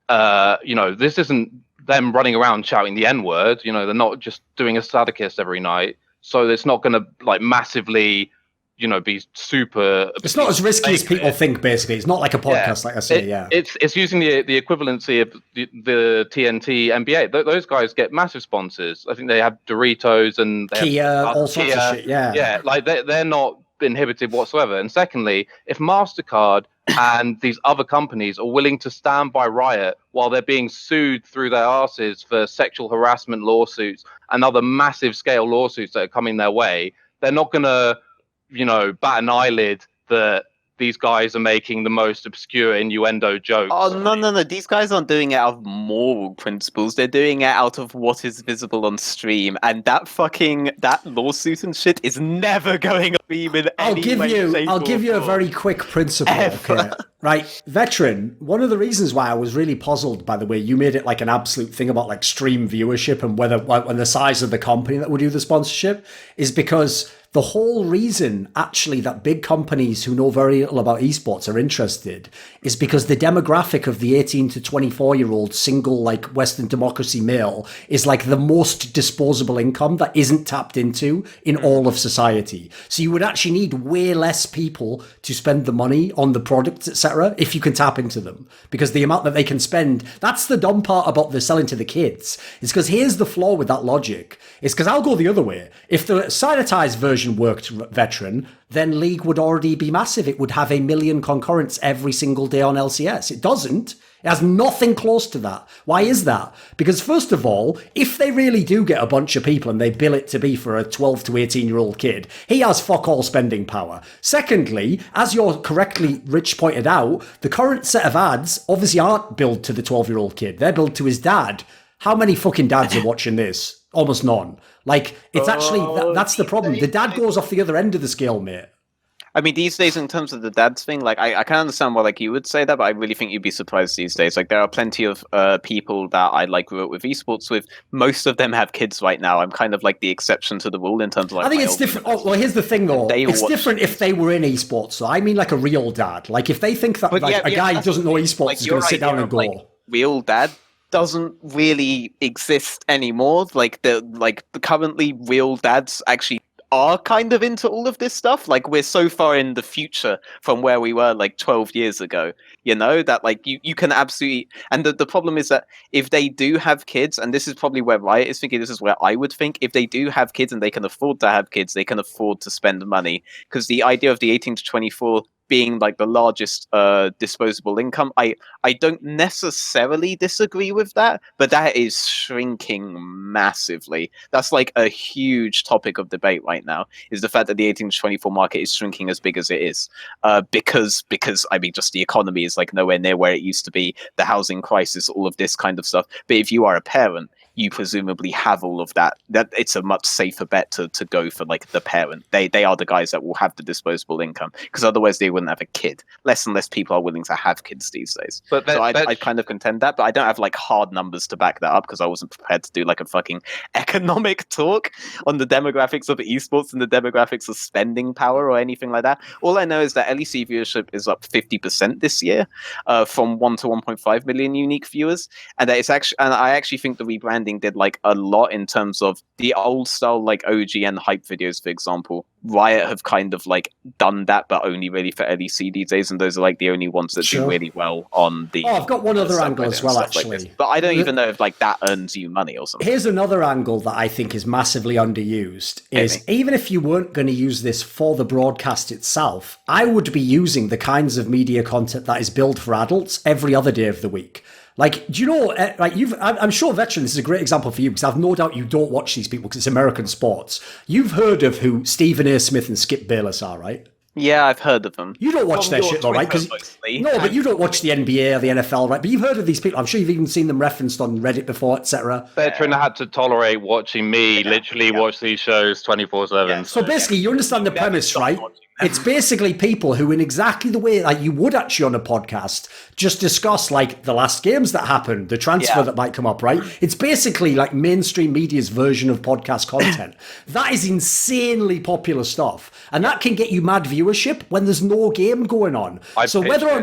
this isn't them running around shouting the N-word. They're not just doing a Sadakist every night. So it's not going to like massively, be super. It's not as risky as people think. Basically, it's not like a podcast, like I say. It's using the equivalency of the TNT NBA. Those guys get massive sponsors. I think they have Doritos and they Kia, have all sorts of shit. Yeah, like they're not inhibited whatsoever. And secondly, if MasterCard and these other companies are willing to stand by Riot while they're being sued through their asses for sexual harassment lawsuits and other massive scale lawsuits that are coming their way, they're not going to, bat an eyelid that these guys are making the most obscure innuendo jokes. Oh, no. These guys aren't doing it out of moral principles. They're doing it out of what is visible on stream. And that lawsuit and shit is never going to be with any way, I'll give you a very quick principle. Okay? Right, Veteran, one of the reasons why I was really puzzled, by the way, you made it like an absolute thing about like stream viewership and and the size of the company that would do the sponsorship, is because the whole reason, actually, that big companies who know very little about esports are interested is because the demographic of the 18 to 24-year-old single, like, Western democracy male is, like, the most disposable income that isn't tapped into in all of society. So you would actually need way less people to spend the money on the products, etc., if you can tap into them. Because the amount that they can spend, that's the dumb part about the selling to the kids. It's because here's the flaw with that logic. It's because I'll go the other way. If the sanitized version worked, Veteran, then League would already be massive. It would have 1 million concurrents every single day on LCS. It doesn't. It has nothing close to that. Why is that? Because first of all, if they really do get a bunch of people and they bill it to be for a 12 to 18-year-old kid, he has fuck all spending power. Secondly, as you're correctly, Rich, pointed out, the current set of ads obviously aren't billed to the 12-year-old kid. They're billed to his dad. How many fucking dads are watching this? Almost none. Like, it's actually, that's the problem. The dad goes off the other end of the scale, mate. I mean, these days, in terms of the dads thing, like, I can understand why, like, you would say that, but I really think you'd be surprised these days. Like, there are plenty of people that I, like, grew up with esports with. Most of them have kids right now. I'm kind of, like, the exception to the rule in terms of, like, I think it's different. Oh, well, here's the thing, though. It's different if they were in esports, so I mean, like, a real dad. Like, if they think that, like, a guy who doesn't know esports is going to sit down and go... Like, real dad doesn't really exist anymore. Like, the currently real dads actually are kind of into all of this stuff. Like, we're so far in the future from where we were like 12 years ago, that like you can absolutely, and the problem is that if they do have kids, and this is probably where Riot is thinking, this is where I would think, if they do have kids and they can afford to have kids, they can afford to spend money, because the idea of the 18 to 24 being like the largest disposable income, I don't necessarily disagree with that, but that is shrinking massively. That's like a huge topic of debate right now, is the fact that the 18 to 24 market is shrinking as big as it is, because I mean, just the economy is like nowhere near where it used to be, the housing crisis, all of this kind of stuff. But if you are a parent, you presumably have all of that. That it's a much safer bet to go for like the parent. They are the guys that will have the disposable income, because otherwise they wouldn't have a kid. Less and less people are willing to have kids these days. But So I kind of contend that, but I don't have like hard numbers to back that up, because I wasn't prepared to do like a fucking economic talk on the demographics of esports and the demographics of spending power or anything like that. All I know is that LEC viewership is up 50% this year, from 1 to 1.5 million unique viewers, and that it's actually, and I actually think the rebranding did like a lot in terms of the old style like OG and hype videos, for example. Riot have kind of like done that, but only really for LEC these days, and those are like the only ones that do really well on the. Oh, I've got one other angle as well, actually. Like, but I don't even know if like that earns you money or something. Here's another angle that I think is massively underused, is even if you weren't going to use this for the broadcast itself, I would be using the kinds of media content that is built for adults every other day of the week. Like, do you know, like I'm sure, Veteran, this is a great example for you, because I've no doubt you don't watch these people because it's American sports. You've heard of who Stephen A. Smith and Skip Bayless are, right? Yeah, I've heard of them. You don't watch their shit though, right? No, but you don't watch the NBA or the NFL, right? But you've heard of these people. I'm sure you've even seen them referenced on Reddit before, etc. Veteran had to tolerate watching me literally watch these shows 24/7. So basically, you understand the premise, right? It's basically people who, in exactly the way like you would actually on a podcast, just discuss like the last games that happened, the transfer that might come up, right? It's basically like mainstream media's version of podcast content. That is insanely popular stuff, and that can get you mad viewership when there's no game going on. So whether or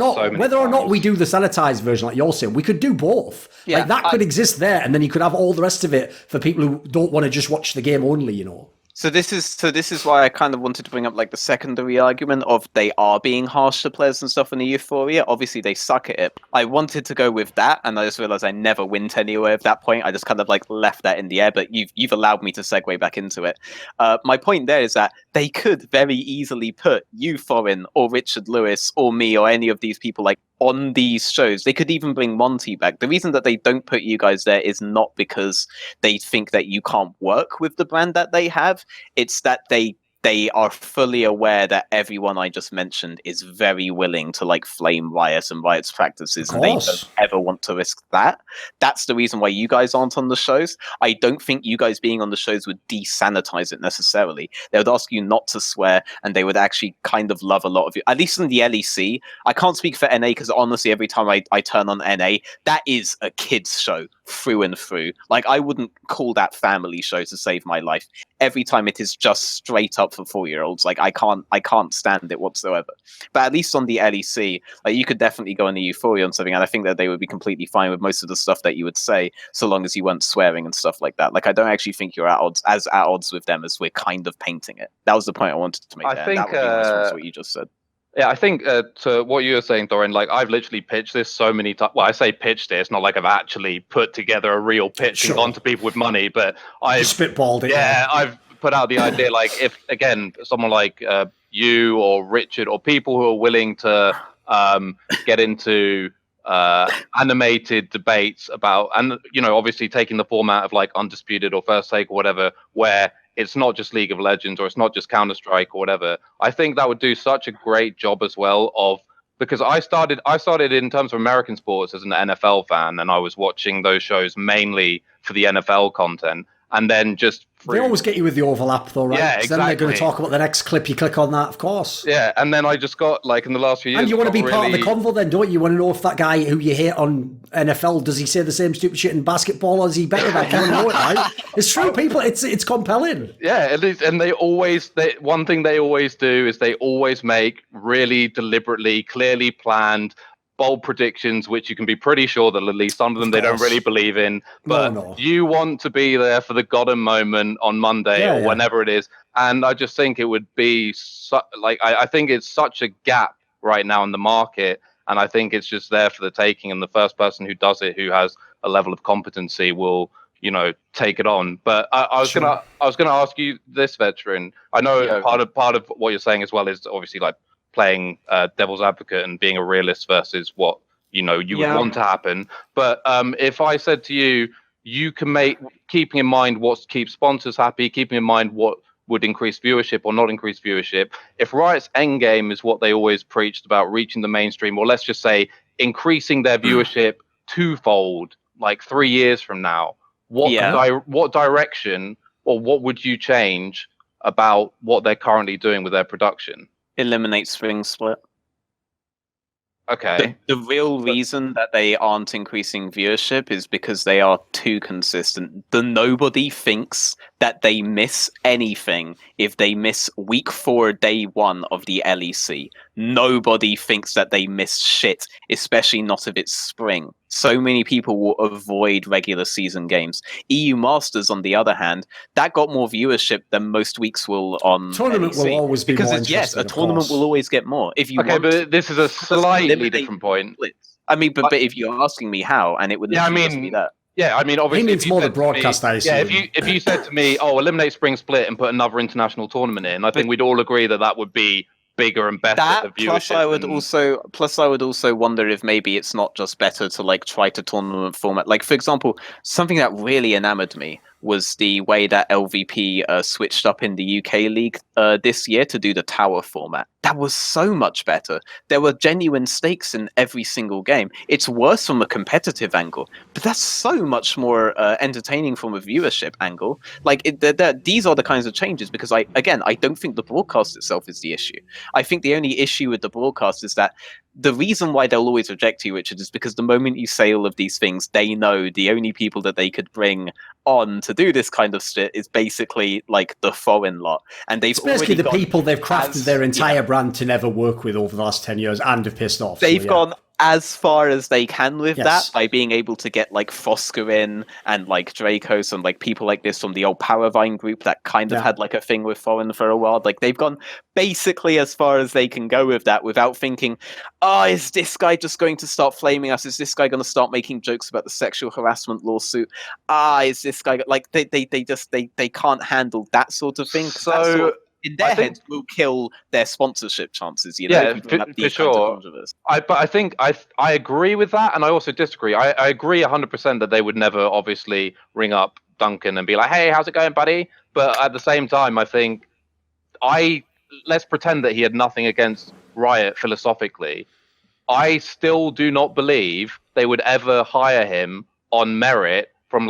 not we do the sanitized version, like you're saying, we could do both. Yeah, like that could exist there, and then you could have all the rest of it for people who don't want to just watch the game only, you know. So this is why I kind of wanted to bring up like the secondary argument of they are being harsh to players and stuff in the Euphoria. Obviously they suck at it. I wanted to go with that, and I just realized I never went anywhere at that point. I just kind of like left that in the air, but you've allowed me to segue back into it. My point there is that they could very easily put you, Thorin, or Richard Lewis, or me, or any of these people like on these shows. They could even bring Monty back. The reason that they don't put you guys there is not because they think that you can't work with the brand that they have. It's that they are fully aware that everyone I just mentioned is very willing to like flame Riot and Riot's practices, and they don't ever want to risk that. That's the reason why you guys aren't on the shows. I don't think you guys being on the shows would desanitize it necessarily. They would ask you not to swear, and they would actually kind of love a lot of you. At least in the LEC, I can't speak for NA because honestly, every time I turn on NA, that is a kids show through and through. Like I wouldn't call that family show to save my life. Every time it is just straight up for 4-year-olds. Like I can't stand it whatsoever. But at least on the LEC, like you could definitely go on the Euphoria on something, and I think that they would be completely fine with most of the stuff that you would say, so long as you weren't swearing and stuff like that. Like I don't actually think you're at odds with them as we're kind of painting it. That was the point I wanted to make. I think that would be my response to what you just said. Yeah, I think to what you were saying, Thorin, like I've literally pitched this so many times. Well, I say pitched it. It's not like I've actually put together a real pitch and gone to people with money, but I've spitballed it. Yeah, I've put out the idea, like if, again, someone like you or Richard or people who are willing to get into animated debates about, and, you know, obviously taking the format of like Undisputed or First Take or whatever, where it's not just League of Legends or it's not just Counter-Strike or whatever. I think that would do such a great job as well of, because I started in terms of American sports as an NFL fan, and I was watching those shows mainly for the NFL content. And then just they always get you with the overlap, though, right? Yeah, exactly. Then they're going to talk about the next clip. You click on that, of course. Yeah, and then I just got like in the last few years. And you want to be part of the convo, then, don't you? You want to know if that guy who you hate on NFL, does he say the same stupid shit in basketball, or is he better than that? Know it, right? It's true, people. It's compelling. Yeah, at least, and one thing they always do is they always make really deliberately, clearly planned, bold predictions, which you can be pretty sure that at least some of them they don't really believe in. But you want to be there for the Gotham moment on Monday or whenever it is. And I just think it would be I think it's such a gap right now in the market. And I think it's just there for the taking. And the first person who does it, who has a level of competency, will, you know, take it on. But I was gonna ask you this, Veteran. I know part of what you're saying as well is obviously like playing devil's advocate and being a realist versus what you would want to happen. But if I said to you, you can make, keeping in mind what keeps sponsors happy, keeping in mind what would increase viewership or not increase viewership. If Riot's end game is what they always preached about, reaching the mainstream, or let's just say increasing their viewership twofold, like 3 years from now, what direction or what would you change about what they're currently doing with their production? Eliminate spring split. Okay. The real reason that they aren't increasing viewership is because they are too consistent. Nobody thinks that they miss anything if they miss week 4, day 1 of the LEC. Nobody thinks that they miss shit, especially not if it's spring. So many people will avoid regular season games. EU Masters, on the other hand, that got more viewership than most weeks will on Tournament LEC. will always be more interesting. Yes, a tournament will always get more. If you want, but this is a slightly different point. I mean, but if you're asking me how, and it would just be that. Yeah, I mean, obviously, he means more the broadcast. I assume. Yeah, if you said to me, "Oh, eliminate spring split and put another international tournament in," I think we'd all agree that would be bigger and better. That the plus I would also wonder if maybe it's not just better to like try to tournament format. Like for example, something that really enamored me was the way that LVP switched up in the UK League this year to do the tower format. That was so much better. There were genuine stakes in every single game. It's worse from a competitive angle, but that's so much more entertaining from a viewership angle. Like these are the kinds of changes because I don't think the broadcast itself is the issue. I think the only issue with the broadcast is that the reason why they'll always reject you, Richard, is because the moment you say all of these things, they know the only people that they could bring on to do this kind of shit is basically like the foreign lot. And they've basically the people they've crafted their entire brand to never work with over the last 10 years and have pissed off. They've gone as far as they can with that by being able to get like Fosker in and like Dracos and like people like this from the old Paravine group that kind of had like a thing with foreign for a while. Like they've gone basically as far as they can go with that without thinking, oh, is this guy just going to start flaming us? Is this guy going to start making jokes about the sexual harassment lawsuit? Is this guy like they can't handle that sort of thing? So in their heads will kill their sponsorship chances, you know? Yeah, for sure. But I think I agree with that, and I also disagree. I agree 100% that they would never obviously ring up Duncan and be like, hey, how's it going, buddy? But at the same time, I think let's pretend that he had nothing against Riot philosophically. I still do not believe they would ever hire him on merit from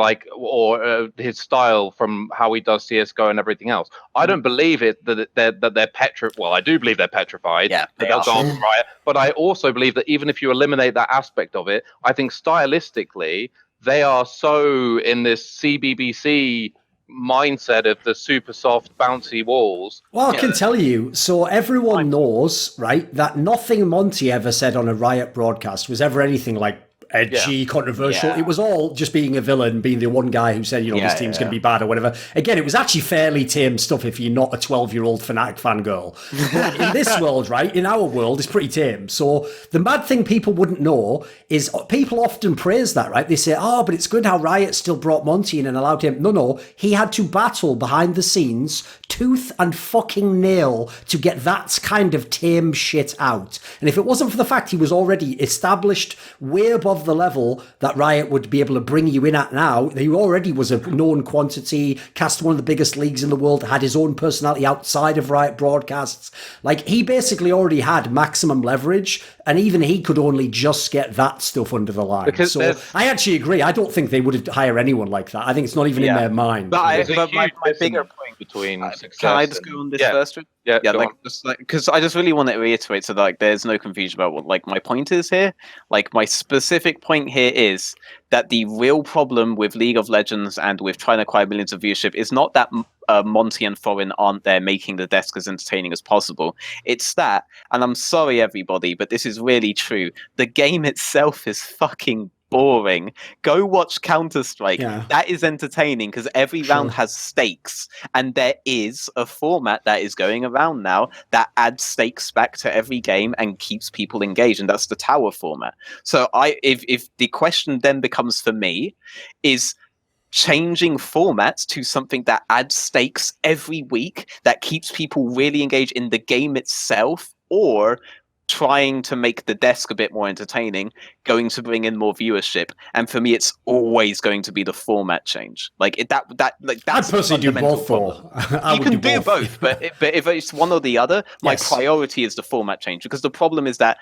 his style from how he does CSGO and everything else. I don't believe it that they're petrified. Well, I do believe they're petrified. Yeah, they'll go on Riot. But I also believe that even if you eliminate that aspect of it, I think stylistically they are so in this CBBC mindset of the super soft bouncy walls. Well, I can tell you, so everyone knows, right, that nothing Monty ever said on a Riot broadcast was ever anything like edgy, controversial. It was all just being a villain, being the one guy who said, this team's going to be bad or whatever. Again, it was actually fairly tame stuff if you're not a 12-year-old Fnatic fangirl. But in this world, right, in our world, it's pretty tame. So the mad thing people wouldn't know is people often praise that, right? They say, but it's good how Riot still brought Monty in and allowed him. No, he had to battle behind the scenes, tooth and fucking nail, to get that kind of tame shit out. And if it wasn't for the fact he was already established way above the level that Riot would be able to bring you in at now, he already was a known quantity, cast one of the biggest leagues in the world, had his own personality outside of Riot broadcasts. Like, he basically already had maximum leverage, and even he could only just get that stuff under the line. So I actually agree. I don't think they would hire anyone like that. I think it's not even in their mind. But my bigger point between success. Can I just go on this first? Because I just really want to reiterate so that like there's no confusion about what like my point is here. Like my specific point here is that the real problem with League of Legends and with trying to acquire millions of viewership is not that Monty and Thorin aren't there making the desk as entertaining as possible. It's that, and I'm sorry everybody, but this is really true, the game itself is fucking boring. Go watch Counter-Strike. That is entertaining because every round has stakes, and there is a format that is going around now that adds stakes back to every game and keeps people engaged, and that's the tower format. So if the question then becomes for me is changing formats to something that adds stakes every week, that keeps people really engaged in the game itself, or trying to make the desk a bit more entertaining, going to bring in more viewership. And for me, it's always going to be the format change. Like that's I'd personally do both. You can do both, but if it's one or the other, my priority is the format change, because the problem is that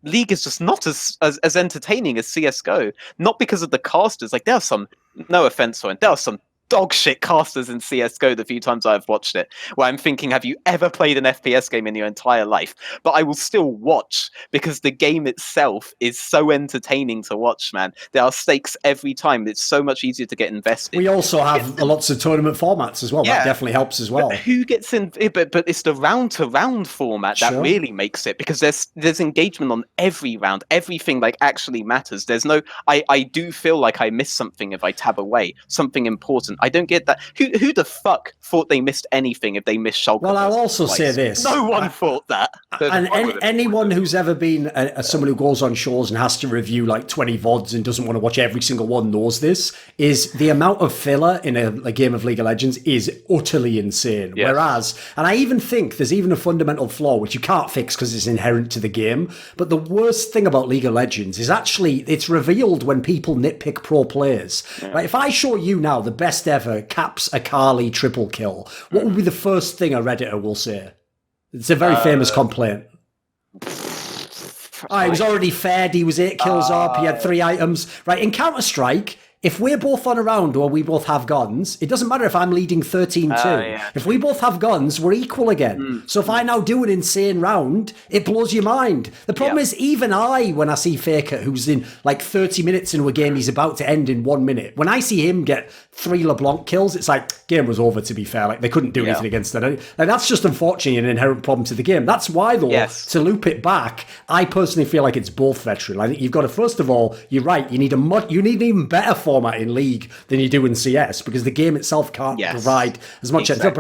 League is just not as entertaining as CS:GO. Not because of the casters. Like, there are some, no offense, Thorin, there are some dog shit casters in CS:GO the few times I've watched it, where I'm thinking, have you ever played an FPS game in your entire life? But I will still watch, because the game itself is so entertaining to watch, man. There are stakes every time. It's so much easier to get invested. We also have lots of tournament formats as well. Yeah. That definitely helps as well. But who gets in? But it's the round-to-round format that really makes it, because there's engagement on every round. Everything like actually matters. There's no. I do feel like I miss something if I tab away something important. I don't get that. Who the fuck thought they missed anything if they missed Shulker? Well, I'll also say this. No one thought that. And anyone who's ever been someone who goes on shows and has to review like 20 VODs and doesn't want to watch every single one knows this, is the amount of filler in a game of League of Legends is utterly insane. Yes. Whereas, and I even think there's even a fundamental flaw which you can't fix because it's inherent to the game, but the worst thing about League of Legends is actually it's revealed when people nitpick pro players. Yeah. Like, if I show you now the best ever Caps Akali triple kill, what would be the first thing a Redditor will say? It's a very famous complaint. He was already fed, he was 8 kills up, he had 3 items. Right, in Counter-Strike, if we're both on a round or we both have guns, it doesn't matter if I'm leading 13-2. If we both have guns, we're equal again. So if I now do an insane round, it blows your mind. The problem is, even when I see Faker, who's in like 30 minutes into a game he's about to end in 1 minute, when I see him get 3 LeBlanc kills, it's like, game was over, to be fair. Like, they couldn't do anything against that. Like, that's just unfortunately an inherent problem to the game. That's why, though, to loop it back, I personally feel like it's both veteran. I think you've got to, first of all, you're right, you need an even better format in League than you do in CS, because the game itself can't provide as much. But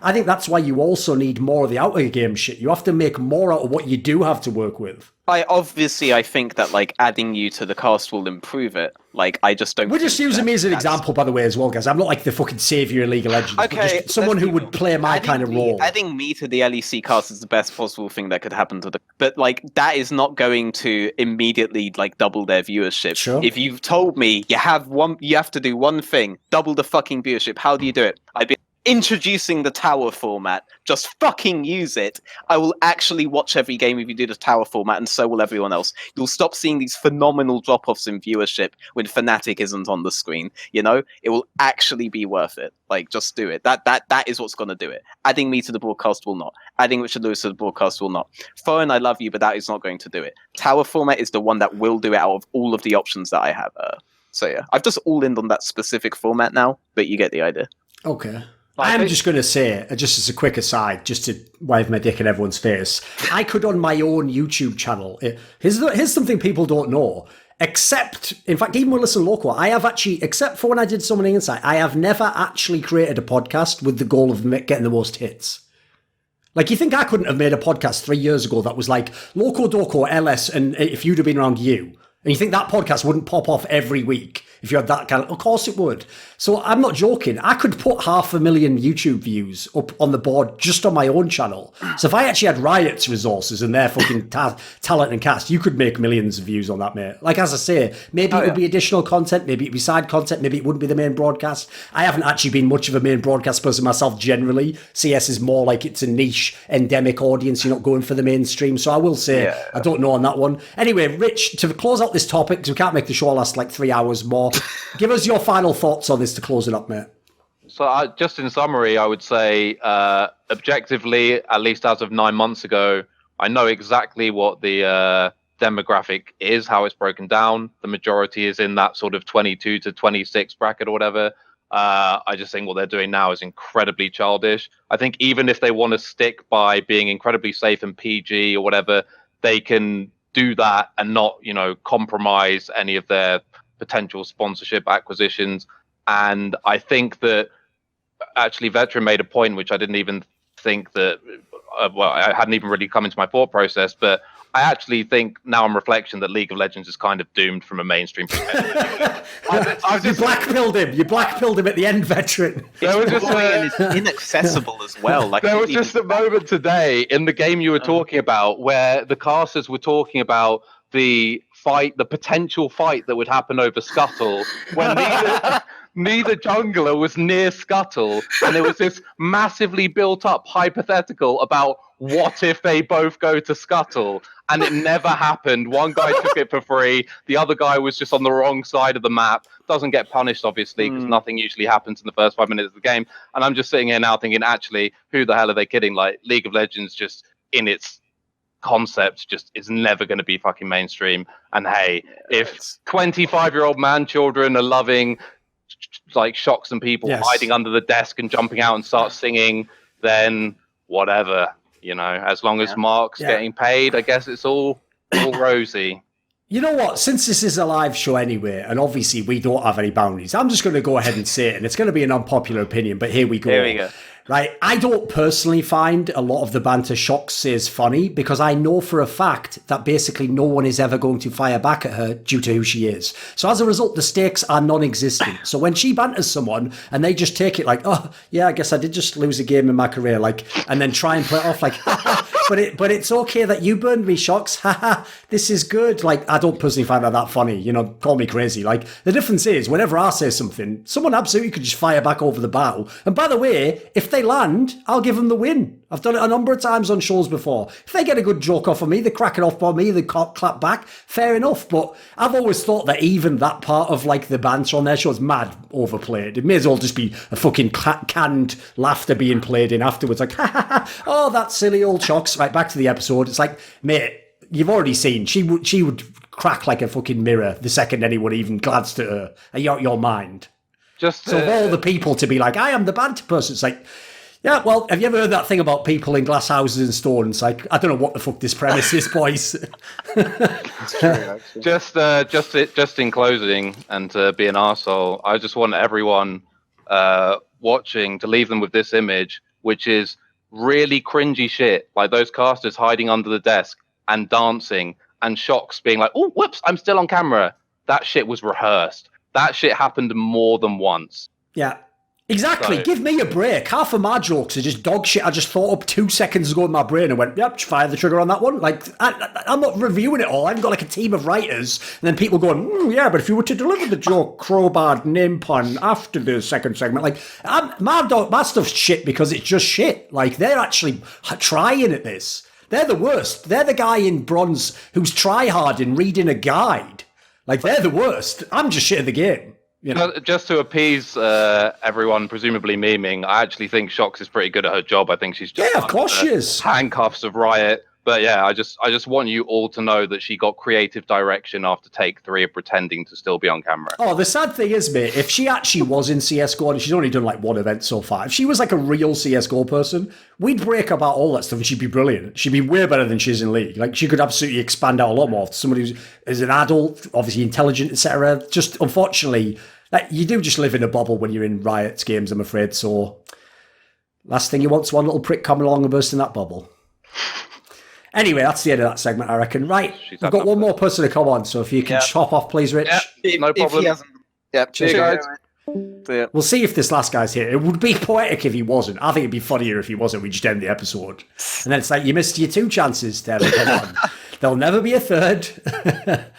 I think that's why you also need more of the out of game shit. You have to make more out of what you do have to work with. I think that like adding you to the cast will improve it. Like, I just don't. We're just using me as an example, by the way, as well, guys. I'm not like the fucking savior in League of Legends. Okay, but just someone who would play my kind of role. Adding me to the LEC cast is the best possible thing that could happen to the. But like, that is not going to immediately like double their viewership. Sure. If you've told me you have to do one thing, double the fucking viewership. How do you do it? I'd be introducing the tower format. Just fucking use it. I will actually watch every game if you do the tower format, and so will everyone else. You'll stop seeing these phenomenal drop-offs in viewership when Fnatic isn't on the screen. You know, it will actually be worth it. Like, just do it. That is what's going to do it. Adding me to the broadcast will not. Adding Richard Lewis to the broadcast will not. Thorin, I love you, but that is not going to do it. Tower format is the one that will do it out of all of the options that I have. So yeah, I've just all in on that specific format now, but you get the idea. Okay. I'm just going to say, just as a quick aside, just to wave my dick in everyone's face, I could, on my own YouTube channel, here's something people don't know, except, in fact, even with Listen Local, I have actually, except for when I did Summoning Insight, I have never actually created a podcast with the goal of getting the most hits. Like, you think I couldn't have made a podcast 3 years ago that was like, Loco Doco, LS, and if you'd have been around you, and you think that podcast wouldn't pop off every week if you had that kind of course it would. So I'm not joking. I could put 500,000 YouTube views up on the board just on my own channel. So if I actually had Riot's resources and their fucking talent and cast, you could make millions of views on that, mate. Like, as I say, maybe it would be additional content, maybe it'd be side content, maybe it wouldn't be the main broadcast. I haven't actually been much of a main broadcast person myself generally. CS is more like it's a niche, endemic audience. You're not going for the mainstream. So I will say, I don't know on that one. Anyway, Rich, to close out this topic, because we can't make the show last like 3 hours more, give us your final thoughts on this to close it up, mate. So just in summary, I would say objectively, at least as of 9 months ago, I know exactly what the demographic is, how it's broken down. The majority is in that sort of 22 to 26 bracket or whatever. I just think what they're doing now is incredibly childish. I think even if they want to stick by being incredibly safe and PG or whatever, they can do that and not, compromise any of their potential sponsorship acquisitions. And I think that actually Veteran made a point which I didn't even think that I hadn't even really come into my thought process, but I actually think now on reflection that League of Legends is kind of doomed from a mainstream perspective. You black-pilled him. You black-pilled him at the end, Veteran. There was It's boring and it's inaccessible as well. Like, there was just a moment today in the game you were talking about where the casters were talking about the potential fight that would happen over Scuttle when neither jungler was near Scuttle, and there was this massively built up hypothetical about what if they both go to Scuttle, and it never happened. One guy took it for free, the other guy was just on the wrong side of the map. Doesn't get punished, obviously, because nothing usually happens in the first 5 minutes of the game. And I'm just sitting here now thinking, actually, who the hell are they kidding? Like, League of Legends just in its concept just is never going to be fucking mainstream. And hey, if 25-year-old man children are loving like shocks and people hiding under the desk and jumping out and start singing, then whatever, you know, as long as Mark's getting paid, I guess it's all rosy. You know what? Since this is a live show anyway, and obviously we don't have any boundaries, I'm just going to go ahead and say it, and it's going to be an unpopular opinion, but here we go. Here we go. Right, I don't personally find a lot of the banter Shox is funny because I know for a fact that basically no one is ever going to fire back at her due to who she is. So as a result, the stakes are non-existent. So when she banters someone and they just take it like, oh, yeah, I guess I did just lose a game in my career, like, and then try and play it off like, but it's okay that you burned me, Shox. Haha, this is good. Like, I don't personally find that funny. You know, call me crazy. Like, the difference is, whenever I say something, someone absolutely could just fire back over the bow. And by the way, if they land, I'll give them the win. I've done it a number of times on shows before. If they get a good joke off of me, they crack it off by me, they clap back, fair enough. But I've always thought that even that part of like the banter on their show is mad overplayed. It may as well just be a fucking canned laughter being played in afterwards. Like, ha ha ha, oh, that silly old Shox. Right, back to the episode. It's like, mate, you've already seen, she would crack like a fucking mirror the second anyone even glanced at her. Your mind. Just so of all the people to be like, I am the banter person. It's like, yeah, well, have you ever heard that thing about people in glass houses and stone? It's like, I don't know what the fuck this premise is, boys. That's true, actually. Just in closing, and to be an arsehole, I just want everyone watching to leave them with this image, which is really cringy shit, like those casters hiding under the desk and dancing, and Shox being like, oh, whoops, I'm still on camera. That shit was rehearsed. That shit happened more than once. Yeah. Exactly. So, give me a break. Half of my jokes are just dog shit I just thought up 2 seconds ago in my brain and went, yep, fire the trigger on that one. Like, I'm not reviewing it all. I've got like a team of writers and then people going, yeah, but if you were to deliver the joke, crowbar, name pun after the second segment, like, my stuff's shit because it's just shit. Like, they're actually trying at this. They're the worst. They're the guy in bronze who's try-harding reading a guide. Like, they're the worst. I'm just shit at the game. You know? Just to appease everyone, presumably memeing, I actually think Shox is pretty good at her job. I think she's just of course she is. Handcuffs of Riot. But yeah, I just want you all to know that she got creative direction after take 3 of pretending to still be on camera. Oh, the sad thing is, mate, if she actually was in CSGO, and she's only done like one event so far, if she was like a real CSGO person, we'd break about all that stuff and she'd be brilliant. She'd be way better than she is in League. Like, she could absolutely expand out a lot more. Somebody who is an adult, obviously intelligent, etc. Just, unfortunately, like, you do just live in a bubble when you're in Riot's games, I'm afraid. So, last thing you want is one little prick coming along and bursting that bubble. Anyway, that's the end of that segment, I reckon. Right, we've got one more person to come on, so if you can chop off, please, Rich. No problem. Cheers, guys. We'll see if this last guy's here. It would be poetic if he wasn't. I think it'd be funnier if he wasn't. We just end the episode. And then it's like, you missed your 2 chances, Devin. Come on. There'll never be a third.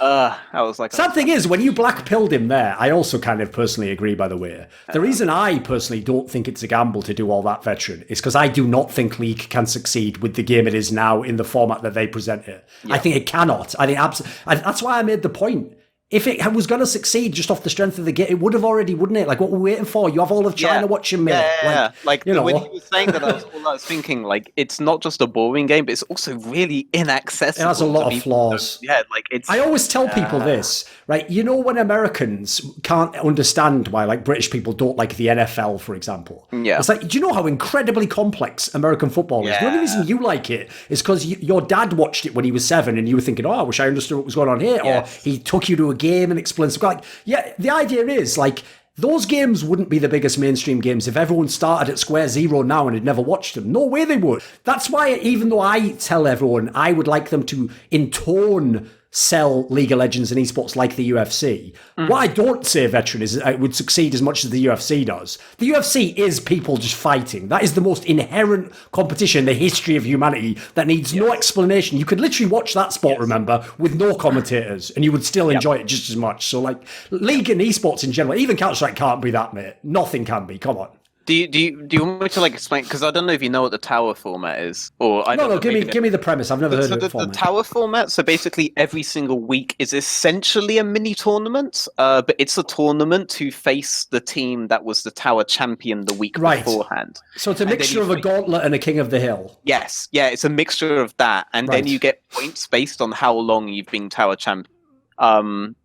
I was like, sad thing is, when you black-pilled him there, I also kind of personally agree, by the way. The reason I personally don't think it's a gamble to do all that, Veteran, is because I do not think League can succeed with the game it is now in the format that they present it. Yeah. I think it cannot. I think that's why I made the point. If it was going to succeed just off the strength of the game, it would have already, wouldn't it? Like, what we're waiting for? You have all of China watching me. Yeah. Like you know, when you were saying that, I was thinking, like, it's not just a boring game, but it's also really inaccessible. It has a lot of flaws. Like, it's. I always tell people this, right? You know, when Americans can't understand why, like, British people don't like the NFL, for example. Yeah. It's like, do you know how incredibly complex American football is? The only reason you like it is because your dad watched it when he was 7 and you were thinking, oh, I wish I understood what was going on here. Or he took you to a game and explain something. Like, yeah, the idea is, like, Those games wouldn't be the biggest mainstream games if everyone started at Square Zero now and had never watched them. No way they would. That's why, even though I tell everyone I would like them to, in tone, sell League of Legends and esports like the UFC. What I don't say, Veteran, is it would succeed as much as the UFC does. The UFC is people just fighting. That is the most inherent competition in the history of humanity that needs no explanation. You could literally watch that sport, remember, with no commentators, and you would still enjoy it just as much. So, like, League and esports in general, even Counter-Strike can't be that, mate. Nothing can be. Come on. Do you want me to like explain? Because I don't know if you know what the tower format is, or I don't know, give me the premise. I've never heard of it. The tower format. So basically, every single week is essentially a mini tournament, but it's a tournament to face the team that was the tower champion the week beforehand. So it's a mixture of a gauntlet and a King of the Hill. Yes, yeah, it's a mixture of that, and then you get points based on how long you've been tower champion.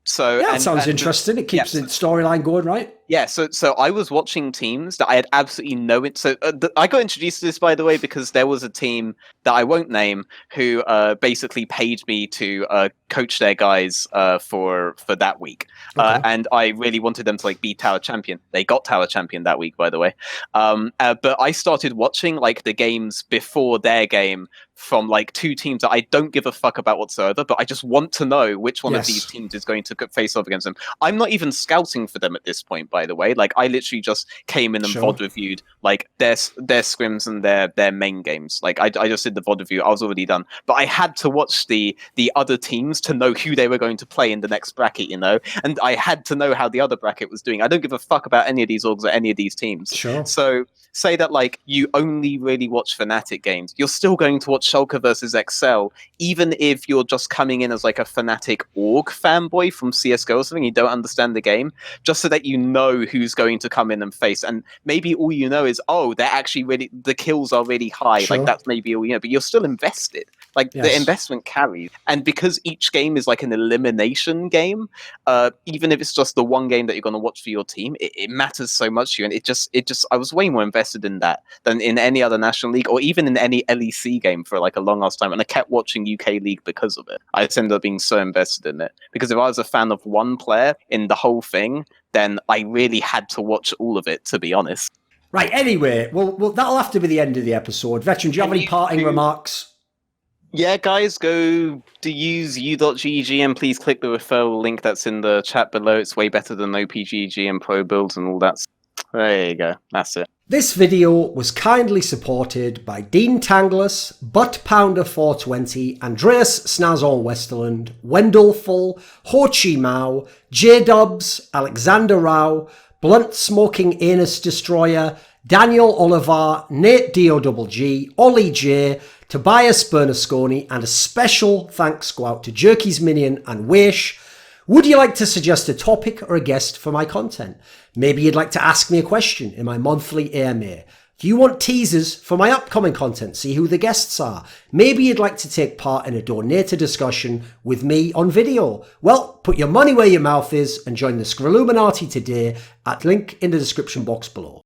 So that sounds interesting. It keeps the storyline going, right? Yeah, so I was watching teams that I had absolutely no... So I got introduced to this, by the way, because there was a team that I won't name who basically paid me to coach their guys for that week. And I really wanted them to like be tower champion. They got tower champion that week, by the way. But I started watching like the games before their game from like two teams that I don't give a fuck about whatsoever, but I just want to know which one of these teams is going to face off against them. I'm not even scouting for them at this point, by the way. Like I literally just came in and VOD reviewed like their scrims and their main games. Like I just did the VOD review. I was already done, but I had to watch the other teams to know who they were going to play in the next bracket, you know, and I had to know how the other bracket was doing. I don't give a fuck about any of these orgs or any of these teams. Sure. So say that like you only really watch Fnatic games, you're still going to watch Shulker versus Excel, even if you're just coming in as like a Fnatic org fanboy from CSGO or something, you don't understand the game, just so that you know who's going to come in and face. And maybe all you know is, oh, they're actually really, the kills are really high. Sure. Like that's maybe all you know, but you're still invested. Like the investment carries. And because each game is like an elimination game, even if it's just the one game that you're going to watch for your team, it matters so much to you. And it just, I was way more invested in that than in any other National League or even in any LEC game for like a long ass time. And I kept watching UK League because of it. I just ended up being so invested in it. Because if I was a fan of one player in the whole thing, then I really had to watch all of it, to be honest. Right, anyway, well that'll have to be the end of the episode. Veteran, do you have any parting remarks? Yeah, guys, go to use u.gg and please click the referral link that's in the chat below. It's way better than OPGG and Pro Builds and all that. There you go. That's it. This video was kindly supported by Dean Tanglis, Butt Pounder 420, Andreas Snazore Westerlund, Wendelful, Chi Mao, JDubs, Alexander Rao, Blunt Smoking Anus Destroyer, Daniel Olivar, NateDOhDoubleG, OllieJ, Tobias Bernasconi, and a special thanks go out to Jerky's Minion and weixz. Would you like to suggest a topic or a guest for my content? Maybe you'd like to ask me a question in my monthly AMA. Do you want teasers for my upcoming content? See who the guests are. Maybe you'd like to take part in a donator discussion with me on video. Well, put your money where your mouth is and join the Scrilluminati today at link in the description box below.